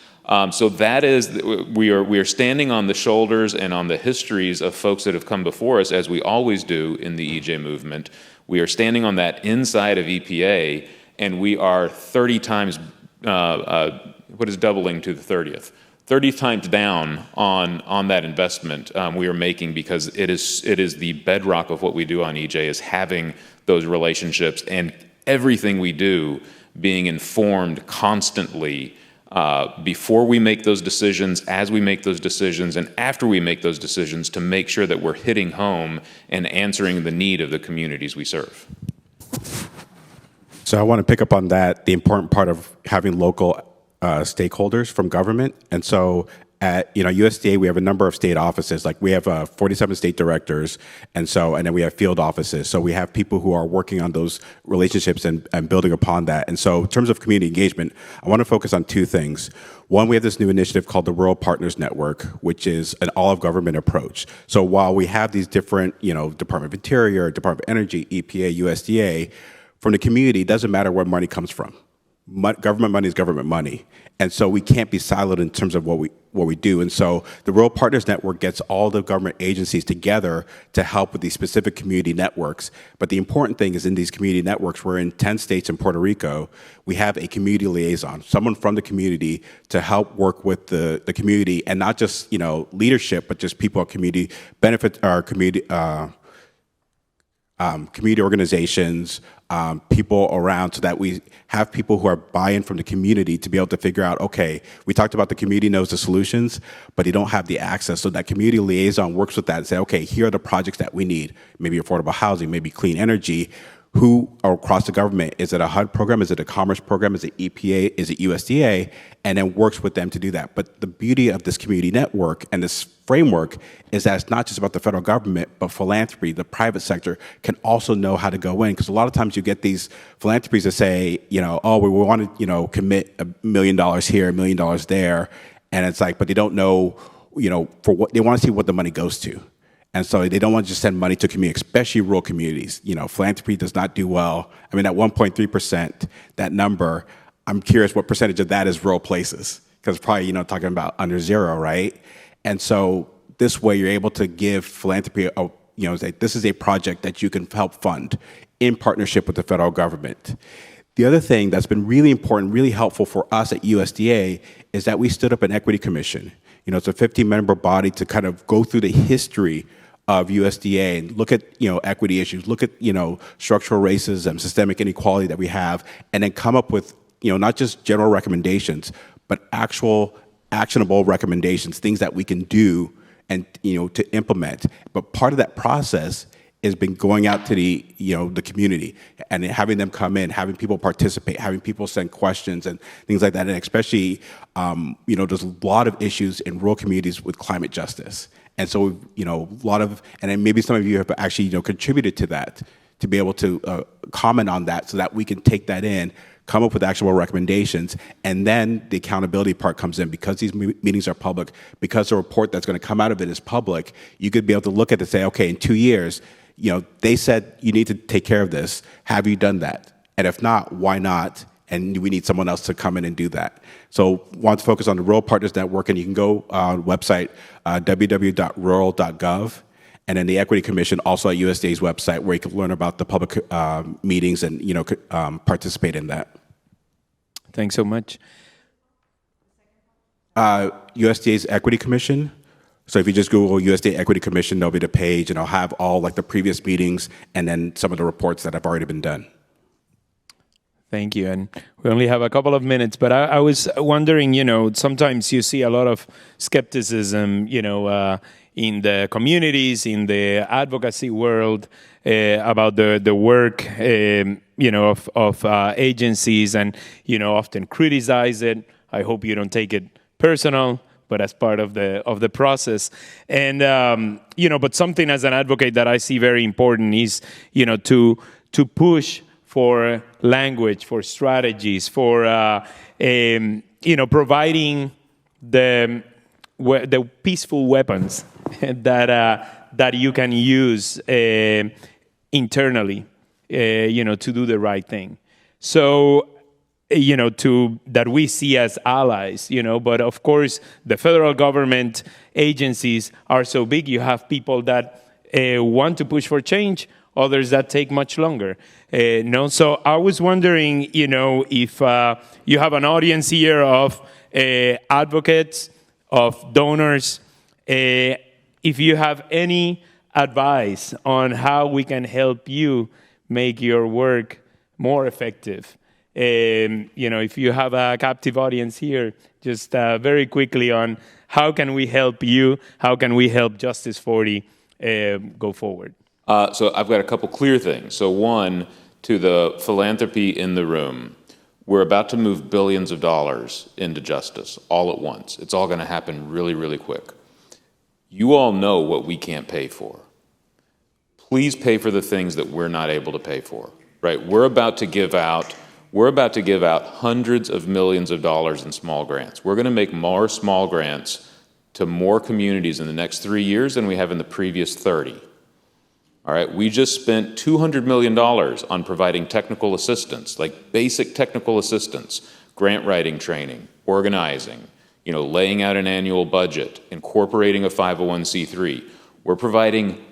So that is, we are standing on the shoulders and on the histories of folks that have come before us, as we always do in the EJ movement. We are standing on that inside of EPA, and we are 30 times, what is doubling to the 30th? 30 times down on that investment we are making, because it is the bedrock of what we do on EJ, is having those relationships and everything we do being informed constantly before we make those decisions, as we make those decisions, and after we make those decisions, to make sure that we're hitting home and answering the need of the communities we serve. So I want to pick up on that, the important part of having local stakeholders from government. And so at USDA, we have a number of state offices. Like we have 47 state directors, and then we have field offices. So we have people who are working on those relationships and building upon that. And so in terms of community engagement, I want to focus on 2 things. One, we have this new initiative called the Rural Partners Network, which is an all-of-government approach. So while we have these different, Department of Interior, Department of Energy, EPA, USDA, from the community, it doesn't matter where money comes from. Government money is government money. And so we can't be siloed in terms of what we do. And so the Rural Partners Network gets all the government agencies together to help with these specific community networks. But the important thing is, in these community networks, we're in 10 states and Puerto Rico, we have a community liaison, someone from the community to help work with the community, and not just, leadership, but just people at community benefit, our community organizations, people around, so that we have people who are buy-in from the community to be able to figure out, okay, we talked about the community knows the solutions, but they don't have the access. So that community liaison works with that and say, okay, here are the projects that we need, maybe affordable housing, maybe clean energy. Who are across the government? Is it a HUD program? Is it a commerce program? Is it EPA? Is it USDA? And then works with them to do that. But the beauty of this community network and this framework is that it's not just about the federal government, but philanthropy, the private sector, can also know how to go in. Because a lot of times you get these philanthropies that say, oh, we want to, commit $1 million here, $1 million there. And it's like, but they don't know, for what they want to see what the money goes to. And so they don't want to just send money to communities, especially rural communities. Philanthropy does not do well. I mean, at 1.3%, that number, I'm curious what percentage of that is rural places, because probably, talking about under 0, right? And so this way you're able to give philanthropy, say, this is a project that you can help fund in partnership with the federal government. The other thing that's been really important, really helpful for us at USDA is that we stood up an equity commission. It's a 15-member body to kind of go through the history of USDA and look at, equity issues, look at, structural racism, systemic inequality that we have, and then come up with, not just general recommendations, but actual actionable recommendations, things that we can do and, to implement. But part of that process has been going out to the, the community and having them come in, having people participate, having people send questions and things like that. And especially, there's a lot of issues in rural communities with climate justice. And so, a lot of, and then maybe some of you have actually, contributed to that, to be able to comment on that so that we can take that in, come up with actionable recommendations, and then the accountability part comes in. Because these meetings are public, because the report that's going to come out of it is public, you could be able to look at it and say, okay, in 2 years, they said you need to take care of this. Have you done that? And if not, why not? And we need someone else to come in and do that. So want to focus on the Rural Partners Network, and you can go on website, www.rural.gov, and then the Equity Commission also at USDA's website, where you can learn about the public meetings and participate in that. Thanks so much. USDA's Equity Commission. So if you just Google USDA Equity Commission, there'll be the page, and I'll have all like the previous meetings and then some of the reports that have already been done. Thank you. And we only have a couple of minutes, but I was wondering, sometimes you see a lot of skepticism, in the communities, in the advocacy world, about the work, of agencies, and often criticize it. I hope you don't take it personal, but as part of the process. And but something as an advocate that I see very important is to push for language, for strategies, for providing the peaceful weapons that you can use internally, to do the right thing. So, that we see as allies, but of course, the federal government agencies are so big, you have people that want to push for change, others that take much longer. So I was wondering, if you have an audience here of advocates, of donors, if you have any advice on how we can help you make your work more effective. If you have a captive audience here, just very quickly on how can we help you, how can we help Justice40 go forward? So I've got a couple clear things. So one, to the philanthropy in the room, we're about to move billions of dollars into justice all at once. It's all going to happen really, really quick. You all know what we can't pay for. Please pay for the things that we're not able to pay for, right? We're about to give out hundreds of millions of dollars in small grants. We're going to make more small grants to more communities in the next 3 years than we have in the previous 30. All right, we just spent $200 million on providing technical assistance, like basic technical assistance, grant writing training, organizing, laying out an annual budget, incorporating a 501c3. We're providing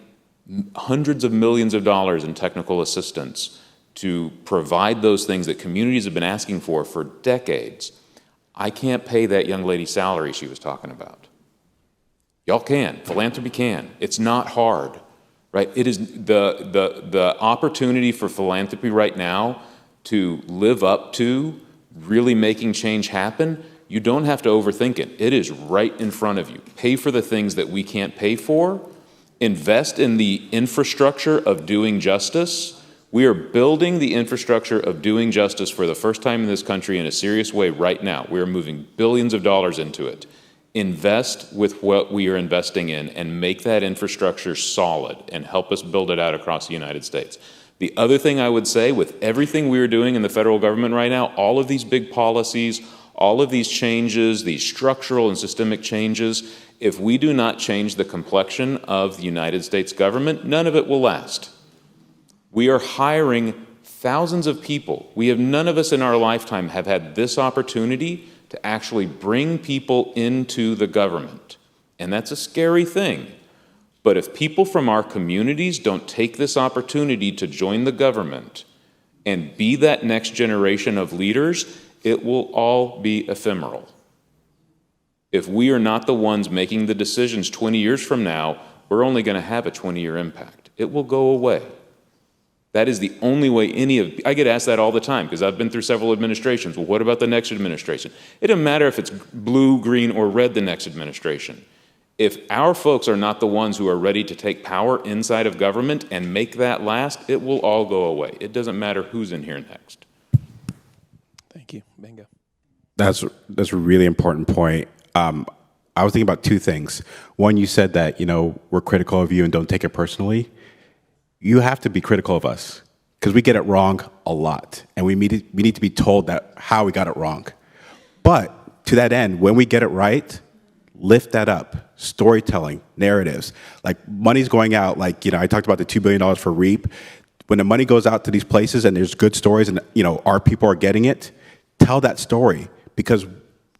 hundreds of millions of dollars in technical assistance to provide those things that communities have been asking for decades. I can't pay that young lady's salary she was talking about. Y'all can. Philanthropy can. It's not hard, right? It is the opportunity for philanthropy right now to live up to really making change happen. You don't have to overthink it. It is right in front of you. Pay for the things that we can't pay for. Invest in the infrastructure of doing justice. We are building the infrastructure of doing justice for the first time in this country in a serious way right now. We are moving billions of dollars into it. Invest with what we are investing in and make that infrastructure solid and help us build it out across the United States. The other thing I would say, with everything we are doing in the federal government right now, all of these big policies, all of these changes, these structural and systemic changes, if we do not change the complexion of the United States government, none of it will last. We are hiring thousands of people. None of us in our lifetime have had this opportunity to actually bring people into the government. And that's a scary thing. But if people from our communities don't take this opportunity to join the government and be that next generation of leaders, it will all be ephemeral. If we are not the ones making the decisions 20 years from now, we're only going to have a 20-year impact. It will go away. That is the only way I get asked that all the time because I've been through several administrations. Well, what about the next administration? It doesn't matter if it's blue, green, or red the next administration. If our folks are not the ones who are ready to take power inside of government and make that last, it will all go away. It doesn't matter who's in here next. Thank you. Bingo. That's a really important point. I was thinking about two things. One, you said that, we're critical of you and don't take it personally. You have to be critical of us because we get it wrong a lot. And we need to be told that how we got it wrong. But to that end, when we get it right, lift that up. Storytelling, narratives. Like money's going out, I talked about the $2 billion for REAP. When the money goes out to these places and there's good stories and, our people are getting it, tell that story. Because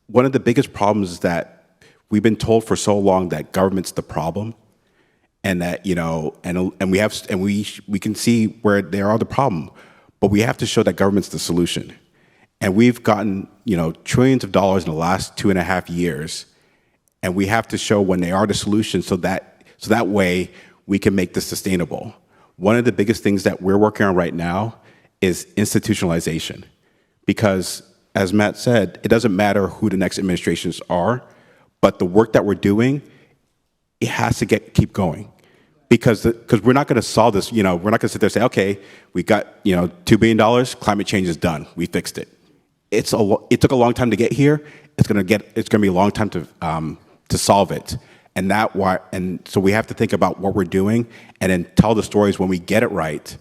one of the biggest problems is that we've been told for so long that government's the problem. And that, we can see where they are the problem, but we have to show that government's the solution. And we've gotten, trillions of dollars in the last 2.5 years, and we have to show when they are the solution so that way we can make this sustainable. One of the biggest things that we're working on right now is institutionalization. Because, as Matt said, it doesn't matter who the next administrations are, but the work that we're doing it has to keep going. Because we're not going to solve this, we're not going to sit there and say, okay, we got, $2 billion, climate change is done, we fixed it. It took a long time to get here. It's going to be a long time to solve it. And so we have to think about what we're doing and then tell the stories when we get it right,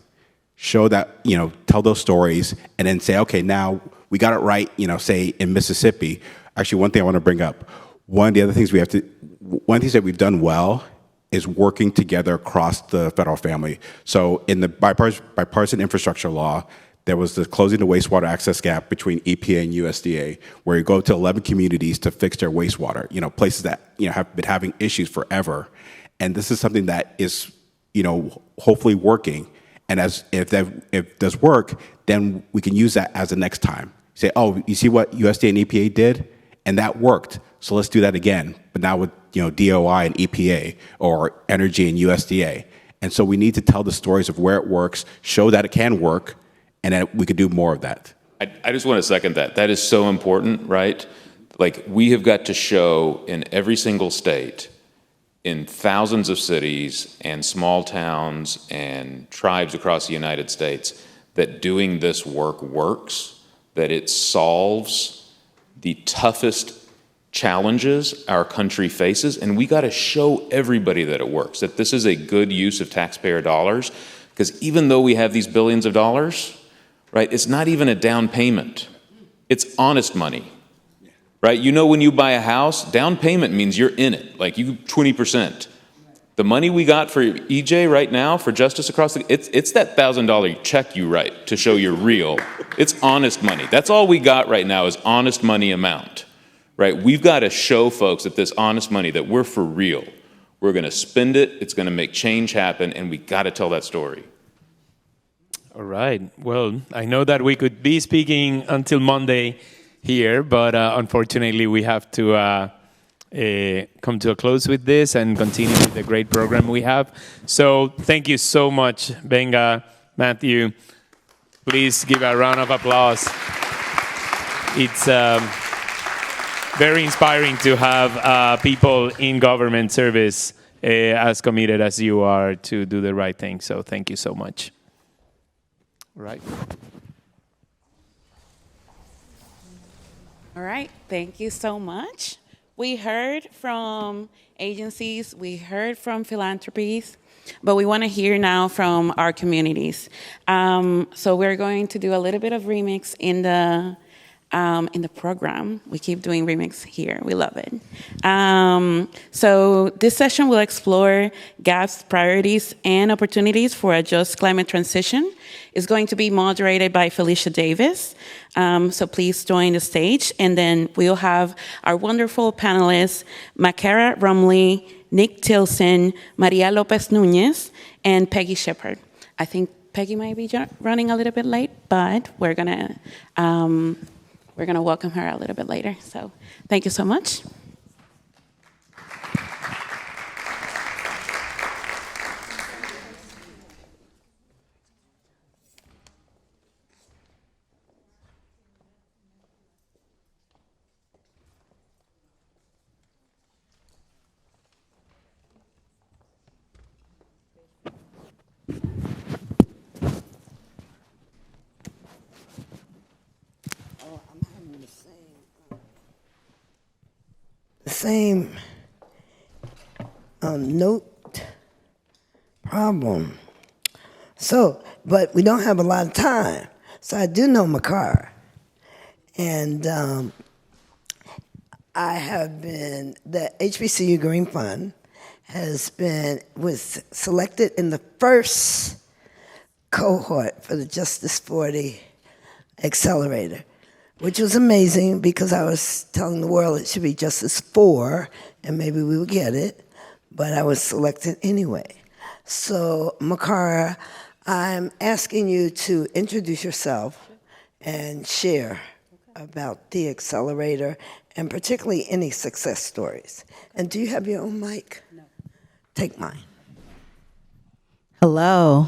show that, tell those stories, and then say, okay, now we got it right, say in Mississippi. Actually, one thing I want to bring up, one of the things that we've done well is working together across the federal family. So in the bipartisan infrastructure law, there was the closing the wastewater access gap between EPA and USDA, where you go to 11 communities to fix their wastewater, places that have been having issues forever. And this is something that is, hopefully working. And if it does work, then we can use that as the next time. Say, oh, you see what USDA and EPA did? And that worked. So let's do that again, but now with DOI and EPA or energy and USDA. And so we need to tell the stories of where it works, show that it can work, and that we could do more of that. I just want to second that. That is so important, right? Like, we have got to show in every single state, in thousands of cities and small towns and tribes across the United States, that doing this work works, that it solves the toughest challenges our country faces, and we got to show everybody that it works, that this is a good use of taxpayer dollars, because even though we have these billions of dollars, right, it's not even a down payment. It's honest money, right? When you buy a house, down payment means you're in it, like you 20%. The money we got for EJ right now, for Justice Across it's that $1,000 check you write to show you're real. It's honest money. That's all we got right now is honest money amount. Right, we've got to show folks that this honest money, that we're for real. We're going to spend it, it's going to make change happen, and we got to tell that story. All right. Well, I know that we could be speaking until Monday here, but unfortunately we have to come to a close with this and continue with the great program we have. So thank you so much, Benga, Matthew. Please give a round of applause. It's very inspiring to have people in government service as committed as you are to do the right thing. So thank you so much. Right. All right, thank you so much. We heard from agencies, we heard from philanthropies, but we want to hear now from our communities. So we're going to do a little bit of remix in the program. We keep doing remix here. We love it. So this session will explore gaps, priorities, and opportunities for a just climate transition. It's going to be moderated by Felicia Davis. So please join the stage. And then we'll have our wonderful panelists, Makara Rumley, Nick Tilson, Maria Lopez Nunez, and Peggy Shepard. I think Peggy might be running a little bit late, but we're gonna welcome her a little bit later. So thank you so much. Same note problem. So, but we don't have a lot of time. So I do know Makar. And I have been, the HBCU Green Fund was selected in the first cohort for the Justice40 Accelerator, which was amazing because I was telling the world it should be Justice 4 and maybe we would get it, but I was selected anyway. So, Makara, I'm asking you to introduce yourself and share about the accelerator and particularly any success stories. And do you have your own mic? No. Take mine. Hello.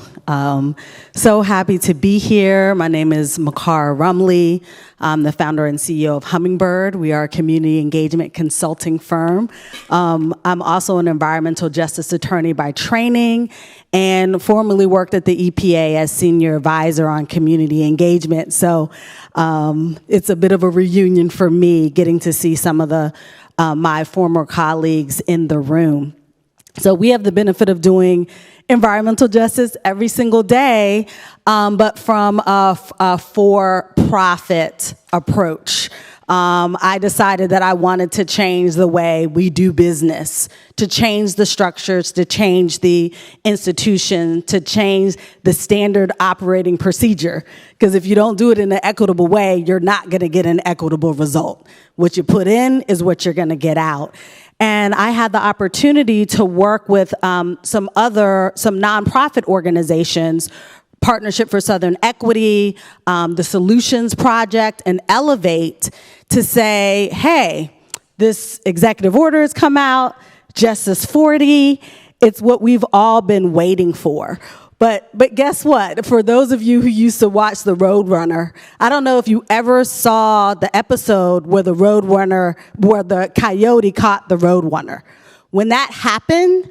So happy to be here. My name is Makara Rumley. I'm the founder and CEO of Hummingbird. We are a community engagement consulting firm. I'm also an environmental justice attorney by training and formerly worked at the EPA as senior advisor on community engagement. So it's a bit of a reunion for me getting to see some of my former colleagues in the room. So we have the benefit of doing environmental justice every single day, but from a for-profit approach. I decided that I wanted to change the way we do business, to change the structures, to change the institution, to change the standard operating procedure. Because if you don't do it in an equitable way, you're not going to get an equitable result. What you put in is what you're going to get out. And I had the opportunity to work with some nonprofit organizations, Partnership for Southern Equity, the Solutions Project, and Elevate, to say, hey, this executive order has come out, Justice40, it's what we've all been waiting for. But guess what? For those of you who used to watch The Roadrunner, I don't know if you ever saw the episode where the coyote caught the Roadrunner. When that happened,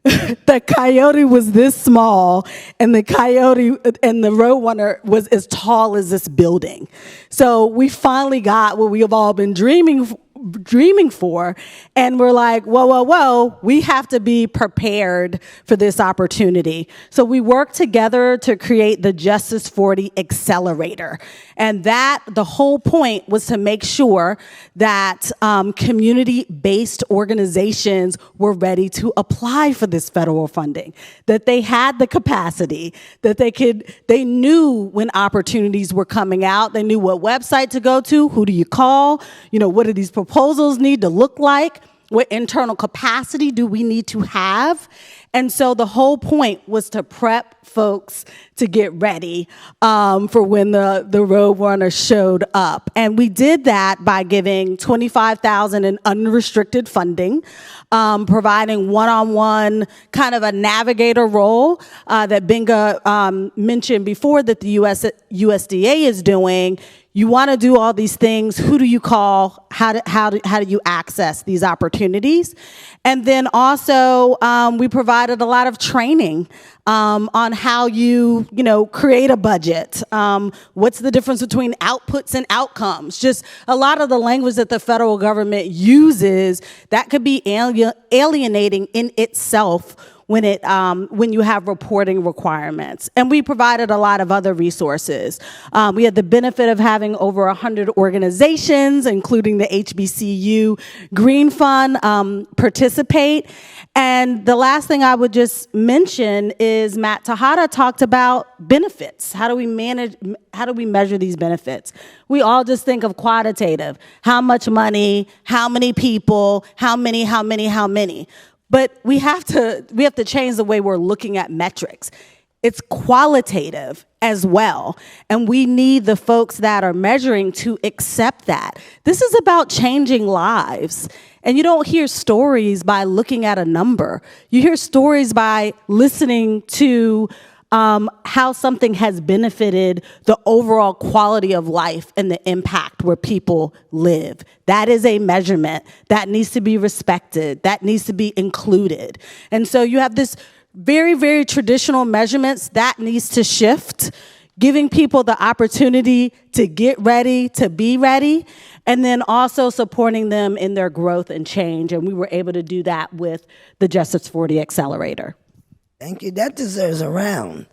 the coyote was this small, and the Roadrunner was as tall as this building. So we finally got what we have all been dreaming for, and we're like, whoa, we have to be prepared for this opportunity. So we worked together to create the Justice40 Accelerator, and the whole point was to make sure that community-based organizations were ready to apply for this federal funding, that they had the capacity, that they knew when opportunities were coming out, they knew what website to go to, who do you call, what do these proposals need to look like, what internal capacity do we need to have. And so the whole point was to prep folks to get ready for when the Roadrunner showed up. And we did that by giving $25,000 in unrestricted funding, providing one-on-one kind of a navigator role that Binga mentioned before that the USDA is doing. You want to do all these things. Who do you call? How do you access these opportunities? And then also we provided a lot of training on how you create a budget. What's the difference between outputs and outcomes? Just a lot of the language that the federal government uses that could be alienating in itself when you have reporting requirements. And we provided a lot of other resources. We had the benefit of having over 100 organizations, including the HBCU Green Fund, participate. And the last thing I would just mention is Matt Tejada talked about benefits. How do we measure these benefits? We all just think of quantitative. How much money, how many people, how many. But we have to change the way we're looking at metrics. It's qualitative as well. And we need the folks that are measuring to accept that. This is about changing lives. And you don't hear stories by looking at a number. You hear stories by listening to how something has benefited the overall quality of life and the impact where people live. That is a measurement that needs to be respected, that needs to be included. And so you have this very, very traditional measurements that needs to shift, giving people the opportunity to get ready, to be ready, and then also supporting them in their growth and change. And we were able to do that with the Justice40 Accelerator. Thank you. That deserves a round.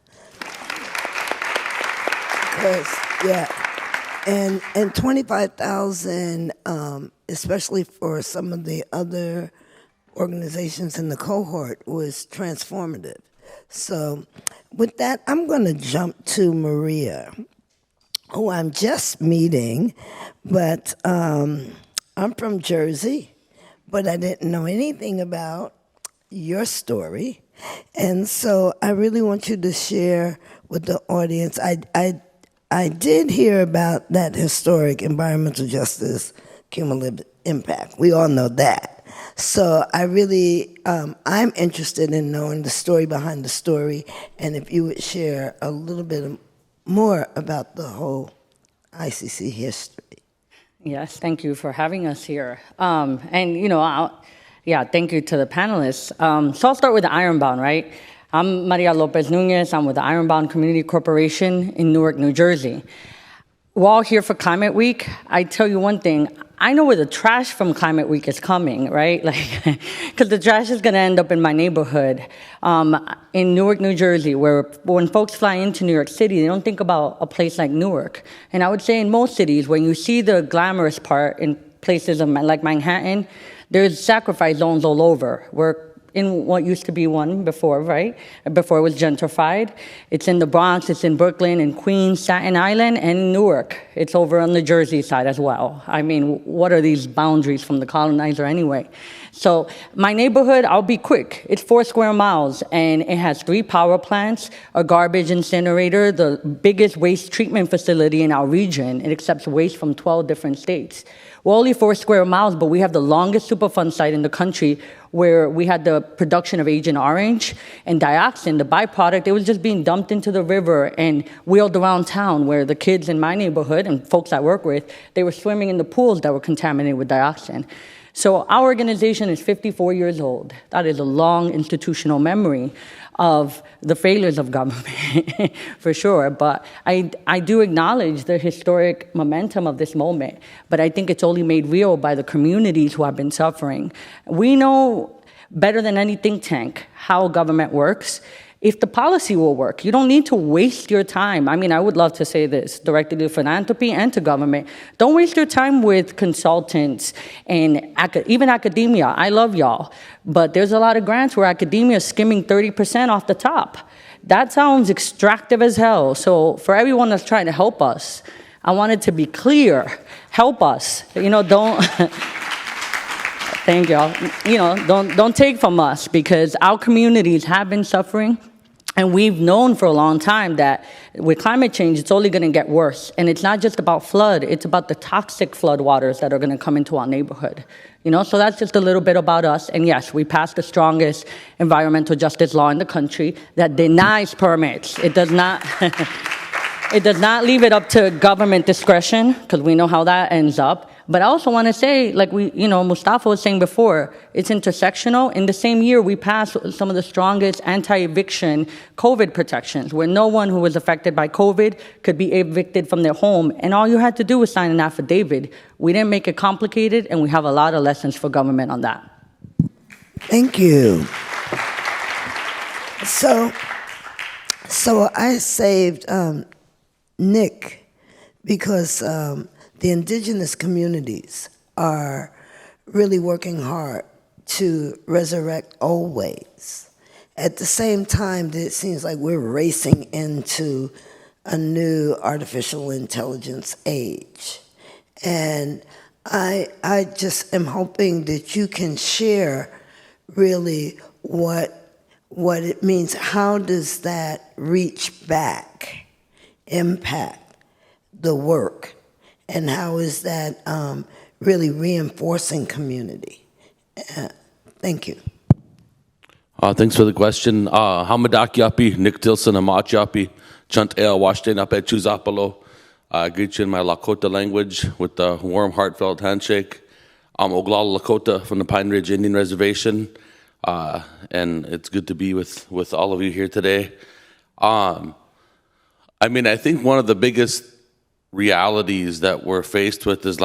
And 25,000, especially for some of the other organizations in the cohort, was transformative. So with that, I'm going to jump to Maria, who I'm just meeting, but I'm from Jersey, but I didn't know anything about your story. And so I really want you to share with the audience. I did hear about that historic environmental justice cumulative impact. We all know that. So I really, I'm interested in knowing the story behind the story, and if you would share a little bit more about the whole ICC history. Yes, thank you for having us here. And, you know, thank you to the panelists. So I'll start with the Ironbound, right? I'm Maria Lopez Nunez. I'm with the Ironbound Community Corporation in Newark, New Jersey. We're all here for Climate Week. I tell you one thing, I know where the trash from Climate Week is coming, right? Like, because the trash is gonna end up in my neighborhood in Newark, New Jersey, where when folks fly into New York City, they don't think about a place like Newark. And I would say in most cities, when you see the glamorous part in places like Manhattan, there's sacrifice zones all over. We're in what used to be one before, right? Before it was gentrified. It's in the Bronx, it's in Brooklyn, in Queens, Staten Island, and Newark. It's over on the Jersey side as well. I mean, what are these boundaries from the colonizer anyway? So my neighborhood, I'll be quick. It's 4 square miles, and it has 3 power plants, a garbage incinerator, the biggest waste treatment facility in our region. It accepts waste from 12 different states. We're only 4 square miles, but we have the longest Superfund site in the country where we had the production of Agent Orange and dioxin, the byproduct. It was just being dumped into the river and wheeled around town, where the kids in my neighborhood and folks I work with, they were swimming in the pools that were contaminated with dioxin. So our organization is 54 years old. That is a long institutional memory of the failures of government, for sure. But I do acknowledge the historic momentum of this moment, but I think it's only made real by the communities who have been suffering. We know better than any think tank how government works. If the policy will work, you don't need to waste your time. I mean, I would love to say this directly to philanthropy and to government. Don't waste your time with consultants and even academia. I love y'all, but there's a lot of grants where academia is skimming 30% off the top. That sounds extractive as hell. So for everyone that's trying to help us, I want it to be clear. Help us. You know, don't... Thank y'all. You know, don't take from us, because our communities have been suffering, and we've known for a long time that with climate change, it's only going to get worse. And it's not just about flood; it's about the toxic flood waters that are going to come into our neighborhood. You know, so that's just a little bit about us. And yes, we passed the strongest environmental justice law in the country that denies permits. It does not. It does not leave it up to government discretion, because we know how that ends up. But I also want to say, like Mustafa was saying before, it's intersectional. In the same year, we passed some of the strongest anti-eviction COVID protections, where no one who was affected by COVID could be evicted from their home, and all you had to do was sign an affidavit. We didn't make it complicated, and we have a lot of lessons for government on that. Thank you. So I saved Nick because the indigenous communities are really working hard to resurrect old ways. At the same time, it seems like we're racing into a new artificial intelligence age. And I just am hoping that you can share really what it means. How does that reach back, impact the work? And how is that really reinforcing community? Thank you. Thanks for the question. Hamadak Yapi, Nick Tilson, Amat Yapi, Chunt El, Washten Apet Chuzapalo. I greet you in my Lakota language with the warm, heartfelt handshake. I'm Oglala Lakota from the Pine Ridge Indian Reservation, and it's good to be with all of you here today. I think one of the biggest realities that we're faced with is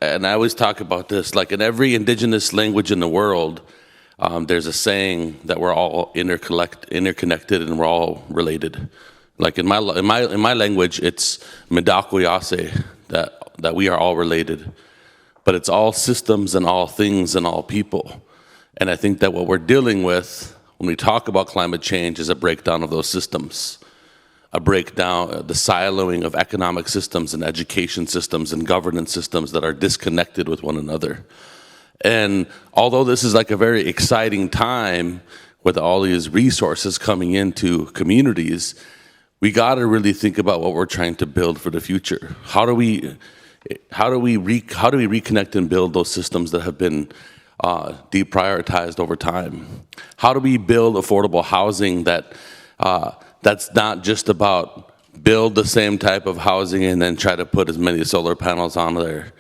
and I always talk about this, like in every indigenous language in the world, there's a saying that we're all interconnected and we're all related. Like in my language, it's Midakuyase, that we are all related. But it's all systems and all things and all people. And I think that what we're dealing with when we talk about climate change is a breakdown of those systems. A breakdown, the siloing of economic systems and education systems and governance systems that are disconnected with one another. And although this is like a very exciting time with all these resources coming into communities, we got to really think about what we're trying to build for the future. How do we reconnect and build those systems that have been deprioritized over time? How do we build affordable housing that's not just about build the same type of housing and then try to put as many solar panels on there?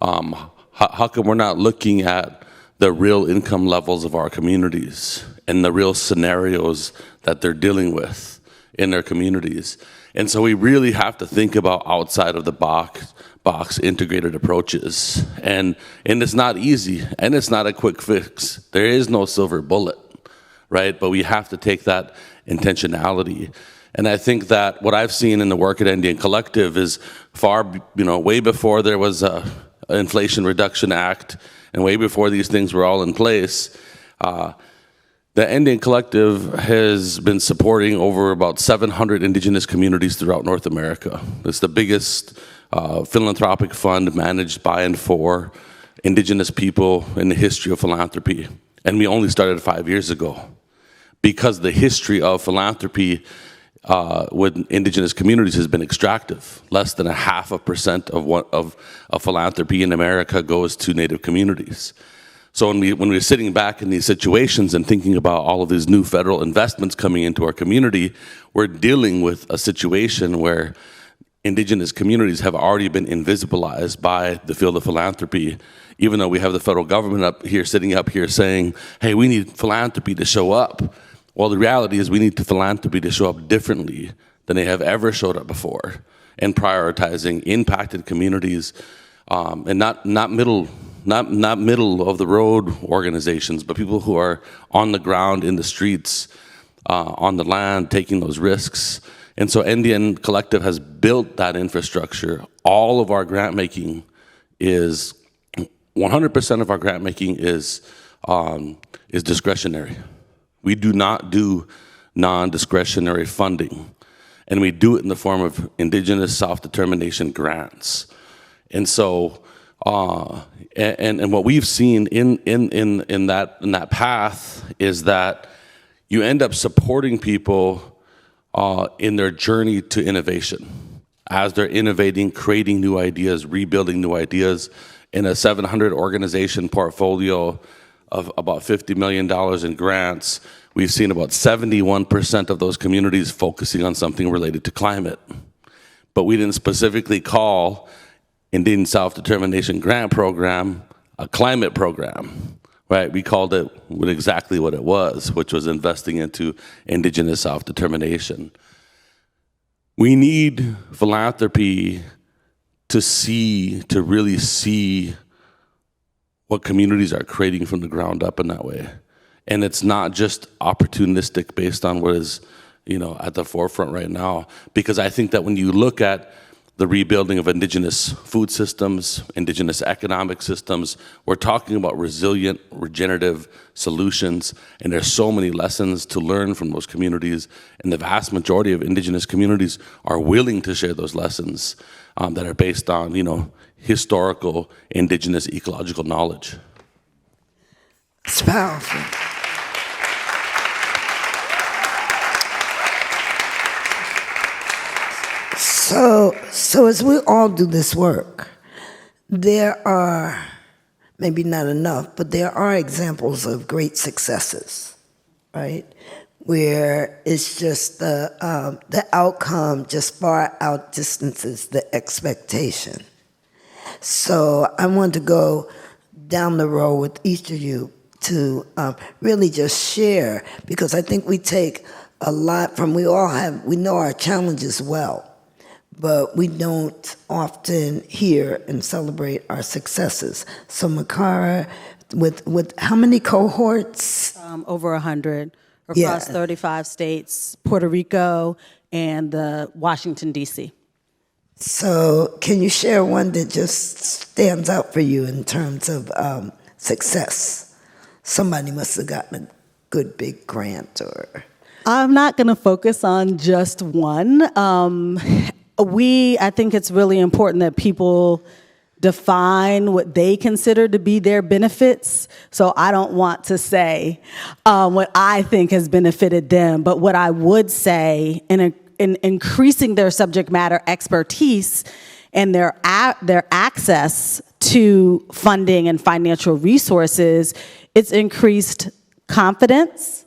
How come we're not looking at the real income levels of our communities and the real scenarios that they're dealing with in their communities? And so we really have to think about outside of the box integrated approaches. And it's not easy, and it's not a quick fix. There is no silver bullet, right? But we have to take that intentionality. And I think that what I've seen in the work at Indian Collective is way before there was a Inflation Reduction Act and way before these things were all in place, the Indian Collective has been supporting over about 700 indigenous communities throughout North America. It's the biggest philanthropic fund managed by and for indigenous people in the history of philanthropy. And we only started 5 years ago because the history of philanthropy with indigenous communities has been extractive. Less than 0.5% of philanthropy in America goes to Native communities. So when we're sitting back in these situations and thinking about all of these new federal investments coming into our community, we're dealing with a situation where indigenous communities have already been invisibilized by the field of philanthropy, even though we have the federal government sitting up here saying, hey, we need philanthropy to show up. Well, the reality is we need philanthropy to show up differently than they have ever showed up before, and prioritizing impacted communities and not middle of the road organizations, but people who are on the ground, in the streets, on the land, taking those risks. And so Indian Collective has built that infrastructure. All of our grant making is 100% of our grant making is discretionary. We do not do non-discretionary funding, and we do it in the form of indigenous self-determination grants. And so, and what we've seen in that path is that you end up supporting people in their journey to innovation, as they're innovating, creating new ideas, rebuilding new ideas. In a 700 organization portfolio of about $50 million in grants, we've seen about 71% of those communities focusing on something related to climate. But we didn't specifically call Indian Self-Determination Grant Program a climate program, right? We called it with exactly what it was, which was investing into indigenous self-determination. We need philanthropy to really see what communities are creating from the ground up in that way. And it's not just opportunistic based on what is, at the forefront right now. Because I think that when you look at the rebuilding of indigenous food systems, indigenous economic systems, we're talking about resilient, regenerative solutions, and there's so many lessons to learn from those communities, and the vast majority of indigenous communities are willing to share those lessons that are based on, historical indigenous ecological knowledge. It's powerful. So as we all do this work, there are, maybe not enough, but there are examples of great successes, right? Where it's just the outcome just far outdistances the expectation. So I want to go down the road with each of you to really just share, because I think we take a lot from, we know our challenges well, but we don't often hear and celebrate our successes. So Makara, with how many cohorts? Over 100 across 35 states, Puerto Rico, and Washington, D.C. So can you share one that just stands out for you in terms of success? Somebody must have gotten a good big grant or... I'm not going to focus on just one. I think it's really important that people define what they consider to be their benefits. So I don't want to say what I think has benefited them, but what I would say in increasing their subject matter expertise and their access to funding and financial resources, it's increased confidence.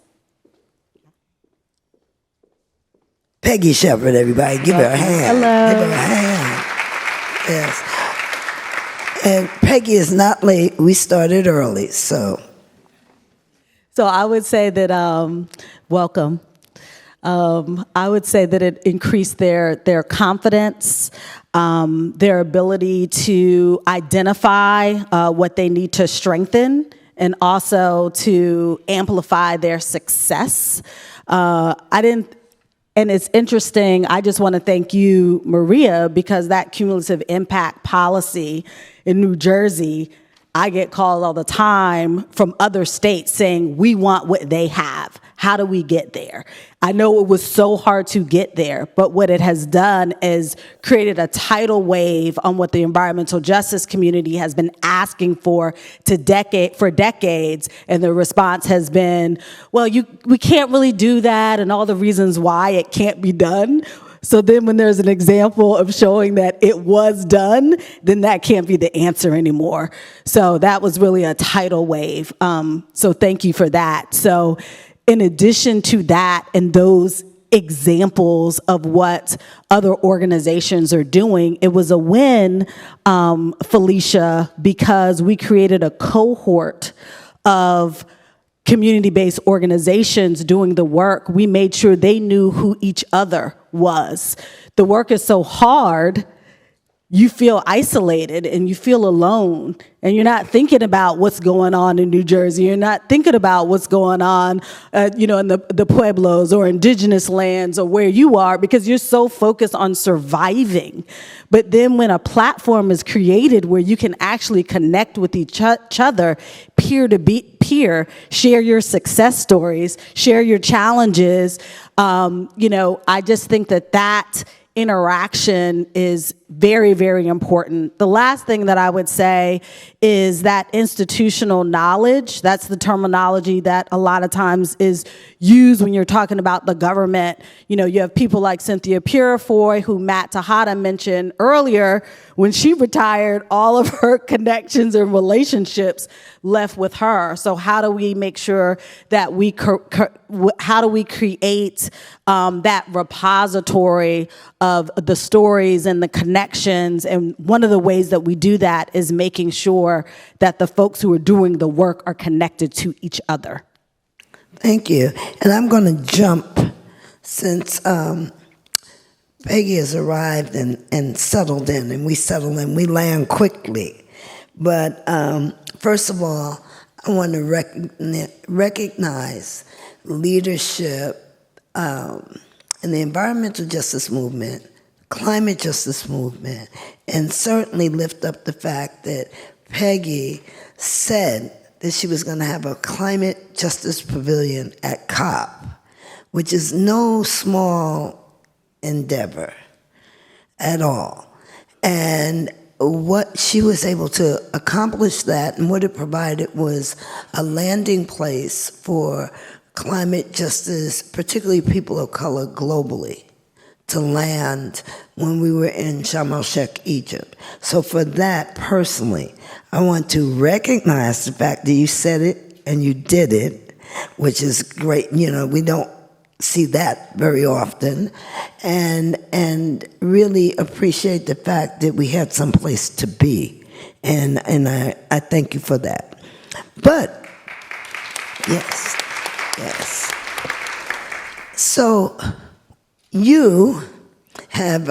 Peggy Shepherd, everybody. Give her a hand. Hello. Give her a hand. Yes. And Peggy is not late. We started early, so. So I would say that, welcome. I would say that it increased their confidence, their ability to identify what they need to strengthen, and also to amplify their success. And it's interesting, I just want to thank you, Maria, because that cumulative impact policy in New Jersey, I get calls all the time from other states saying, we want what they have. How do we get there? I know it was so hard to get there, but what it has done is created a tidal wave on what the environmental justice community has been asking for decades, and the response has been, well, we can't really do that, and all the reasons why it can't be done. So then when there's an example of showing that it was done, then that can't be the answer anymore. So that was really a tidal wave. So thank you for that. So in addition to that and those examples of what other organizations are doing, it was a win, Felicia, because we created a cohort of community-based organizations doing the work. We made sure they knew who each other was. The work is so hard, you feel isolated and you feel alone, and you're not thinking about what's going on in New Jersey. You're not thinking about what's going on, in the Pueblos or indigenous lands or where you are, because you're so focused on surviving. But then when a platform is created where you can actually connect with each other, peer to peer, share your success stories, share your challenges, I just think that interaction is very, very important. The last thing that I would say is that institutional knowledge, that's the terminology that a lot of times is used when you're talking about the government. You have people like Cynthia Purifoy, who Matt Tejada mentioned earlier. When she retired, all of her connections and relationships left with her. So how do we make sure that how do we create that repository of the stories and the connections? And one of the ways that we do that is making sure that the folks who are doing the work are connected to each other. Thank you. And I'm going to jump, since Peggy has arrived and settled in, and we settle in, we land quickly. But first of all, I want to recognize leadership in the environmental justice movement, climate justice movement, and certainly lift up the fact that Peggy said that she was going to have a climate justice pavilion at COP, which is no small endeavor at all. And what she was able to accomplish that, and what it provided was a landing place for climate justice, particularly people of color globally, to land when we were in Sharm el-Sheikh, Egypt. So for that, personally, I want to recognize the fact that you said it and you did it, which is great. We don't see that very often, and really appreciate the fact that we had some place to be, and I thank you for that. But yes. So you have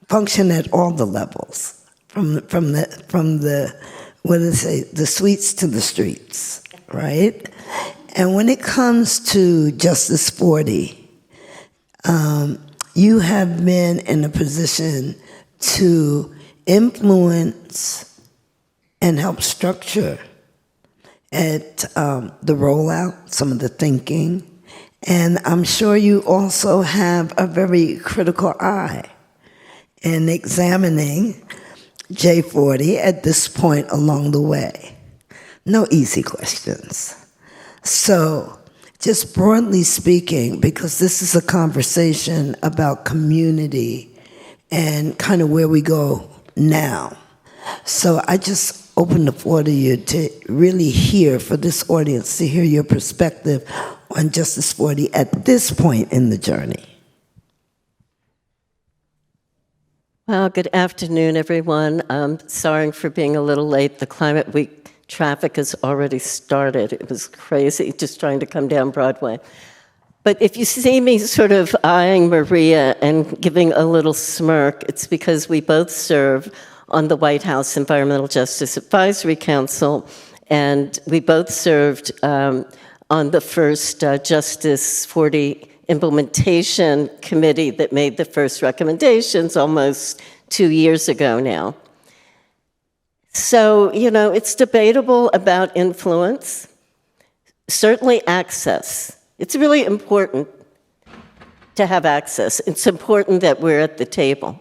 functioned at all the levels, from the what do they say, the suites to the streets, right? And when it comes to Justice40, you have been in a position to influence and help structure at the rollout, some of the thinking, and I'm sure you also have a very critical eye in examining J40 at this point along the way. No easy questions. So, just broadly speaking, because this is a conversation about community and kind of where we go now, So I just open the floor to you to really hear, for this audience, to hear your perspective on Justice 40 at this point in the journey. Well, good afternoon, everyone. Sorry for being a little late. The Climate Week traffic has already started. It was crazy just trying to come down Broadway. But if you see me sort of eyeing Maria and giving a little smirk, it's because we both serve on the White House Environmental Justice Advisory Council, and we both served on the first Justice 40 implementation committee that made the first recommendations almost 2 years ago now. So, you know, it's debatable about influence, certainly access. It's really important to have access. It's important that we're at the table.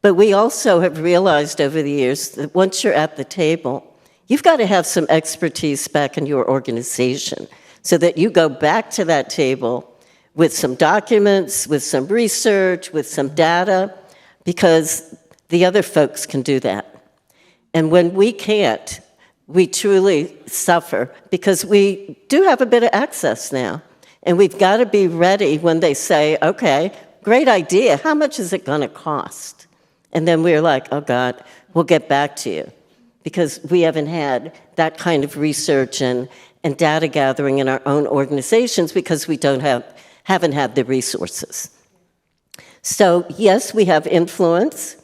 But we also have realized over the years that once you're at the table, you've got to have some expertise back in your organization so that you go back to that table with some documents, with some research, with some data, because the other folks can do that. And when we can't, we truly suffer, because we do have a bit of access now. And we've got to be ready when they say, okay, great idea, how much is it going to cost? And then we're like, oh God, we'll get back to you, because we haven't had that kind of research and data gathering in our own organizations because we haven't had the resources. So yes, we have influence.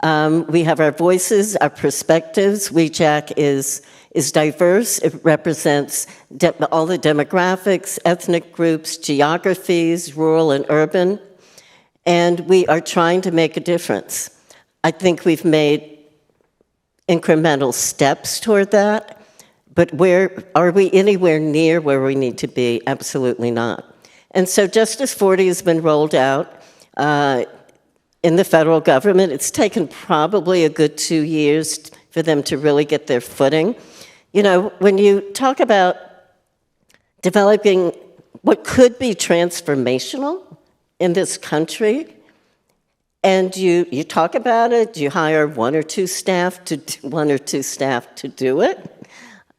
We have our voices, our perspectives. WEJAC is diverse. It represents all the demographics, ethnic groups, geographies, rural and urban. And we are trying to make a difference. I think we've made incremental steps toward that. But are we anywhere near where we need to be? Absolutely not. And so Justice 40 has been rolled out in the federal government. It's taken probably a good 2 years for them to really get their footing. You know, when you talk about developing what could be transformational in this country, and you talk about it, you hire one or two staff to do it,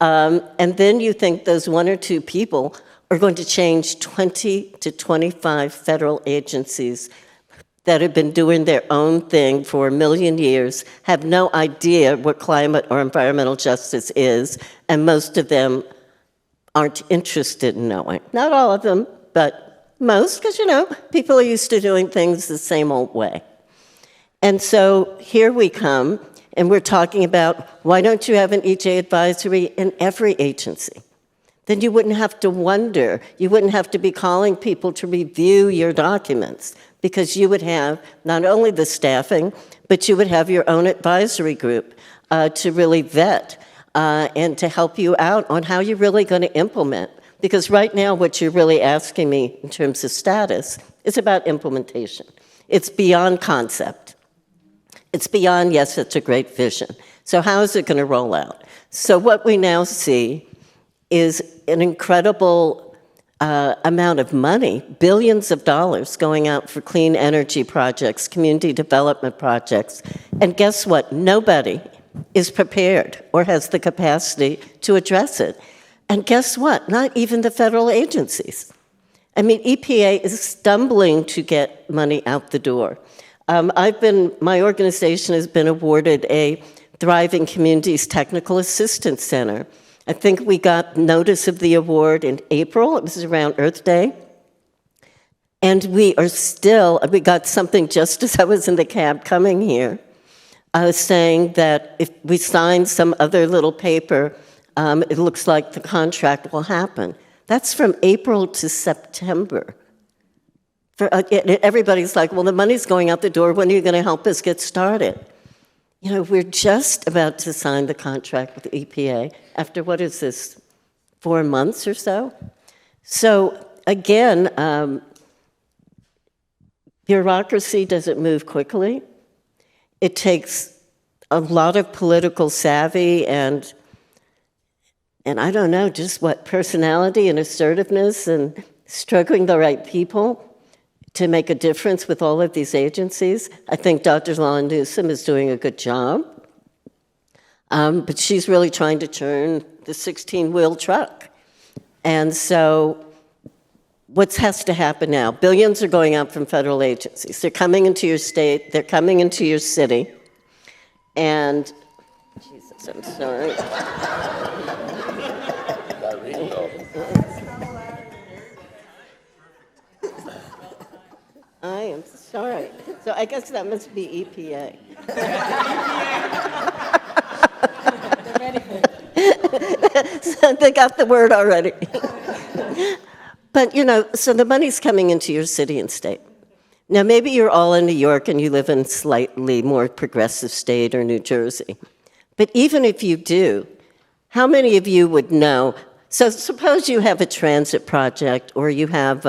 and then you think those one or two people are going to change 20 to 25 federal agencies that have been doing their own thing for 1 million years, have no idea what climate or environmental justice is, and most of them aren't interested in knowing. Not all of them, but most, because, you know, people are used to doing things the same old way. And so here we come, and we're talking about, why don't you have an EJ advisory in every agency? Then you wouldn't have to wonder. You wouldn't have to be calling people to review your documents, because you would have not only the staffing, but you would have your own advisory group to really vet and to help you out on how you're really going to implement. Because right now, what you're really asking me in terms of status is about implementation. It's beyond concept. It's beyond, yes, it's a great vision. So how is it going to roll out? So what we now see is an incredible amount of money, billions of dollars going out for clean energy projects, community development projects. And guess what? Nobody is prepared or has the capacity to address it. And guess what? Not even the federal agencies. I mean, EPA is stumbling to get money out the door. My organization has been awarded a Thriving Communities Technical Assistance Center. I think we got notice of the award in April. It was around Earth Day. And we got something just as I was in the cab coming here, saying that if we sign some other little paper, it looks like the contract will happen. That's from April to September. Everybody's like, well, the money's going out the door. When are you going to help us get started? You know, we're just about to sign the contract with the EPA after, what is this, 4 months or so? So, again, bureaucracy doesn't move quickly. It takes a lot of political savvy and I don't know, just what, personality and assertiveness and struggling the right people to make a difference with all of these agencies. I think Dr. Lon Newsom is doing a good job. but she's really trying to turn the 16-wheel truck. And so what has to happen now? Billions are going out from federal agencies. They're coming into your state, they're coming into your city, and, Jesus, I'm sorry. I am sorry. So I guess that must be EPA. So they got the word already. But, so the money's coming into your city and state. Now, maybe you're all in New York and you live in slightly more progressive state or New Jersey. But even if you do, how many of you would know? So suppose you have a transit project, or you have,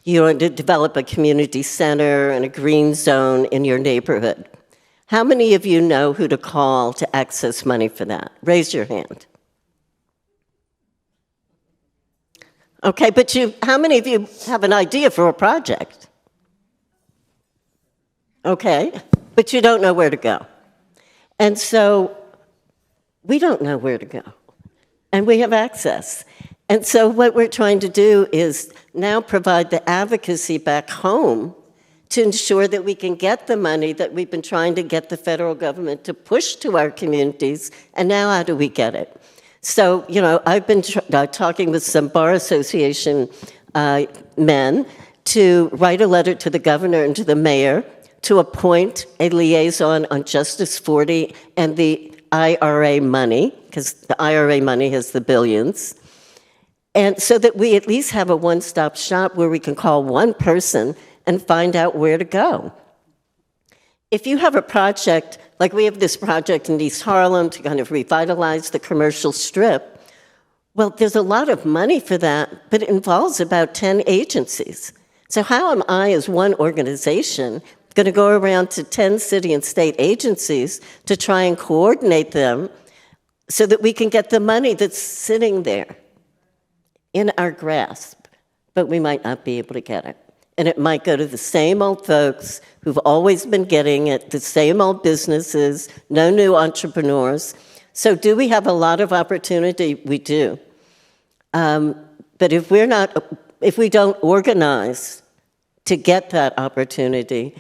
you want to develop a community center and a green zone in your neighborhood. How many of you know who to call to access money for that? Raise your hand. Okay, but how many of you have an idea for a project? Okay, but you don't know where to go. And so we don't know where to go, and we have access. And so what we're trying to do is now provide the advocacy back home to ensure that we can get the money that we've been trying to get the federal government to push to our communities, and now how do we get it? So, I've been talking with some Bar Association men to write a letter to the governor and to the mayor to appoint a liaison on Justice40 and the IRA money, because the IRA money has the billions, and so that we at least have a one-stop shop where we can call one person and find out where to go. If you have a project, like we have this project in East Harlem to kind of revitalize the commercial strip, well, there's a lot of money for that, but it involves about 10 agencies. So how am I, as one organization, going to go around to 10 city and state agencies to try and coordinate them so that we can get the money that's sitting there in our grasp, but we might not be able to get it? And it might go to the same old folks who've always been getting it, the same old businesses, no new entrepreneurs. So do we have a lot of opportunity? We do. But if we don't organize to get that opportunity,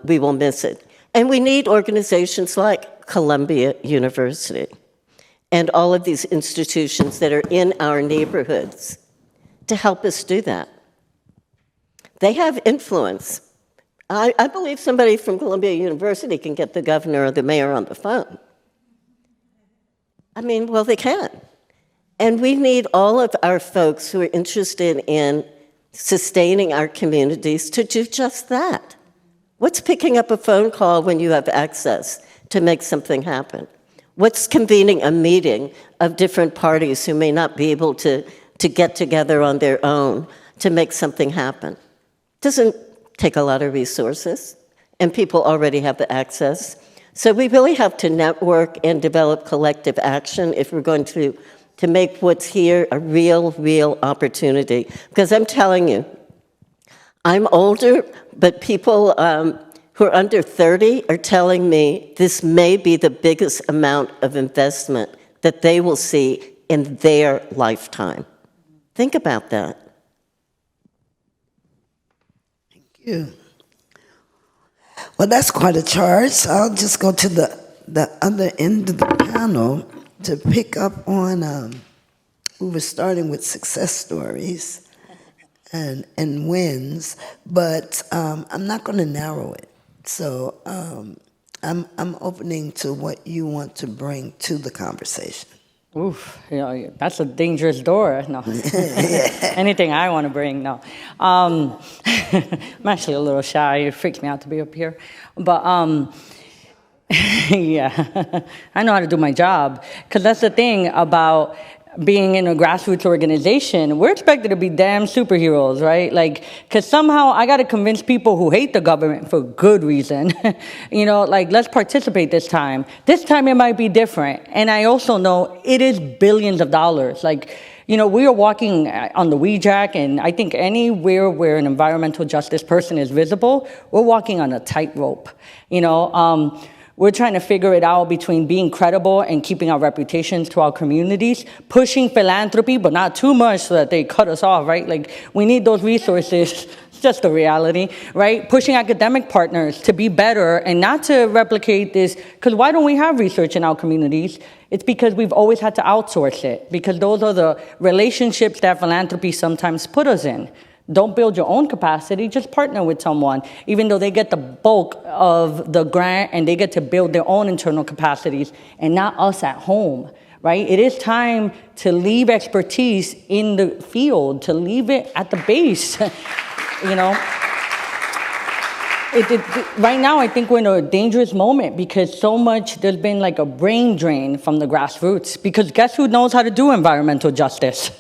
we will miss it. And we need organizations like Columbia University and all of these institutions that are in our neighborhoods to help us do that. They have influence. I believe somebody from Columbia University can get the governor or the mayor on the phone. I mean, well, they can. And we need all of our folks who are interested in sustaining our communities to do just that. What's picking up a phone call when you have access to make something happen? What's convening a meeting of different parties who may not be able to get together on their own to make something happen? Doesn't take a lot of resources, and people already have the access. So we really have to network and develop collective action if we're going to make what's here a real opportunity. Because I'm telling you, I'm older, but people who are under 30 are telling me this may be the biggest amount of investment that they will see in their lifetime. Think about that. You. Well, that's quite a charge. So I'll just go to the other end of the panel to pick up on, we were starting with success stories and wins, but I'm not going to narrow it. So I'm opening to what you want to bring to the conversation. Oof, that's a dangerous door. No, anything I want to bring, no. I'm actually a little shy. It freaks me out to be up here. But yeah, I know how to do my job. Because that's the thing about being in a grassroots organization. We're expected to be damn superheroes, right? Like, because somehow I got to convince people who hate the government for good reason, let's participate this time. This time it might be different. And I also know it is billions of dollars. We are walking on the WeJack, and I think anywhere where an environmental justice person is visible, we're walking on a tightrope. We're trying to figure it out between being credible and keeping our reputations to our communities, pushing philanthropy, but not too much so that they cut us off, right? Like, we need those resources. It's just the reality, right? Pushing academic partners to be better and not to replicate this, because why don't we have research in our communities? It's because we've always had to outsource it, because those are the relationships that philanthropy sometimes put us in. Don't build your own capacity, just partner with someone, even though they get the bulk of the grant and they get to build their own internal capacities and not us at home, right? It is time to leave expertise in the field, to leave it at the base, you know? Right now, I think we're in a dangerous moment because there's been like a brain drain from the grassroots. Because guess who knows how to do environmental justice?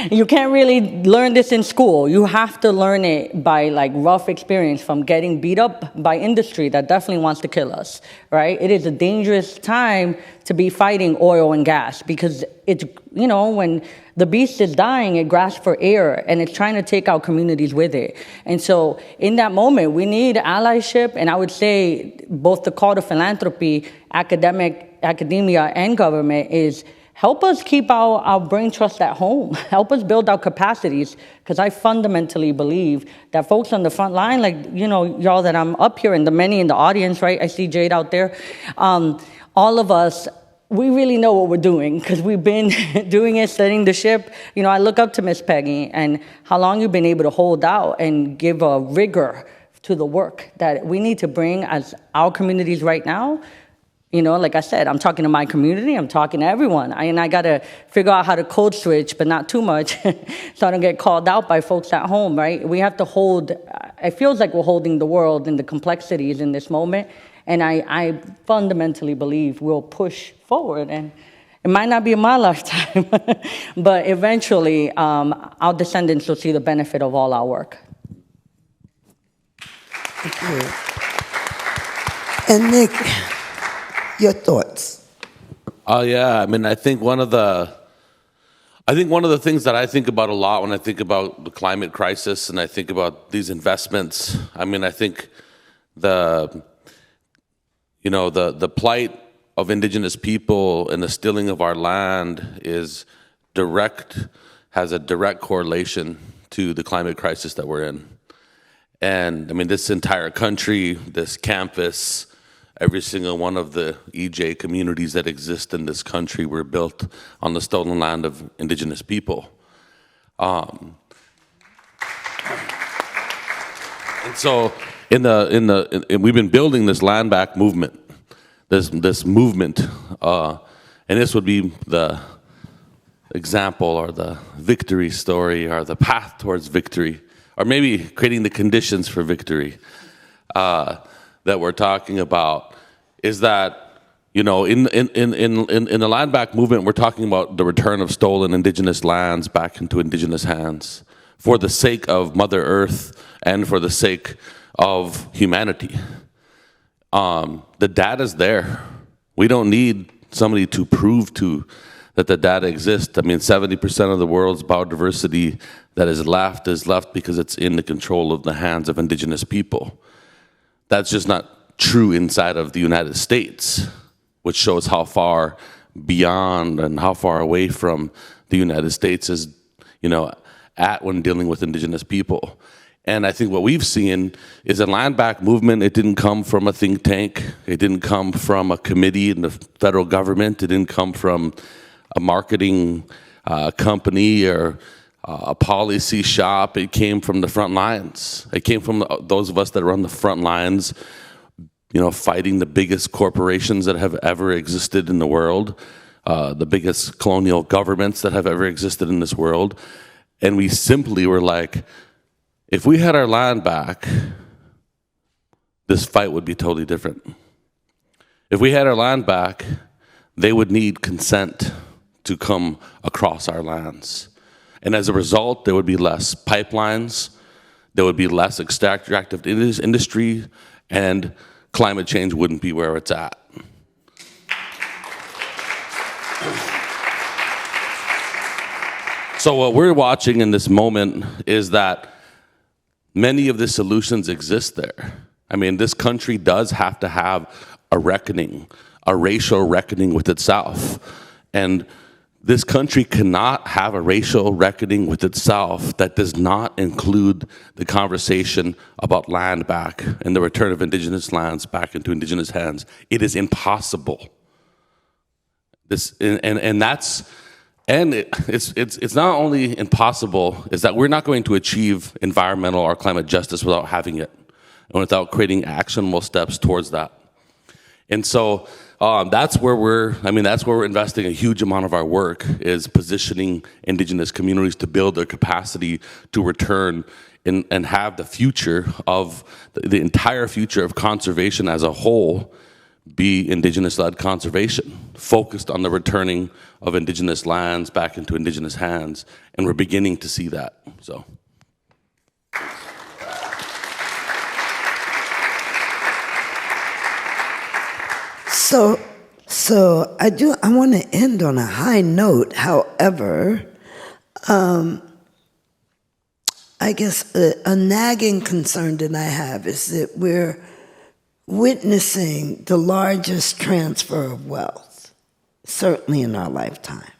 You can't really learn this in school. You have to learn it by like rough experience from getting beat up by industry that definitely wants to kill us, right? It is a dangerous time to be fighting oil and gas because it's, you know, when the beast is dying, it grasps for air, and it's trying to take our communities with it. And so in that moment, we need allyship, and I would say both the call to philanthropy, academia, and government is help us keep our brain trust at home. Help us build our capacities, because I fundamentally believe that folks on the front line, like, you know, y'all that I'm up here and the many in the audience, right? I see Jade out there. All of us, we really know what we're doing because we've been doing it, studying the ship. You know, I look up to Miss Peggy and how long you've been able to hold out and give a rigor to the work that we need to bring as our communities right now. You know, like I said, I'm talking to my community, I'm talking to everyone. And I got to figure out how to code switch, but not too much, so I don't get called out by folks at home, right? We have to hold, it feels like we're holding the world and the complexities in this moment. And I fundamentally believe we'll push forward. And it might not be in my lifetime, but eventually our descendants will see the benefit of all our work. Thank you. And Nick, your thoughts? Oh yeah, I mean, I think one of the things that I think about a lot when I think about the climate crisis and I think about these investments, I mean, I think the plight of indigenous people and the stealing of our land has a direct correlation to the climate crisis that we're in. And I mean, this entire country, this campus, every single one of the EJ communities that exist in this country were built on the stolen land of indigenous people. And so we've been building this land back movement, this movement, and this would be the example or the victory story or the path towards victory, or maybe creating the conditions for victory that we're talking about. Is that, you know, in the land back movement, we're talking about the return of stolen indigenous lands back into indigenous hands for the sake of Mother Earth and for the sake of humanity. The data's there. We don't need somebody to prove that the data exists. I mean, 70% of the world's biodiversity that is left because it's in the control of the hands of indigenous people. That's just not true inside of the United States, which shows how far beyond and how far away from the United States is, you know, at when dealing with indigenous people. And I think what we've seen is a land back movement. It didn't come from a think tank. It didn't come from a committee in the federal government. It didn't come from a marketing company or a policy shop. It came from the front lines. It came from those of us that are on the front lines, you know, fighting the biggest corporations that have ever existed in the world, the biggest colonial governments that have ever existed in this world. And we simply were like, if we had our land back, this fight would be totally different. If we had our land back, they would need consent to come across our lands. And as a result, there would be less pipelines, there would be less extractive industry, and climate change wouldn't be where it's at. So what we're watching in this moment is that many of the solutions exist there. I mean, this country does have to have a reckoning, a racial reckoning with itself. And this country cannot have a racial reckoning with itself that does not include the conversation about land back and the return of indigenous lands back into indigenous hands. It is impossible. It's not only impossible, it's that we're not going to achieve environmental or climate justice without having it and without creating actionable steps towards that. And so that's where we're investing a huge amount of our work, is positioning indigenous communities to build their capacity to return and have the future of the entire future of conservation as a whole be indigenous-led conservation, focused on the returning of indigenous lands back into indigenous hands, and we're beginning to see that. So I want to end on a high note. However, I guess a nagging concern that I have is that we're witnessing the largest transfer of wealth, certainly in our lifetime.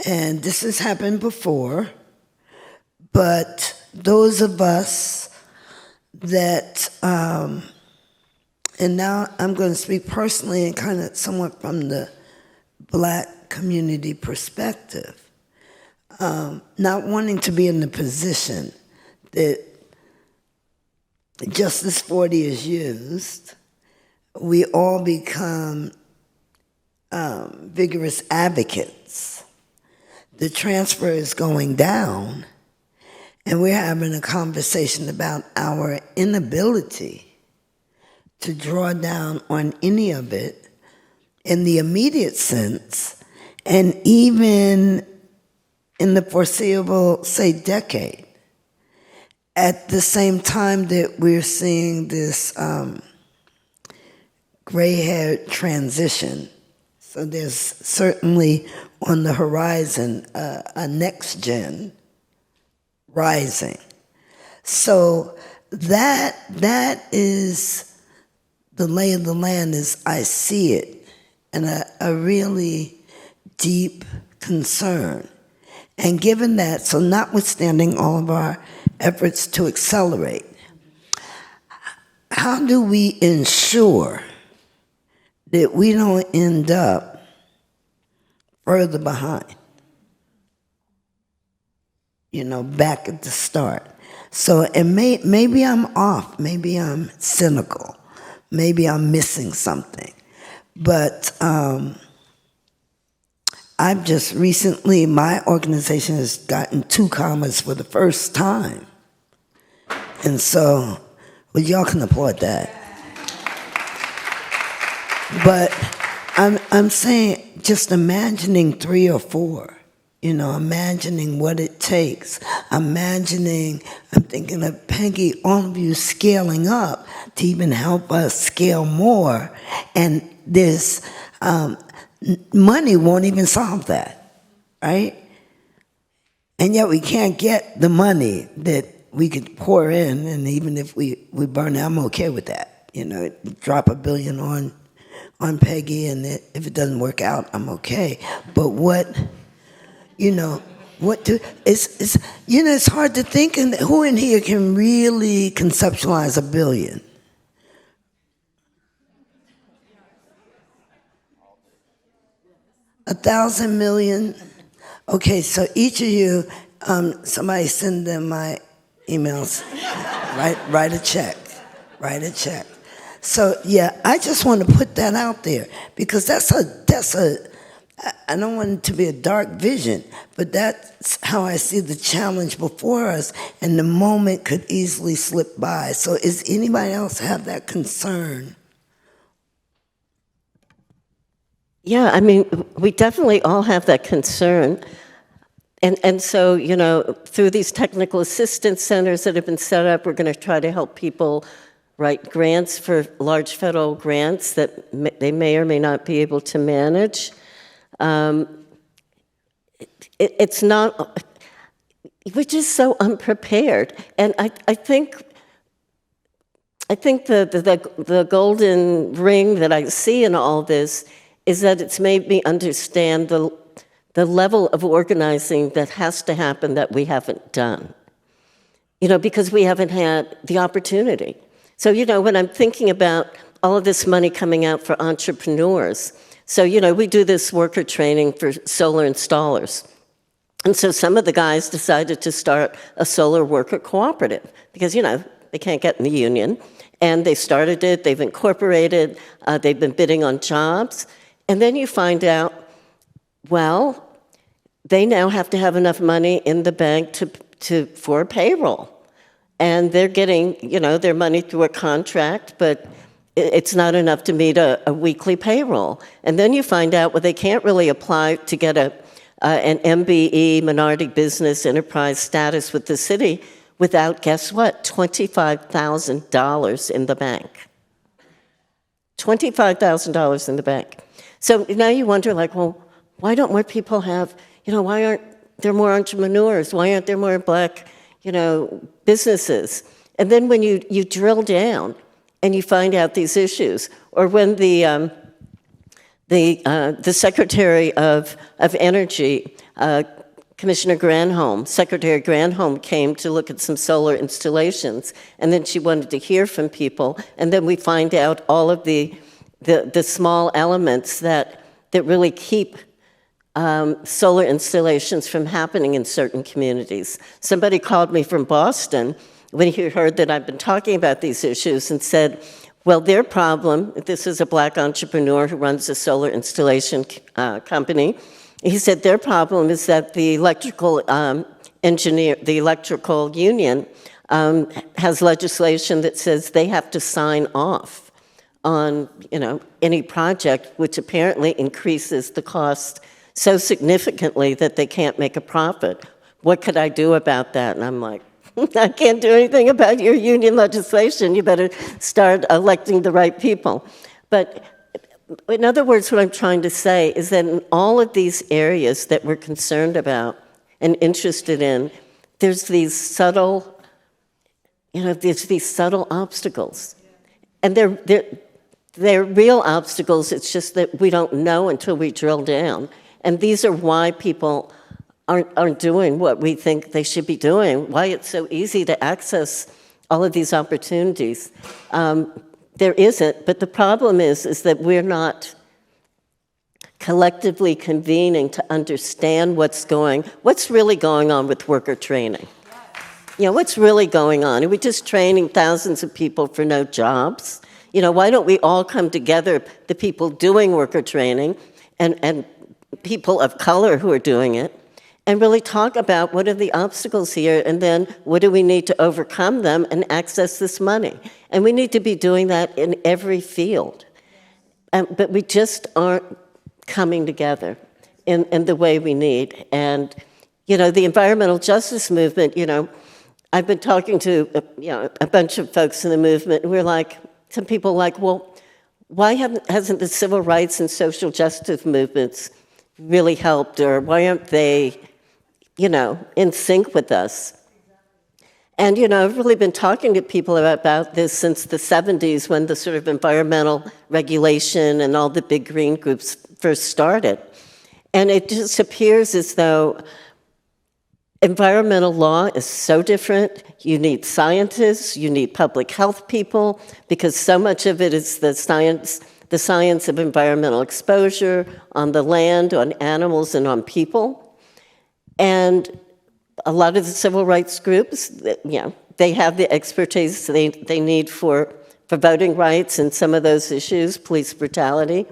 And this has happened before, but those of us that, and now I'm going to speak personally and kind of somewhat from the Black community perspective, not wanting to be in the position that Justice40 is used, we all become vigorous advocates. The transfer is going down, and we're having a conversation about our inability to draw down on any of it in the immediate sense, and even in the foreseeable, say, decade. At the same time that we're seeing this gray-haired transition, so there's certainly on the horizon a next gen rising. So that is the lay of the land as I see it, and a really deep concern. And given that, so notwithstanding all of our efforts to accelerate, how do we ensure that we don't end up further behind? Back at the start. So, and maybe I'm off, maybe I'm cynical, maybe I'm missing something, but I've just recently, my organization has gotten 2 commas for the first time. And so, well, y'all can applaud that. But I'm saying, just imagining 3 or 4, imagining what it takes. I'm thinking of Peggy, all of you scaling up to even help us scale more. And this money won't even solve that, right? And yet we can't get the money that we could pour in, and even if we burn it, I'm okay with that. Drop $1 billion on Peggy, and if it doesn't work out, I'm okay. But it's hard to think, and who in here can really conceptualize $1 billion? $1,000 million? Okay, so each of you, somebody send them my emails. Write a check. So yeah, I just want to put that out there, because that's a I don't want it to be a dark vision, but that's how I see the challenge before us, and the moment could easily slip by. So is anybody else have that concern? Yeah, I mean, we definitely all have that concern. And so, through these technical assistance centers that have been set up, we're going to try to help people write grants for large federal grants that they may or may not be able to manage. It's not, we're just so unprepared. And I think I think the golden ring that I see in all this is that it's made me understand the level of organizing that has to happen that we haven't done. Because we haven't had the opportunity. So, when I'm thinking about all of this money coming out for entrepreneurs, so, we do this worker training for solar installers. And so some of the guys decided to start a solar worker cooperative because, they can't get in the union. And they started it, they've incorporated, they've been bidding on jobs. And then you find out, well, they now have to have enough money in the bank for payroll. And they're getting, their money through a contract, but it's not enough to meet a weekly payroll. And then you find out, well, they can't really apply to get an MBE, minority business enterprise status with the city without, guess what, $25,000 in the bank. $25,000 in the bank. So now you wonder, well, why don't more people have, why aren't there more entrepreneurs? Why aren't there more Black, businesses? And then when you drill down and you find out these issues, or when the Secretary of Energy, Commissioner Granholm, Secretary Granholm came to look at some solar installations, and then she wanted to hear from people, and then we find out all of the small elements that really keep solar installations from happening in certain communities. Somebody called me from Boston when he heard that I've been talking about these issues and said, well, their problem, this is a Black entrepreneur who runs a solar installation company, he said their problem is that the electrical union has legislation that says they have to sign off on, any project, which apparently increases the cost so significantly that they can't make a profit. What could I do about that? And I'm like, I can't do anything about your union legislation. You better start electing the right people. But in other words, what I'm trying to say is that in all of these areas that we're concerned about and interested in, there's these subtle, obstacles. And they're real obstacles. It's just that we don't know until we drill down. And these are why people aren't doing what we think they should be doing, why it's so easy to access all of these opportunities. There isn't, but the problem is that we're not collectively convening to understand what's really going on with worker training. What's really going on? Are we just training thousands of people for no jobs? Why don't we all come together, the people doing worker training and people of color who are doing it, and really talk about what are the obstacles here, and then what do we need to overcome them and access this money. And we need to be doing that in every field. But we just aren't coming together in the way we need. And, the environmental justice movement, I've been talking to, a bunch of folks in the movement, and we're like, some people like, well, why hasn't the civil rights and social justice movements really helped, or why aren't they, in sync with us? And, I've really been talking to people about this since the 70s when the sort of environmental regulation and all the big green groups first started. And it just appears as though environmental law is so different. You need scientists, you need public health people, because so much of it is the science of environmental exposure on the land, on animals, and on people. And a lot of the civil rights groups, they have the expertise they need for voting rights and some of those issues, police brutality,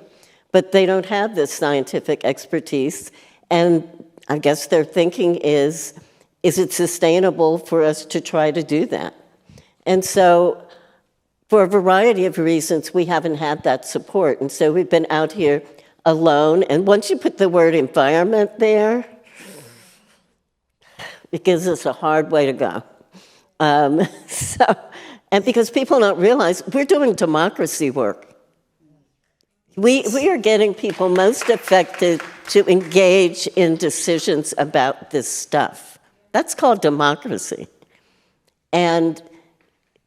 but they don't have this scientific expertise. And I guess their thinking is it sustainable for us to try to do that? And so for a variety of reasons, we haven't had that support. And so we've been out here alone. And once you put the word environment there, it gives us a hard way to go. And because people don't realize, we're doing democracy work. We are getting people most affected to engage in decisions about this stuff. That's called democracy. And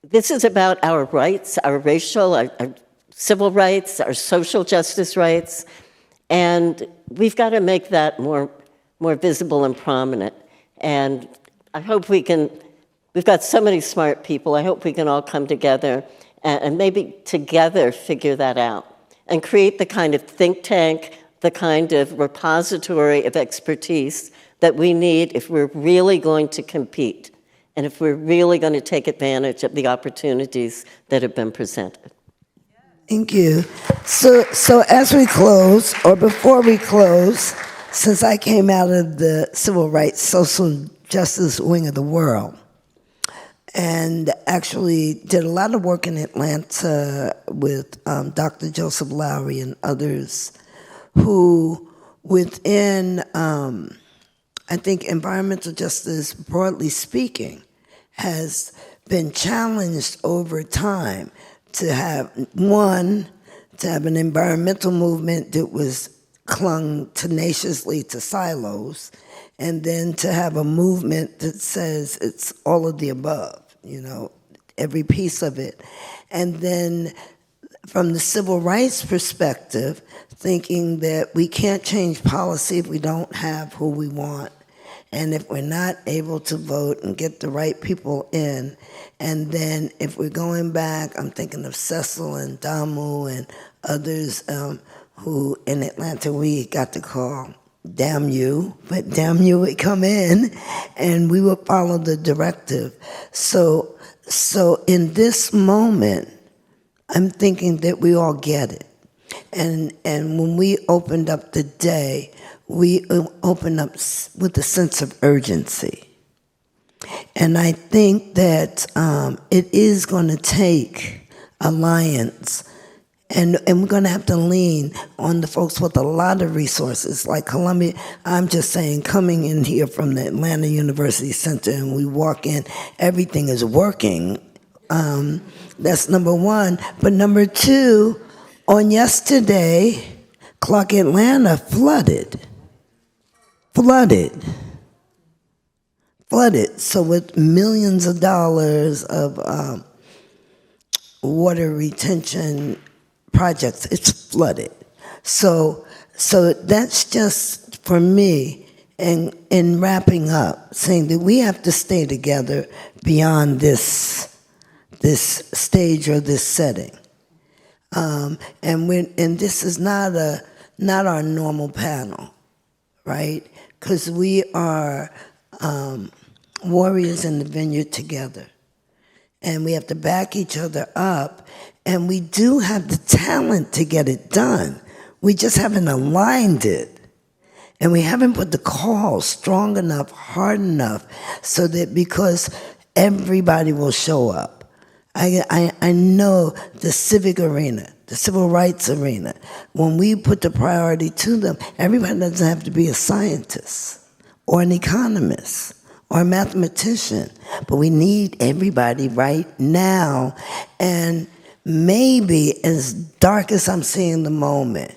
this is about our rights, our racial, our civil rights, our social justice rights, and we've got to make that more visible and prominent. And I hope we can, we've got so many smart people, I hope we can all come together and maybe together figure that out and create the kind of think tank, the kind of repository of expertise that we need if we're really going to compete and if we're really going to take advantage of the opportunities that have been presented. Thank you. So as we close, or before we close, since I came out of the civil rights, social justice wing of the world, and actually did a lot of work in Atlanta with Dr. Joseph Lowry and others who within, I think, environmental justice, broadly speaking, has been challenged over time to have, one, to have an environmental movement that was clung tenaciously to silos, and then to have a movement that says it's all of the above, you know, every piece of it. And then from the civil rights perspective, thinking that we can't change policy if we don't have who we want, and if we're not able to vote and get the right people in. And then if we're going back, I'm thinking of Cecil and Damu and others who in Atlanta we got the call, damn you, but damn you would come in and we would follow the directive. So in this moment, I'm thinking that we all get it. And when we opened up the day, we opened up with a sense of urgency. And I think that it is going to take alliance, and we're going to have to lean on the folks with a lot of resources, like Columbia. I'm just saying, coming in here from the Atlanta University Center and we walk in, everything is working. That's number one. But number two, on yesterday, Clark Atlanta flooded. So with millions of dollars of water retention projects, it's flooded. So that's just for me, and in wrapping up, saying that we have to stay together beyond this stage or this setting. And this is not our normal panel, right? Because we are warriors in the vineyard together. And we have to back each other up. And we do have the talent to get it done. We just haven't aligned it. And we haven't put the call strong enough, hard enough, so that because everybody will show up. I know the civic arena, the civil rights arena, when we put the priority to them, everybody doesn't have to be a scientist or an economist or a mathematician, but we need everybody right now. And maybe, as dark as I'm seeing the moment,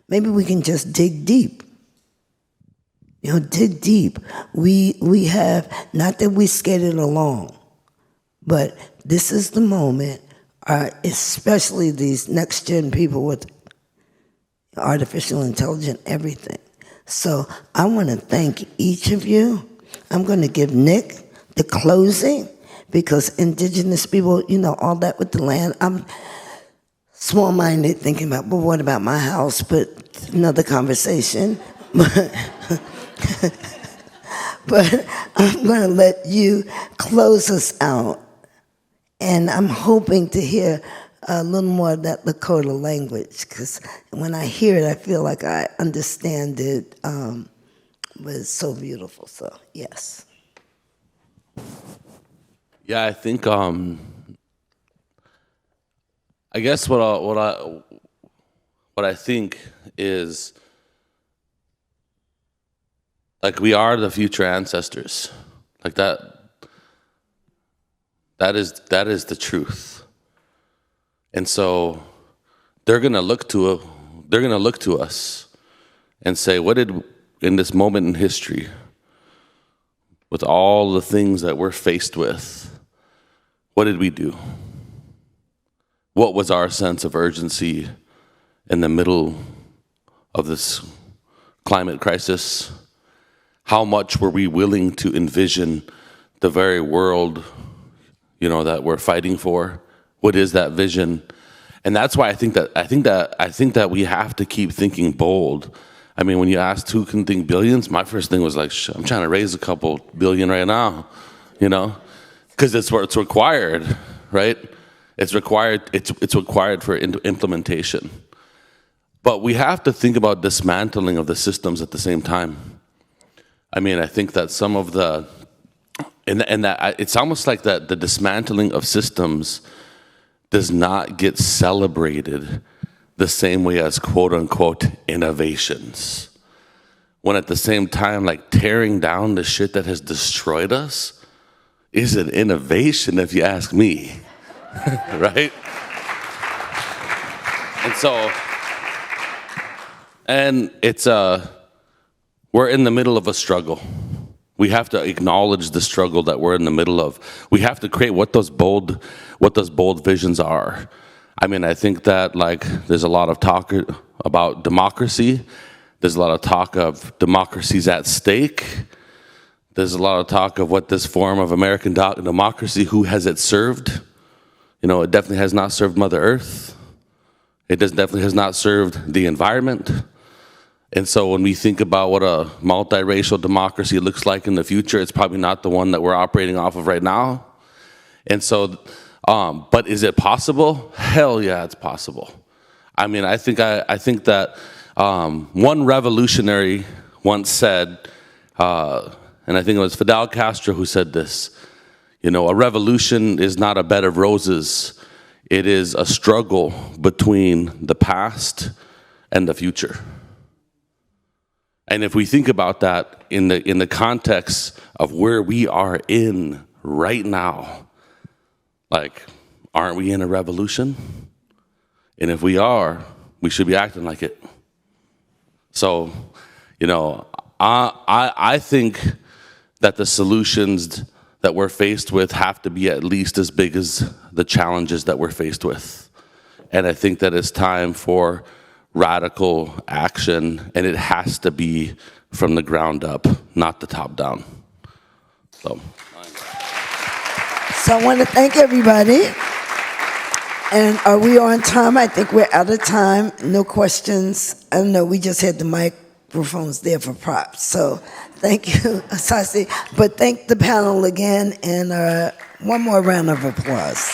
maybe we can just dig deep. You know, dig deep. We have, not that we skated along, but this is the moment, especially these next-gen people with artificial intelligence, everything. So I want to thank each of you. I'm going to give Nick the closing, because indigenous people, you know, all that with the land. I'm small-minded thinking about, well, what about my house? But another conversation. But I'm going to let you close us out. And I'm hoping to hear a little more of that Lakota language, because when I hear it, I feel like I understand it. But it's so beautiful, so yes. Yeah, I think I guess what I think is, like, we are the future ancestors. Like that is the truth. And so they're gonna look to us and say, what did, in this moment in history, with all the things that we're faced with What did we do? What was our sense of urgency in the middle of this climate crisis? How much were we willing to envision the very world, that we're fighting for? What is that vision? And that's why I think that we have to keep thinking bold. I mean, when you asked who can think billions, my first thing was like, I'm trying to raise a couple billion right now, because it's what's required, right? It's required. It's required for implementation. But we have to think about dismantling of the systems at the same time. I mean, I think that some of the, and that it's almost like that the dismantling of systems does not get celebrated the same way as quote unquote innovations. When at the same time, like tearing down the shit that has destroyed us is an innovation, if you ask me, right? And it's we're in the middle of a struggle. We have to acknowledge the struggle that we're in the middle of. We have to create what those bold visions are. I mean, I think that there's a lot of talk about democracy. There's a lot of talk of democracy's at stake. There's a lot of talk of what this form of American democracy, who has it served? It definitely has not served Mother Earth. It definitely has not served the environment. And so when we think about what a multiracial democracy looks like in the future, it's probably not the one that we're operating off of right now. And so, but is it possible? Hell yeah, it's possible. I mean, I think that one revolutionary once said, and I think it was Fidel Castro who said this, a revolution is not a bed of roses. It is a struggle between the past and the future. And if we think about that in the context of where we are in right now, aren't we in a revolution? And if we are, we should be acting like it. So, I think that the solutions that we're faced with have to be at least as big as the challenges that we're faced with. And I think that it's time for radical action, and it has to be from the ground up, not the top down. So I want to thank everybody. And are we on time? I think we're out of time. No questions. I don't know, we just had the microphones there for props. So thank you, Asasi. But thank the panel again, and one more round of applause.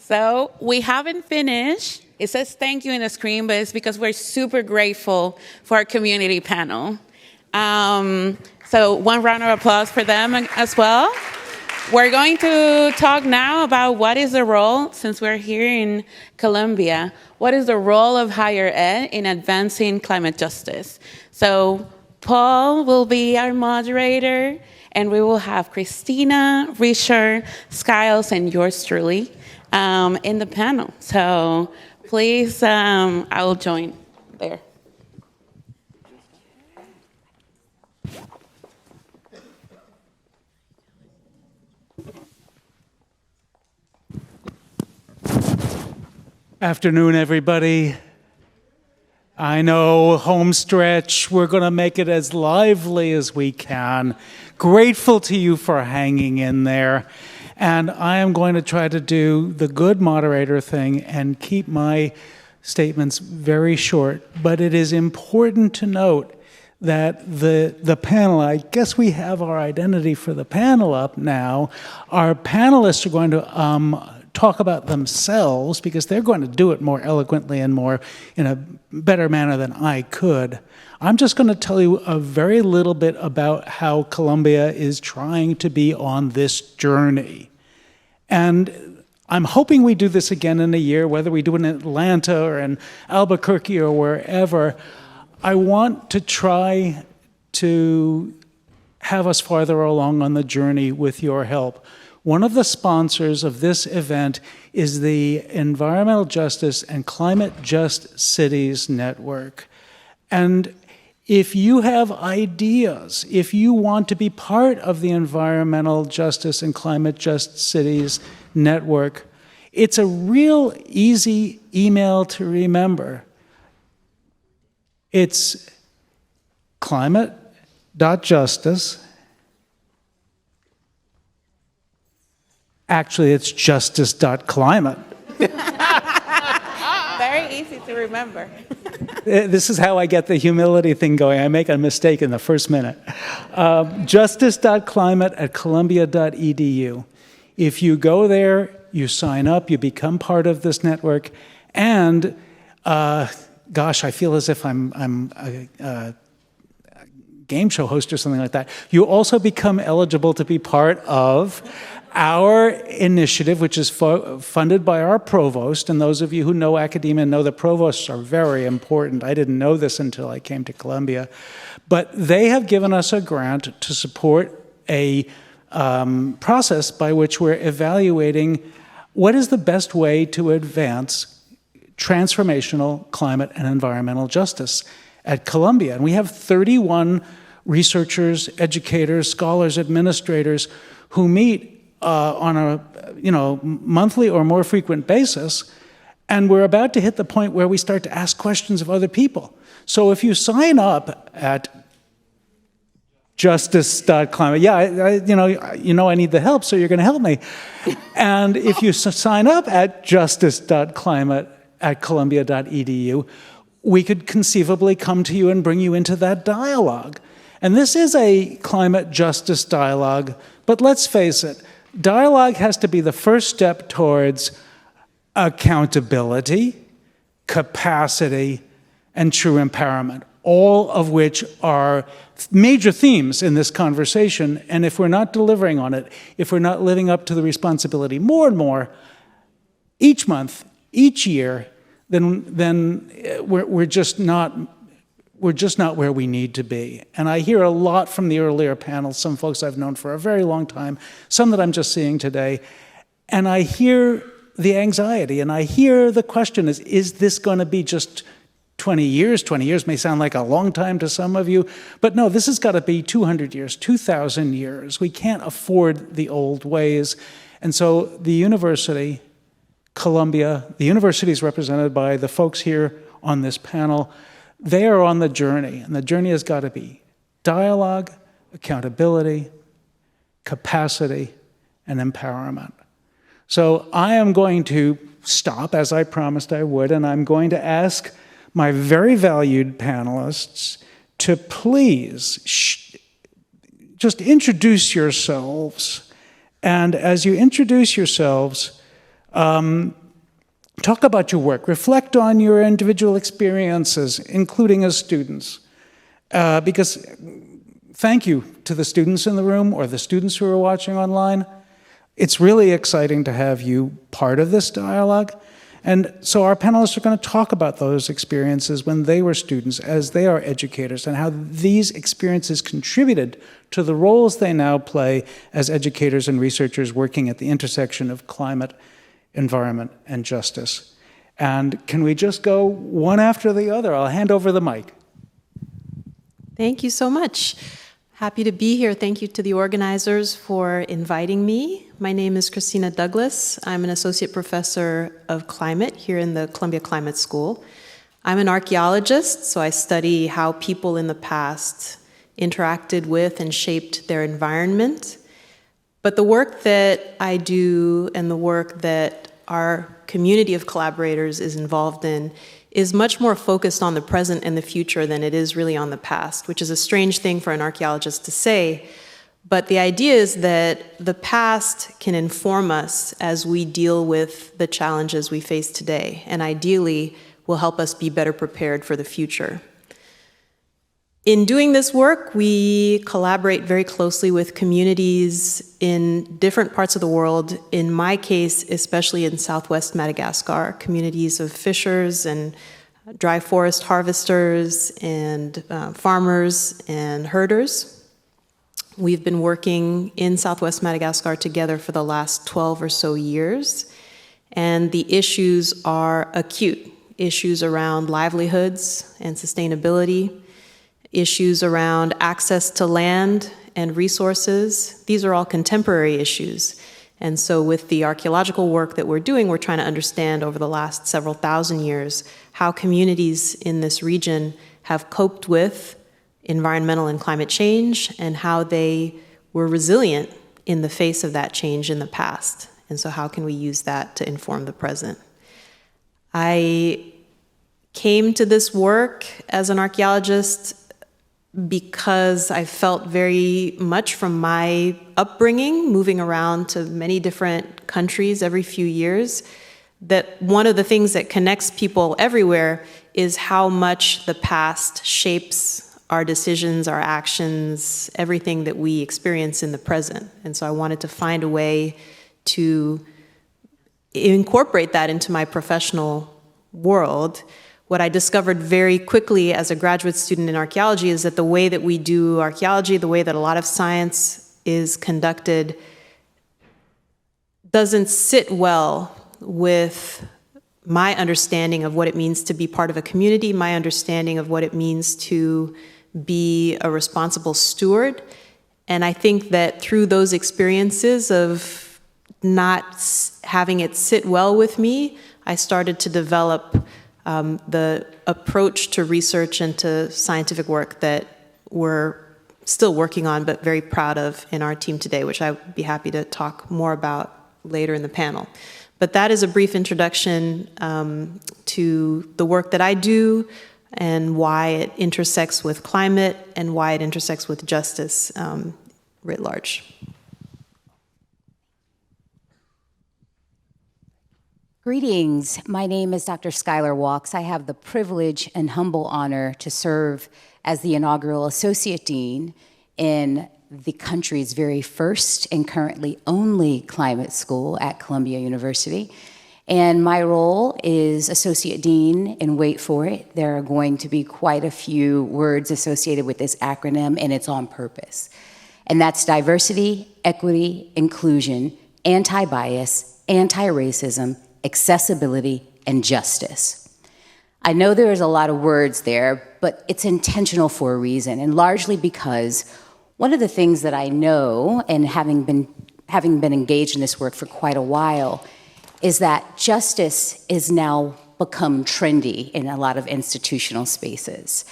So we haven't finished. It says thank you in the screen, but it's because we're super grateful for our community panel. So one round of applause for them as well. We're going to talk now about what is the role, since we're here in Columbia, what is the role of higher ed in advancing climate justice? So Paul will be our moderator, and we will have Christina, Richard, Skiles, and yours truly in the panel. So please, I'll join there. Afternoon, everybody. I know, home stretch, we're going to make it as lively as we can. Grateful to you for hanging in there. And I am going to try to do the good moderator thing and keep my statements very short. But it is important to note that the panel, I guess we have our identity for the panel up now. Our panelists are going to talk about themselves, because they're going to do it more eloquently and more in a better manner than I could. I'm just going to tell you a very little bit about how Columbia is trying to be on this journey. And I'm hoping we do this again in a year, whether we do it in Atlanta or in Albuquerque or wherever. I want to try to have us farther along on the journey with your help. One of the sponsors of this event is the Environmental Justice and Climate Just Cities Network. And if you have ideas, if you want to be part of the Environmental Justice and Climate Just Cities Network, it's a real easy email to remember. It's climate.justice. Actually, it's justice.climate. Very easy to remember. This is how I get the humility thing going. I make a mistake in the first minute. Justice.climate@columbia.edu. If you go there, you sign up, you become part of this network, and gosh, I feel as if I'm a game show host or something like that. You also become eligible to be part of our initiative, which is funded by our provost, and those of you who know academia know that provosts are very important. I didn't know this until I came to Columbia. But they have given us a grant to support a process by which we're evaluating what is the best way to advance transformational climate and environmental justice at Columbia. And we have 31 researchers, educators, scholars, administrators who meet on a monthly or more frequent basis, and we're about to hit the point where we start to ask questions of other people. So if you sign up at justice.climate, I need the help, so you're going to help me. And if you sign up at justice.climate@columbia.edu, we could conceivably come to you and bring you into that dialogue. And this is a climate justice dialogue, but let's face it, dialogue has to be the first step towards accountability, capacity, and true empowerment, all of which are major themes in this conversation. And if we're not delivering on it, if we're not living up to the responsibility more and more, each month, each year, then we're just not where we need to be. And I hear a lot from the earlier panels, some folks I've known for a very long time, some that I'm just seeing today, and I hear the anxiety, and I hear the question is this going to be just 20 years? 20 years may sound like a long time to some of you, but no, this has got to be 200 years, 2,000 years. We can't afford the old ways. And so the university, Columbia, the university is represented by the folks here on this panel. They are on the journey, and the journey has got to be dialogue, accountability, capacity, and empowerment. So I am going to stop, as I promised I would, and I'm going to ask my very valued panelists to please just introduce yourselves. And as you introduce yourselves, talk about your work. Reflect on your individual experiences, including as students. Because thank you to the students in the room or the students who are watching online. It's really exciting to have you part of this dialogue. And so our panelists are going to talk about those experiences when they were students, as they are educators, and how these experiences contributed to the roles they now play as educators and researchers working at the intersection of climate, environment, and justice. And can we just go one after the other? I'll hand over the mic. Thank you so much. Happy to be here. Thank you to the organizers for inviting me. My name is Christina Douglas. I'm an associate professor of climate here in the Columbia Climate School. I'm an archaeologist, so I study how people in the past interacted with and shaped their environment. But the work that I do and the work that our community of collaborators is involved in is much more focused on the present and the future than it is really on the past, which is a strange thing for an archaeologist to say. But the idea is that the past can inform us as we deal with the challenges we face today, and ideally will help us be better prepared for the future. In doing this work, we collaborate very closely with communities in different parts of the world. In my case, especially in Southwest Madagascar, communities of fishers and dry forest harvesters and farmers and herders. We've been working in Southwest Madagascar together for the last 12 or so years, and the issues are acute. Issues around livelihoods and sustainability, issues around access to land and resources. These are all contemporary issues. And so with the archaeological work that we're doing, we're trying to understand over the last several thousand years how communities in this region have coped with environmental and climate change and how they were resilient in the face of that change in the past. And so how can we use that to inform the present? I came to this work as an archaeologist because I felt very much from my upbringing, moving around to many different countries every few years, that one of the things that connects people everywhere is how much the past shapes our decisions, our actions, everything that we experience in the present. And so I wanted to find a way to incorporate that into my professional world. What I discovered very quickly as a graduate student in archaeology is that the way that we do archaeology, the way that a lot of science is conducted, doesn't sit well with my understanding of what it means to be part of a community, my understanding of what it means to be a responsible steward. And I think that through those experiences of not having it sit well with me, I started to develop the approach to research and to scientific work that we're still working on, but very proud of in our team today, which I'd be happy to talk more about later in the panel. But that is a brief introduction to the work that I do and why it intersects with climate and why it intersects with justice writ large. Greetings. My name is Dr. Skylar Walks. I have the privilege and humble honor to serve as the inaugural Associate Dean in the country's very first and currently only climate school at Columbia University. And my role is Associate Dean, and wait for it, there are going to be quite a few words associated with this acronym, and it's on purpose. And that's diversity, equity, inclusion, anti-bias, anti-racism, accessibility, and justice. I know there is a lot of words there, but it's intentional for a reason, and largely because one of the things that I know, and having been engaged in this work for quite a while, is that justice is now become trendy in a lot of institutional spaces.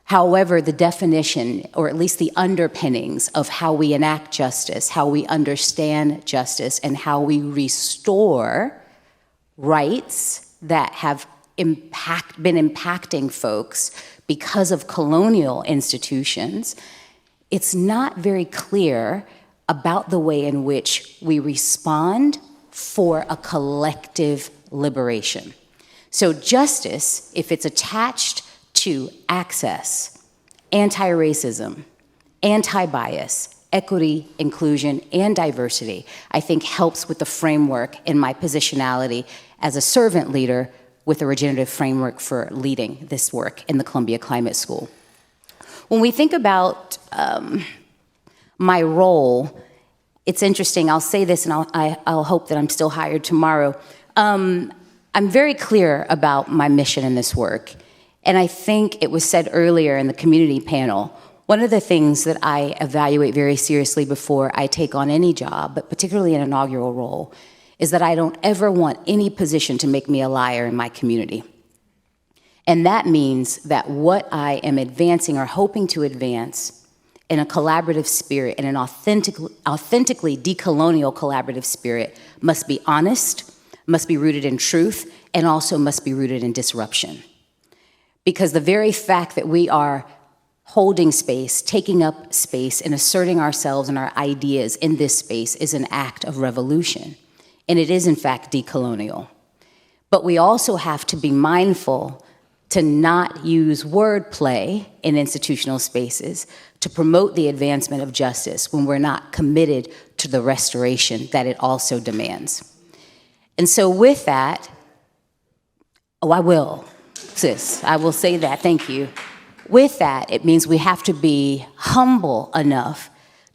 However, the definition, or at least the underpinnings of how we enact justice, how we understand justice, and how we restore rights that have been impacting folks because of colonial institutions, it's not very clear about the way in which we respond for a collective liberation. So justice, if it's attached to access, anti-racism, anti-bias, equity, inclusion, and diversity, I think helps with the framework in my positionality as a servant leader with a regenerative framework for leading this work in the Columbia Climate School. When we think about my role, it's interesting, I'll say this and I'll hope that I'm still hired tomorrow. I'm very clear about my mission in this work. And I think it was said earlier in the community panel, one of the things that I evaluate very seriously before I take on any job, but particularly an inaugural role, is that I don't ever want any position to make me a liar in my community. And that means that what I am advancing or hoping to advance in a collaborative spirit, in an authentically decolonial collaborative spirit, must be honest, must be rooted in truth, and also must be rooted in disruption. Because the very fact that we are Holding space, taking up space, and asserting ourselves and our ideas in this space is an act of revolution. And it is, in fact, decolonial. But we also have to be mindful to not use wordplay in institutional spaces to promote the advancement of justice when we're not committed to the restoration that it also demands. And so with that, I will, sis, I will say that, thank you. With that, it means we have to be humble enough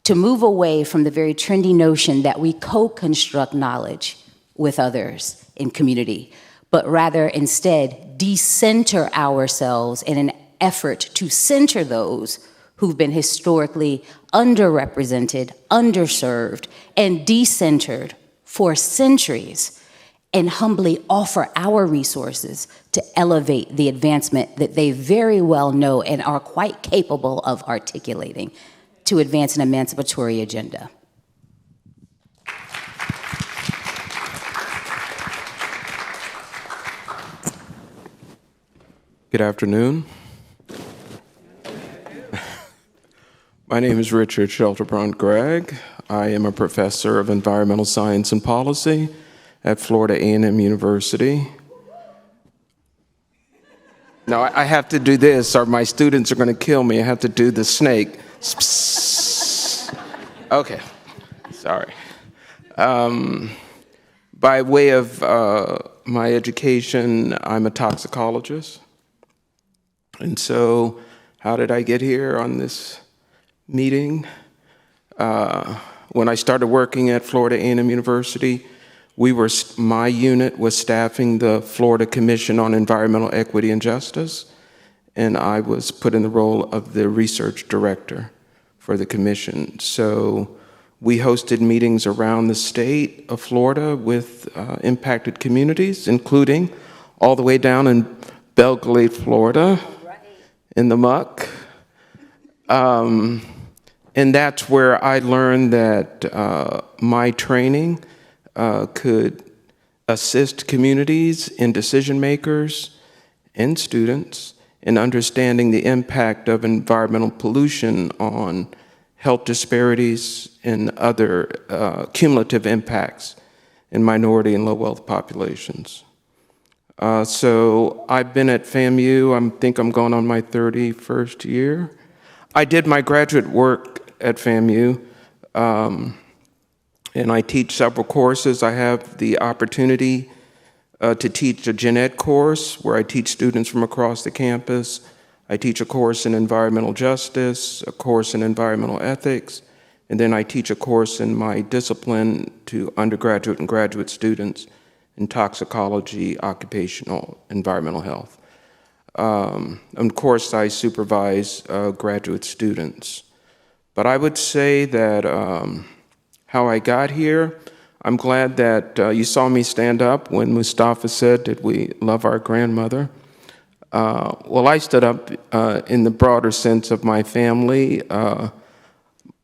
to move away from the very trendy notion that we co-construct knowledge with others in community, but rather instead decenter ourselves in an effort to center those who've been historically underrepresented, underserved, and decentered for centuries, and humbly offer our resources to elevate the advancement that they very well know and are quite capable of articulating to advance an emancipatory agenda. Good afternoon. My name is Richard Shelterbrand Gregg. I am a professor of environmental science and policy at Florida A&M University. Now, I have to do this or my students are going to kill me. I have to do the snake. Okay, sorry. By way of my education, I'm a toxicologist. And so, how did I get here on this meeting? When I started working at Florida A&M University, my unit was staffing the Florida Commission on Environmental Equity and Justice, and I was put in the role of the research director for the commission. So we hosted meetings around the state of Florida with impacted communities, including all the way down in Belglade, Florida, in the muck. And that's where I learned that my training could assist communities and decision makers and students in understanding the impact of environmental pollution on health disparities and other cumulative impacts in minority and low wealth populations. So I've been at FAMU, I think I'm going on my 31st year. I did my graduate work at FAMU, and I teach several courses. I have the opportunity to teach a gen ed course where I teach students from across the campus. I teach a course in environmental justice, a course in environmental ethics, and then I teach a course in my discipline to undergraduate and graduate students in toxicology, occupational, environmental health. Of course, I supervise graduate students. But I would say that how I got here, I'm glad that you saw me stand up when Mustafa said, did we love our grandmother? Well, I stood up in the broader sense of my family.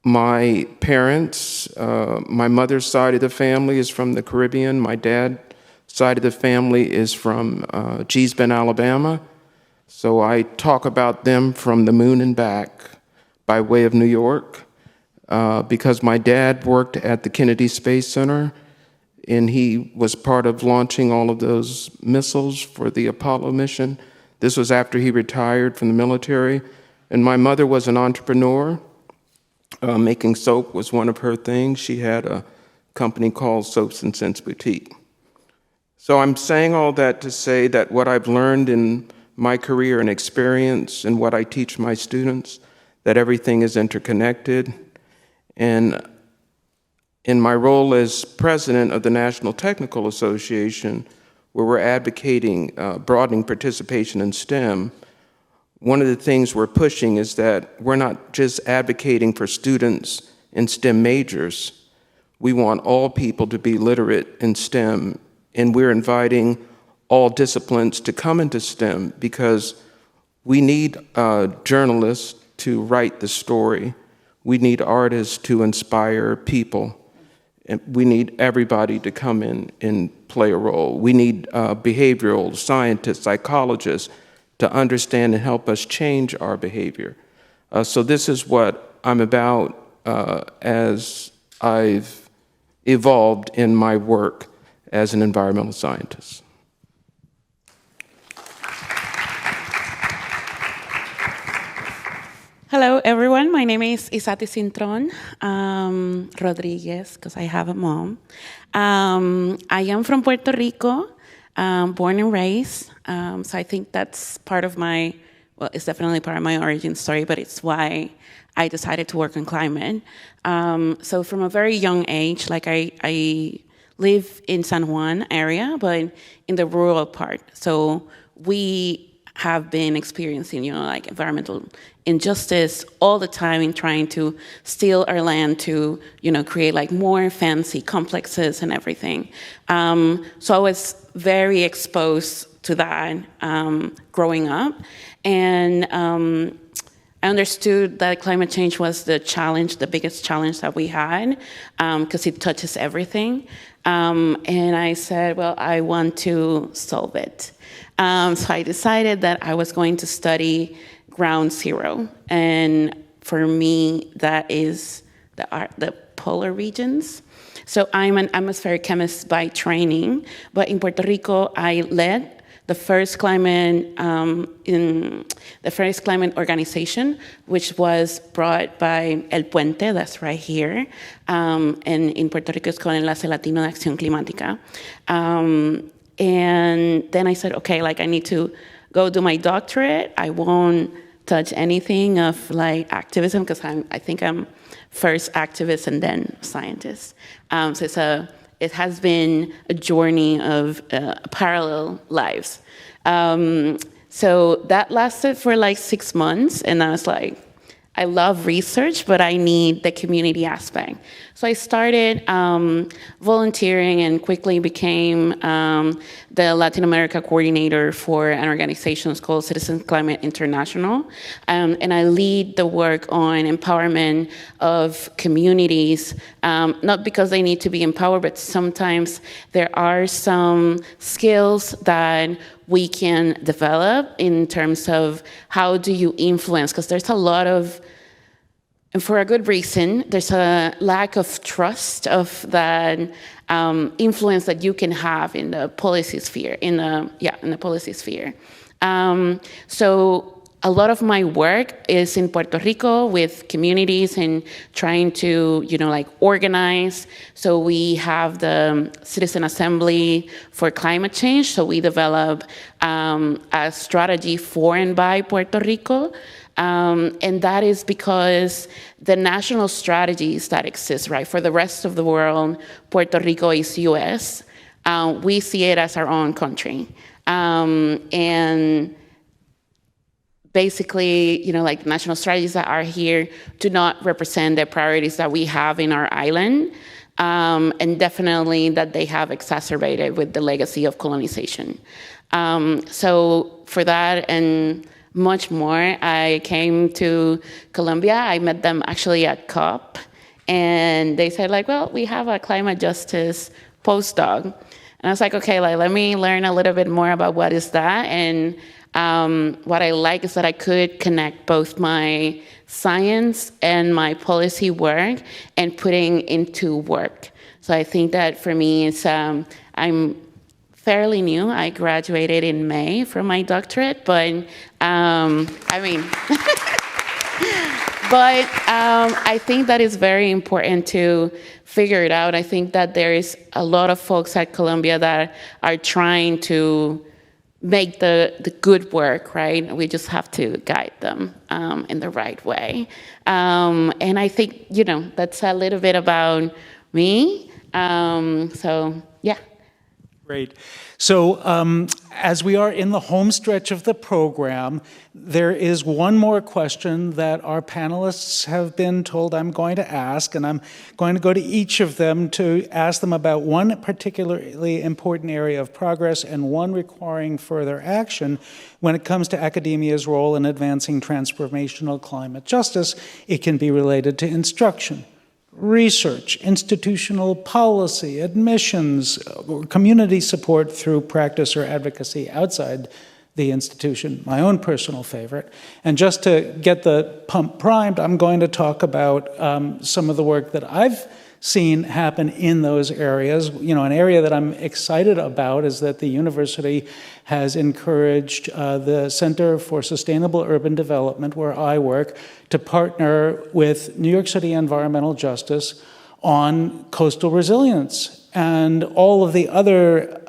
My parents, my mother's side of the family is from the Caribbean. My dad's side of the family is from Geesbend, Alabama. So I talk about them from the moon and back by way of New York. Because my dad worked at the Kennedy Space Center, and he was part of launching all of those missiles for the Apollo mission. This was after he retired from the military. And my mother was an entrepreneur. Making soap was one of her things. She had a company called Soaps and Scents Boutique. So I'm saying all that to say that what I've learned in my career and experience and what I teach my students, that everything is interconnected. And in my role as president of the National Technical Association, where we're advocating broadening participation in STEM, one of the things we're pushing is that we're not just advocating for students in STEM majors. We want all people to be literate in STEM, and we're inviting all disciplines to come into STEM because we need journalists to write the story. We need artists to inspire people. And we need everybody to come in and play a role. We need behavioral scientists, psychologists to understand and help us change our behavior. So this is what I'm about as I've evolved in my work as an environmental scientist. Hello, everyone. My name is Isati Cintron Rodriguez, because I have a mom. I am from Puerto Rico, born and raised. So I think that's part of my, well, it's definitely part of my origin story, but it's why I decided to work on climate. So from a very young age, like I live in San Juan area, but in the rural part. So we have been experiencing, like environmental injustice all the time in trying to steal our land to, create like more fancy complexes and everything. So I was very exposed to that growing up. And I understood that climate change was the challenge, the biggest challenge that we had, because it touches everything. And I said, well, I want to solve it. So I decided that I was going to study ground zero. And for me, that is the polar regions. So I'm an atmospheric chemist by training, but in Puerto Rico, I led the first climate organization, which was brought by El Puente, that's right here, and in Puerto Rico it's called Enlace Latino de Acción Climática. And then I said, okay, like I need to go do my doctorate. I won't touch anything of like activism because I think I'm first activist and then scientist. So it has been a journey of parallel lives. So that lasted for like 6 months, and I was like, I love research, but I need the community aspect. So I started volunteering and quickly became the Latin America coordinator for an organization called Citizen Climate International. And I lead the work on empowerment of communities, not because they need to be empowered, but sometimes there are some skills that we can develop in terms of how do you influence, because there's a lot of, and for a good reason, there's a lack of trust of that influence that you can have in the policy sphere, in the policy sphere. So a lot of my work is in Puerto Rico with communities and trying to, like organize. So we have the Citizen Assembly for Climate Change. So we develop a strategy for and by Puerto Rico. And that is because the national strategies that exist, right, for the rest of the world, Puerto Rico is US. We see it as our own country. And basically, like national strategies that are here do not represent the priorities that we have in our island. And definitely that they have exacerbated with the legacy of colonization. So for that and much more, I came to Colombia. I met them actually at COP. And they said like, well, we have a climate justice postdoc. And I was like, okay, like, let me learn a little bit more about what is that. And what I like is that I could connect both my science and my policy work and putting into work. So I think that for me, it's I'm fairly new. I graduated in May from my doctorate, but I think that is very important to figure it out. I think that there is a lot of folks at Columbia that are trying to make the good work, right? We just have to guide them in the right way. And I think, that's a little bit about me. So, yeah. Great. So as we are in the home stretch of the program, there is one more question that our panelists have been told I'm going to ask, and I'm going to go to each of them to ask them about one particularly important area of progress and one requiring further action when it comes to academia's role in advancing transformational climate justice. It can be related to instruction, research, institutional policy, admissions, or community support through practice or advocacy outside the institution, my own personal favorite. And just to get the pump primed, I'm going to talk about some of the work that I've seen happen in those areas. You know, an area that I'm excited about is that the university has encouraged the Center for Sustainable Urban Development, where I work, to partner with New York City Environmental Justice on coastal resilience and all of the other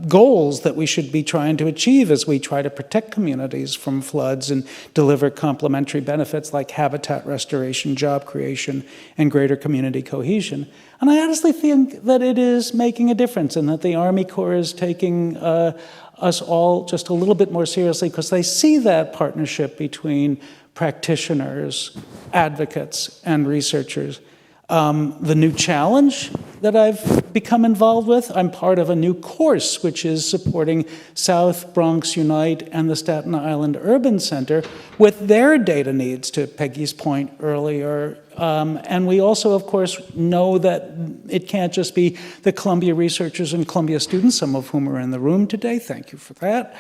goals that we should be trying to achieve as we try to protect communities from floods and deliver complementary benefits like habitat restoration, job creation, and greater community cohesion. And I honestly think that it is making a difference and that the Army Corps is taking us all just a little bit more seriously because they see that partnership between practitioners, advocates, and researchers. The new challenge that I've become involved with, I'm part of a new course which is supporting South Bronx Unite and the Staten Island Urban Center with their data needs, to Peggy's point earlier. And we also, of course, know that it can't just be the Columbia researchers and Columbia students, some of whom are in the room today. Thank you for that.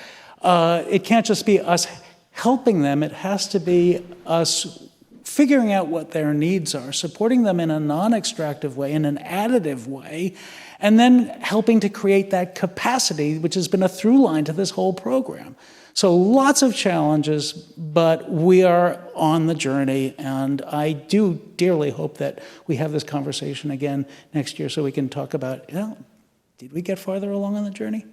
It can't just be us helping them. It has to be us figuring out what their needs are, supporting them in a non-extractive way, in an additive way, and then helping to create that capacity, which has been a through line to this whole program. So lots of challenges, but we are on the journey, and I do dearly hope that we have this conversation again next year so we can talk about, you know, did we get farther along on the journey?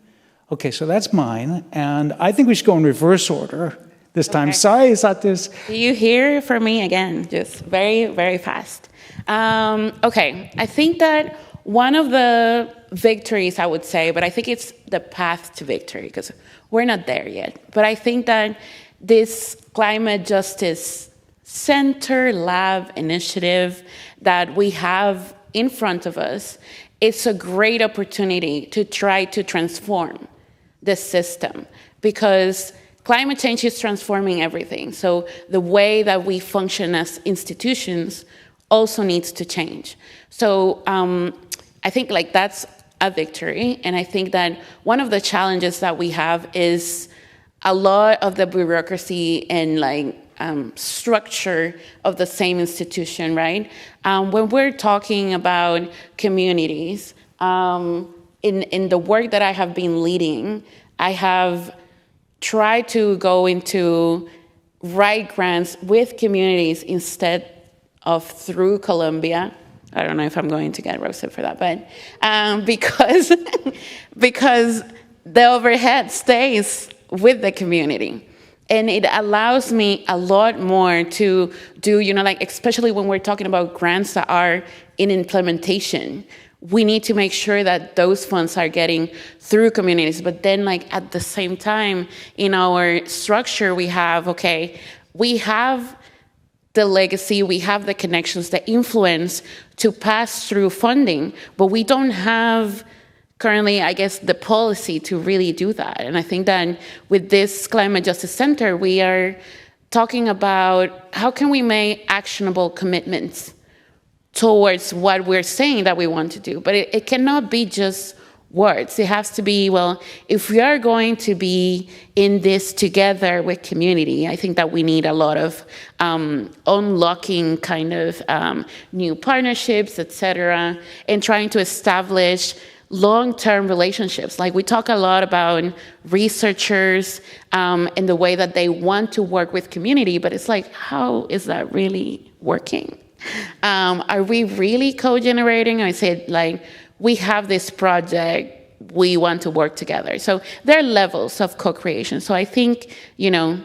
Okay, so that's mine, and I think we should go in reverse order this time. Sorry, Satis. Do you hear from me again? Just very, very fast. Okay, I think that one of the victories, I would say, but I think it's the path to victory because we're not there yet. But I think that this Climate Justice Center Lab initiative that we have in front of us, it's a great opportunity to try to transform the system because climate change is transforming everything. So the way that we function as institutions also needs to change. So I think like that's a victory. And I think that one of the challenges that we have is a lot of the bureaucracy and like structure of the same institution, right? When we're talking about communities, in the work that I have been leading, I have tried to go into write grants with communities instead of through Columbia. I don't know if I'm going to get roasted for that, but because the overhead stays with the community. And it allows me a lot more to do, you know, like especially when we're talking about grants that are in implementation, we need to make sure that those funds are getting through communities. But then like at the same time in our structure, we have the legacy, we have the connections, the influence to pass through funding, but we don't have currently, I guess, the policy to really do that. And I think that with this Climate Justice Center, we are talking about how can we make actionable commitments towards what we're saying that we want to do. But it cannot be just words. It has to be, well, if we are going to be in this together with community, I think that we need a lot of unlocking kind of new partnerships, et cetera, and trying to establish long-term relationships. Like we talk a lot about researchers and the way that they want to work with community, but it's like, how is that really working? Are we really co-generating? I said, like, we have this project, we want to work together. So there are levels of co-creation. So I think, you know,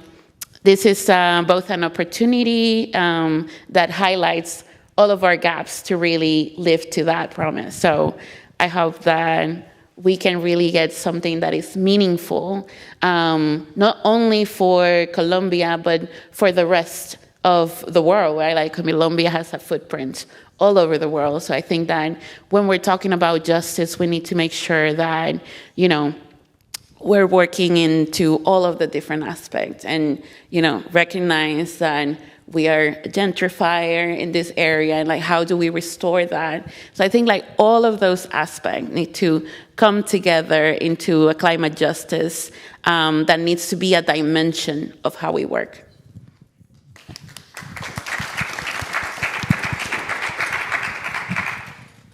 this is both an opportunity that highlights all of our gaps to really live to that promise. So I hope that we can really get something that is meaningful, not only for Colombia, but for the rest of the world, right? Like Colombia has a footprint all over the world. So I think that when we're talking about justice, we need to make sure that, you know, we're working into all of the different aspects and, recognize that we are a gentrifier in this area and how do we restore that? So I think all of those aspects need to come together into a climate justice that needs to be a dimension of how we work.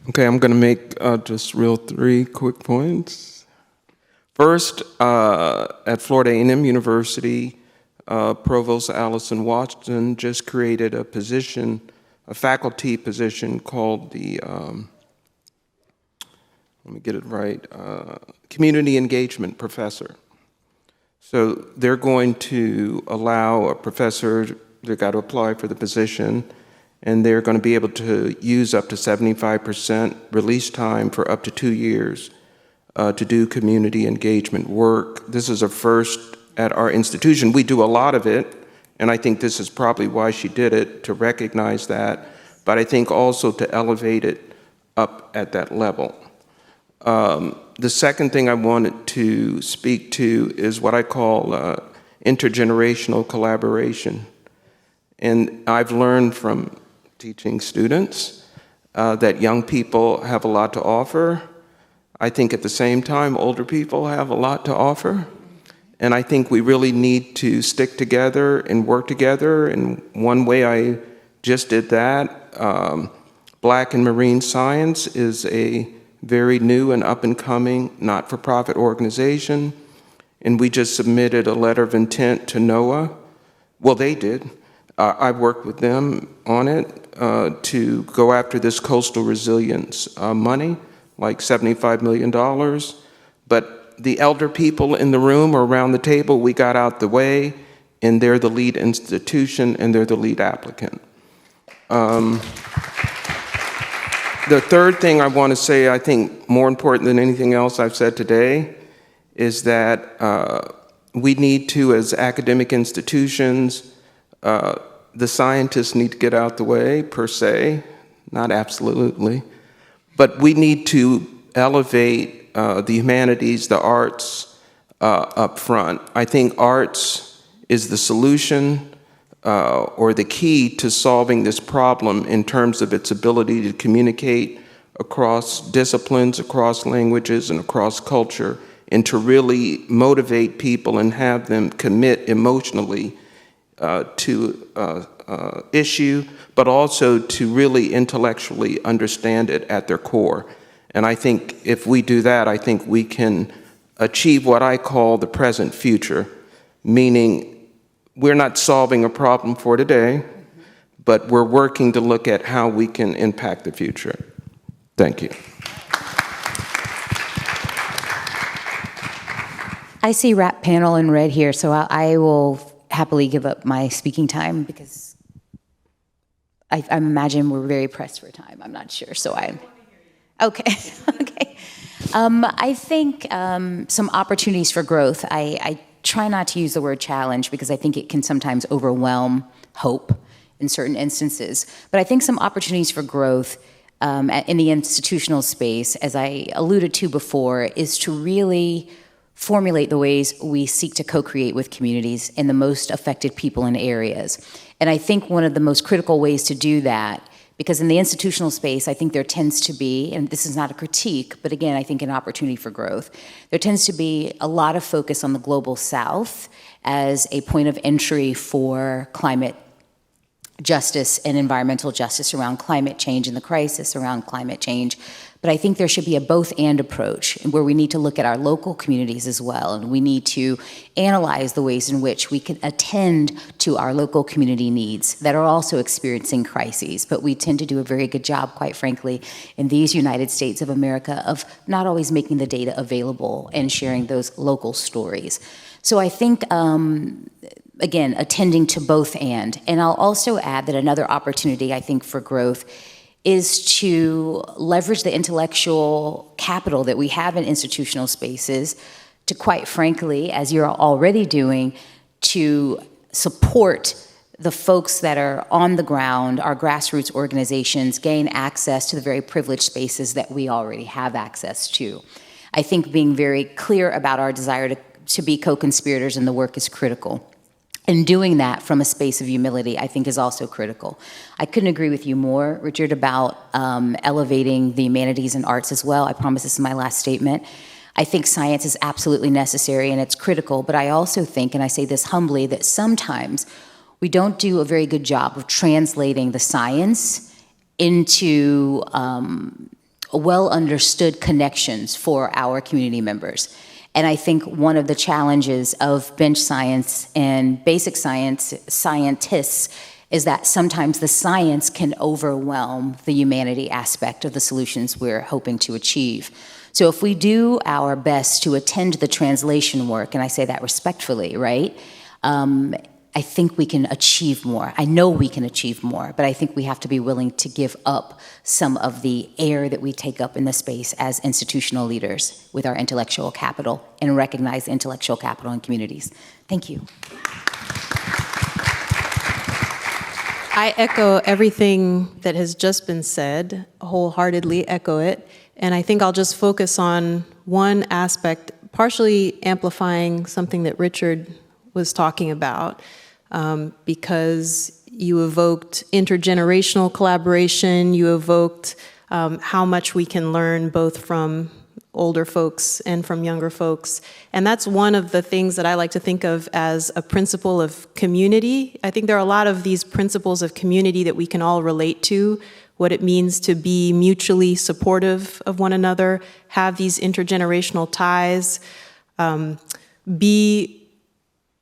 Okay, I'm going to make just three quick points. First, at Florida A&M University, Provost Allison Watson just created a position, a faculty position called the, let me get it right, Community Engagement Professor. So they're going to allow a professor, they got to apply for the position, and they're going to be able to use up to 75% release time for up to 2 years to do community engagement work. This is a first at our institution. We do a lot of it, and I think this is probably why she did it, to recognize that, but I think also to elevate it up at that level. The second thing I wanted to speak to is what I call intergenerational collaboration. And I've learned from teaching students that young people have a lot to offer. I think at the same time, older people have a lot to offer. And I think we really need to stick together and work together. And one way I just did that, Black and Marine Science is a very new and up-and-coming not-for-profit organization. And we just submitted a letter of intent to NOAA. Well, they did. I worked with them on it to go after this coastal resilience money, like $75 million. But the elder people in the room or around the table, we got out the way, and they're the lead institution and they're the lead applicant. The third thing I want to say, I think more important than anything else I've said today, is that we need to, as academic institutions, the scientists need to get out the way, per se, not absolutely, but we need to elevate the humanities, the arts up front. I think arts is the solution or the key to solving this problem in terms of its ability to communicate across disciplines, across languages, and across culture, and to really motivate people and have them commit emotionally to issue, but also to really intellectually understand it at their core. And I think if we do that, I think we can achieve what I call the present future, meaning we're not solving a problem for today, but we're working to look at how we can impact the future. Thank you. I see wrap panel in red here, so I will happily give up my speaking time because I imagine we're very pressed for time. I'm not sure, so okay. Okay. I think some opportunities for growth. I try not to use the word challenge because I think it can sometimes overwhelm hope in certain instances. But I think some opportunities for growth in the institutional space, as I alluded to before, is to really formulate the ways we seek to co-create with communities and the most affected people in areas. And I think one of the most critical ways to do that, because in the institutional space, I think there tends to be, and this is not a critique, but again, I think an opportunity for growth, there tends to be a lot of focus on the global south as a point of entry for climate justice and environmental justice around climate change and the crisis around climate change. But I think there should be a both-and approach where we need to look at our local communities as well, and we need to analyze the ways in which we can attend to our local community needs that are also experiencing crises. But we tend to do a very good job, quite frankly, in these United States of America of not always making the data available and sharing those local stories. So I think, again, attending to both and I'll also add that another opportunity, I think, for growth is to leverage the intellectual capital that we have in institutional spaces to, quite frankly, as you're already doing, to support the folks that are on the ground, our grassroots organizations, gain access to the very privileged spaces that we already have access to. I think being very clear about our desire to be co-conspirators in the work is critical. And doing that from a space of humility, I think, is also critical. I couldn't agree with you more, Richard, about elevating the humanities and arts as well. I promise this is my last statement. I think science is absolutely necessary and it's critical, but I also think, and I say this humbly, that sometimes we don't do a very good job of translating the science into well understood connections for our community members. And I think one of the challenges of bench science and basic science scientists is that sometimes the science can overwhelm the humanity aspect of the solutions we're hoping to achieve. So if we do our best to attend to the translation work, and I say that respectfully, right? I think we can achieve more. I know we can achieve more, but I think we have to be willing to give up some of the air that we take up in the space as institutional leaders with our intellectual capital and recognize intellectual capital in communities. Thank you. I echo everything that has just been said, wholeheartedly echo it. And I think I'll just focus on one aspect, partially amplifying something that Richard was talking about, because you evoked intergenerational collaboration, you evoked how much we can learn both from older folks and from younger folks. And that's one of the things that I like to think of as a principle of community. I think there are a lot of these principles of community that we can all relate to, what it means to be mutually supportive of one another, have these intergenerational ties, be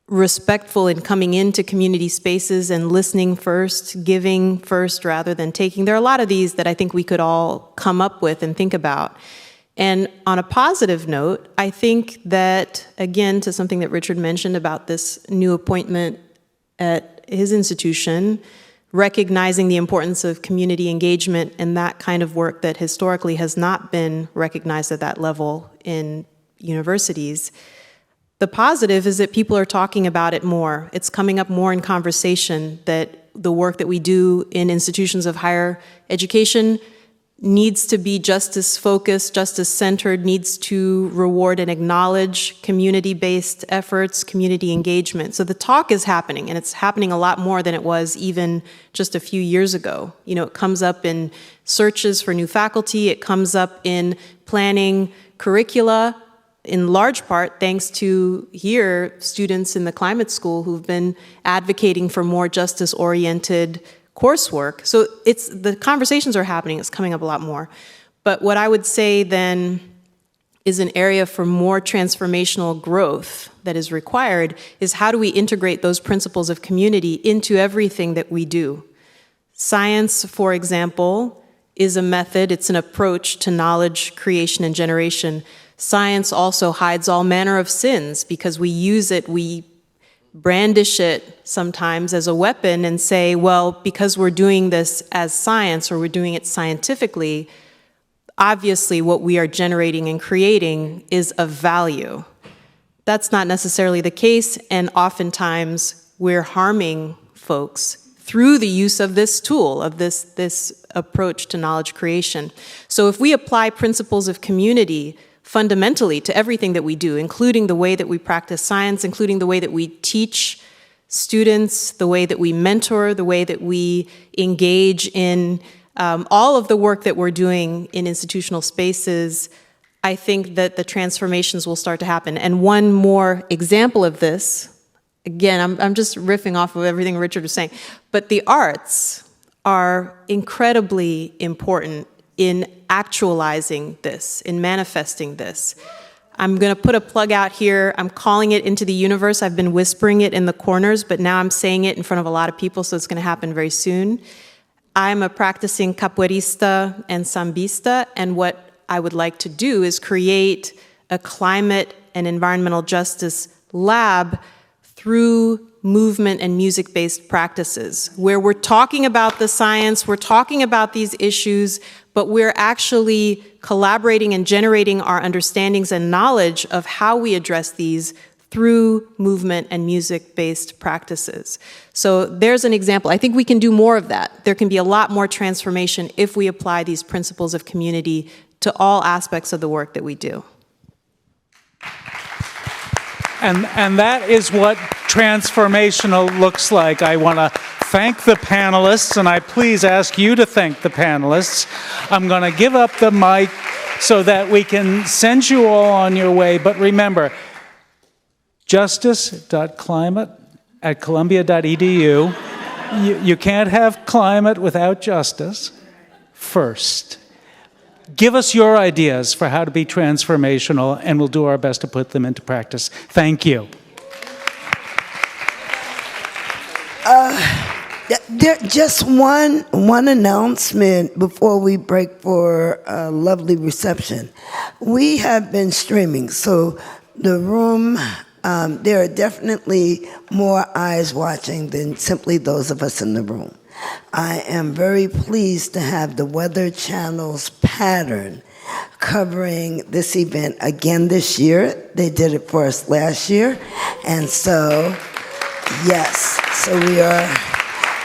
respectful in coming into community spaces and listening first, giving first rather than taking. There are a lot of these that I think we could all come up with and think about. And on a positive note, I think that, again, to something that Richard mentioned about this new appointment at his institution, recognizing the importance of community engagement and that kind of work that historically has not been recognized at that level in universities. The positive is that people are talking about it more. It's coming up more in conversation that the work that we do in institutions of higher education needs to be justice-focused, justice-centered, needs to reward and acknowledge community-based efforts, community engagement. So the talk is happening, and it's happening a lot more than it was even just a few years ago. You know, it comes up in searches for new faculty, it comes up in planning curricula, in large part thanks to here students in the climate school who've been advocating for more justice-oriented coursework. So the conversations are happening, it's coming up a lot more. But what I would say then is an area for more transformational growth that is required is how do we integrate those principles of community into everything that we do? Science, for example, is a method, it's an approach to knowledge creation and generation. Science also hides all manner of sins because we use it, we brandish it sometimes as a weapon and say, well, because we're doing this as science or we're doing it scientifically, obviously what we are generating and creating is of value. That's not necessarily the case, and oftentimes we're harming folks through the use of this tool, of this approach to knowledge creation. So if we apply principles of community fundamentally to everything that we do, including the way that we practice science, including the way that we teach students, the way that we mentor, the way that we engage in all of the work that we're doing in institutional spaces, I think that the transformations will start to happen. And one more example of this, again, I'm just riffing off of everything Richard was saying, but the arts are incredibly important in actualizing this, in manifesting this. I'm going to put a plug out here. I'm calling it into the universe. I've been whispering it in the corners, but now I'm saying it in front of a lot of people, so it's going to happen very soon. I'm a practicing capoeirista and sambista, and what I would like to do is create a climate and environmental justice lab through movement and music-based practices, where we're talking about the science, we're talking about these issues, but we're actually collaborating and generating our understandings and knowledge of how we address these through movement and music-based practices. So there's an example. I think we can do more of that. There can be a lot more transformation if we apply these principles of community to all aspects of the work that we do. And that is what transformational looks like. I want to thank the panelists, and I please ask you to thank the panelists. I'm going to give up the mic so that we can send you all on your way. But remember, justice.climate@columbia.edu. You can't have climate without justice first. Give us your ideas for how to be transformational, and we'll do our best to put them into practice. Thank you. Just one announcement before we break for a lovely reception. We have been streaming, so the room, there are definitely more eyes watching than simply those of us in the room. I am very pleased to have the Weather Channel's pattern covering this event again this year. They did it for us last year. And so, yes, so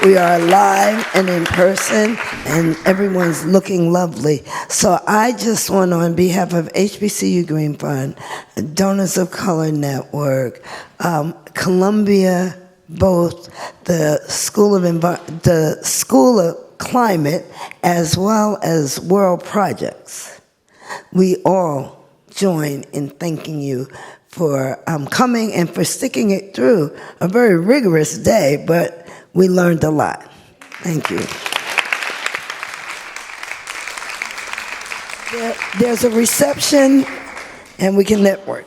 we are live and in person, and everyone's looking lovely. So I just want to, on behalf of HBCU Green Fund, Donors of Color Network, Columbia, both the School of Climate as well as World Projects, we all join in thanking you for coming and for sticking it through a very rigorous day, but we learned a lot. Thank you. There's a reception, and we can network.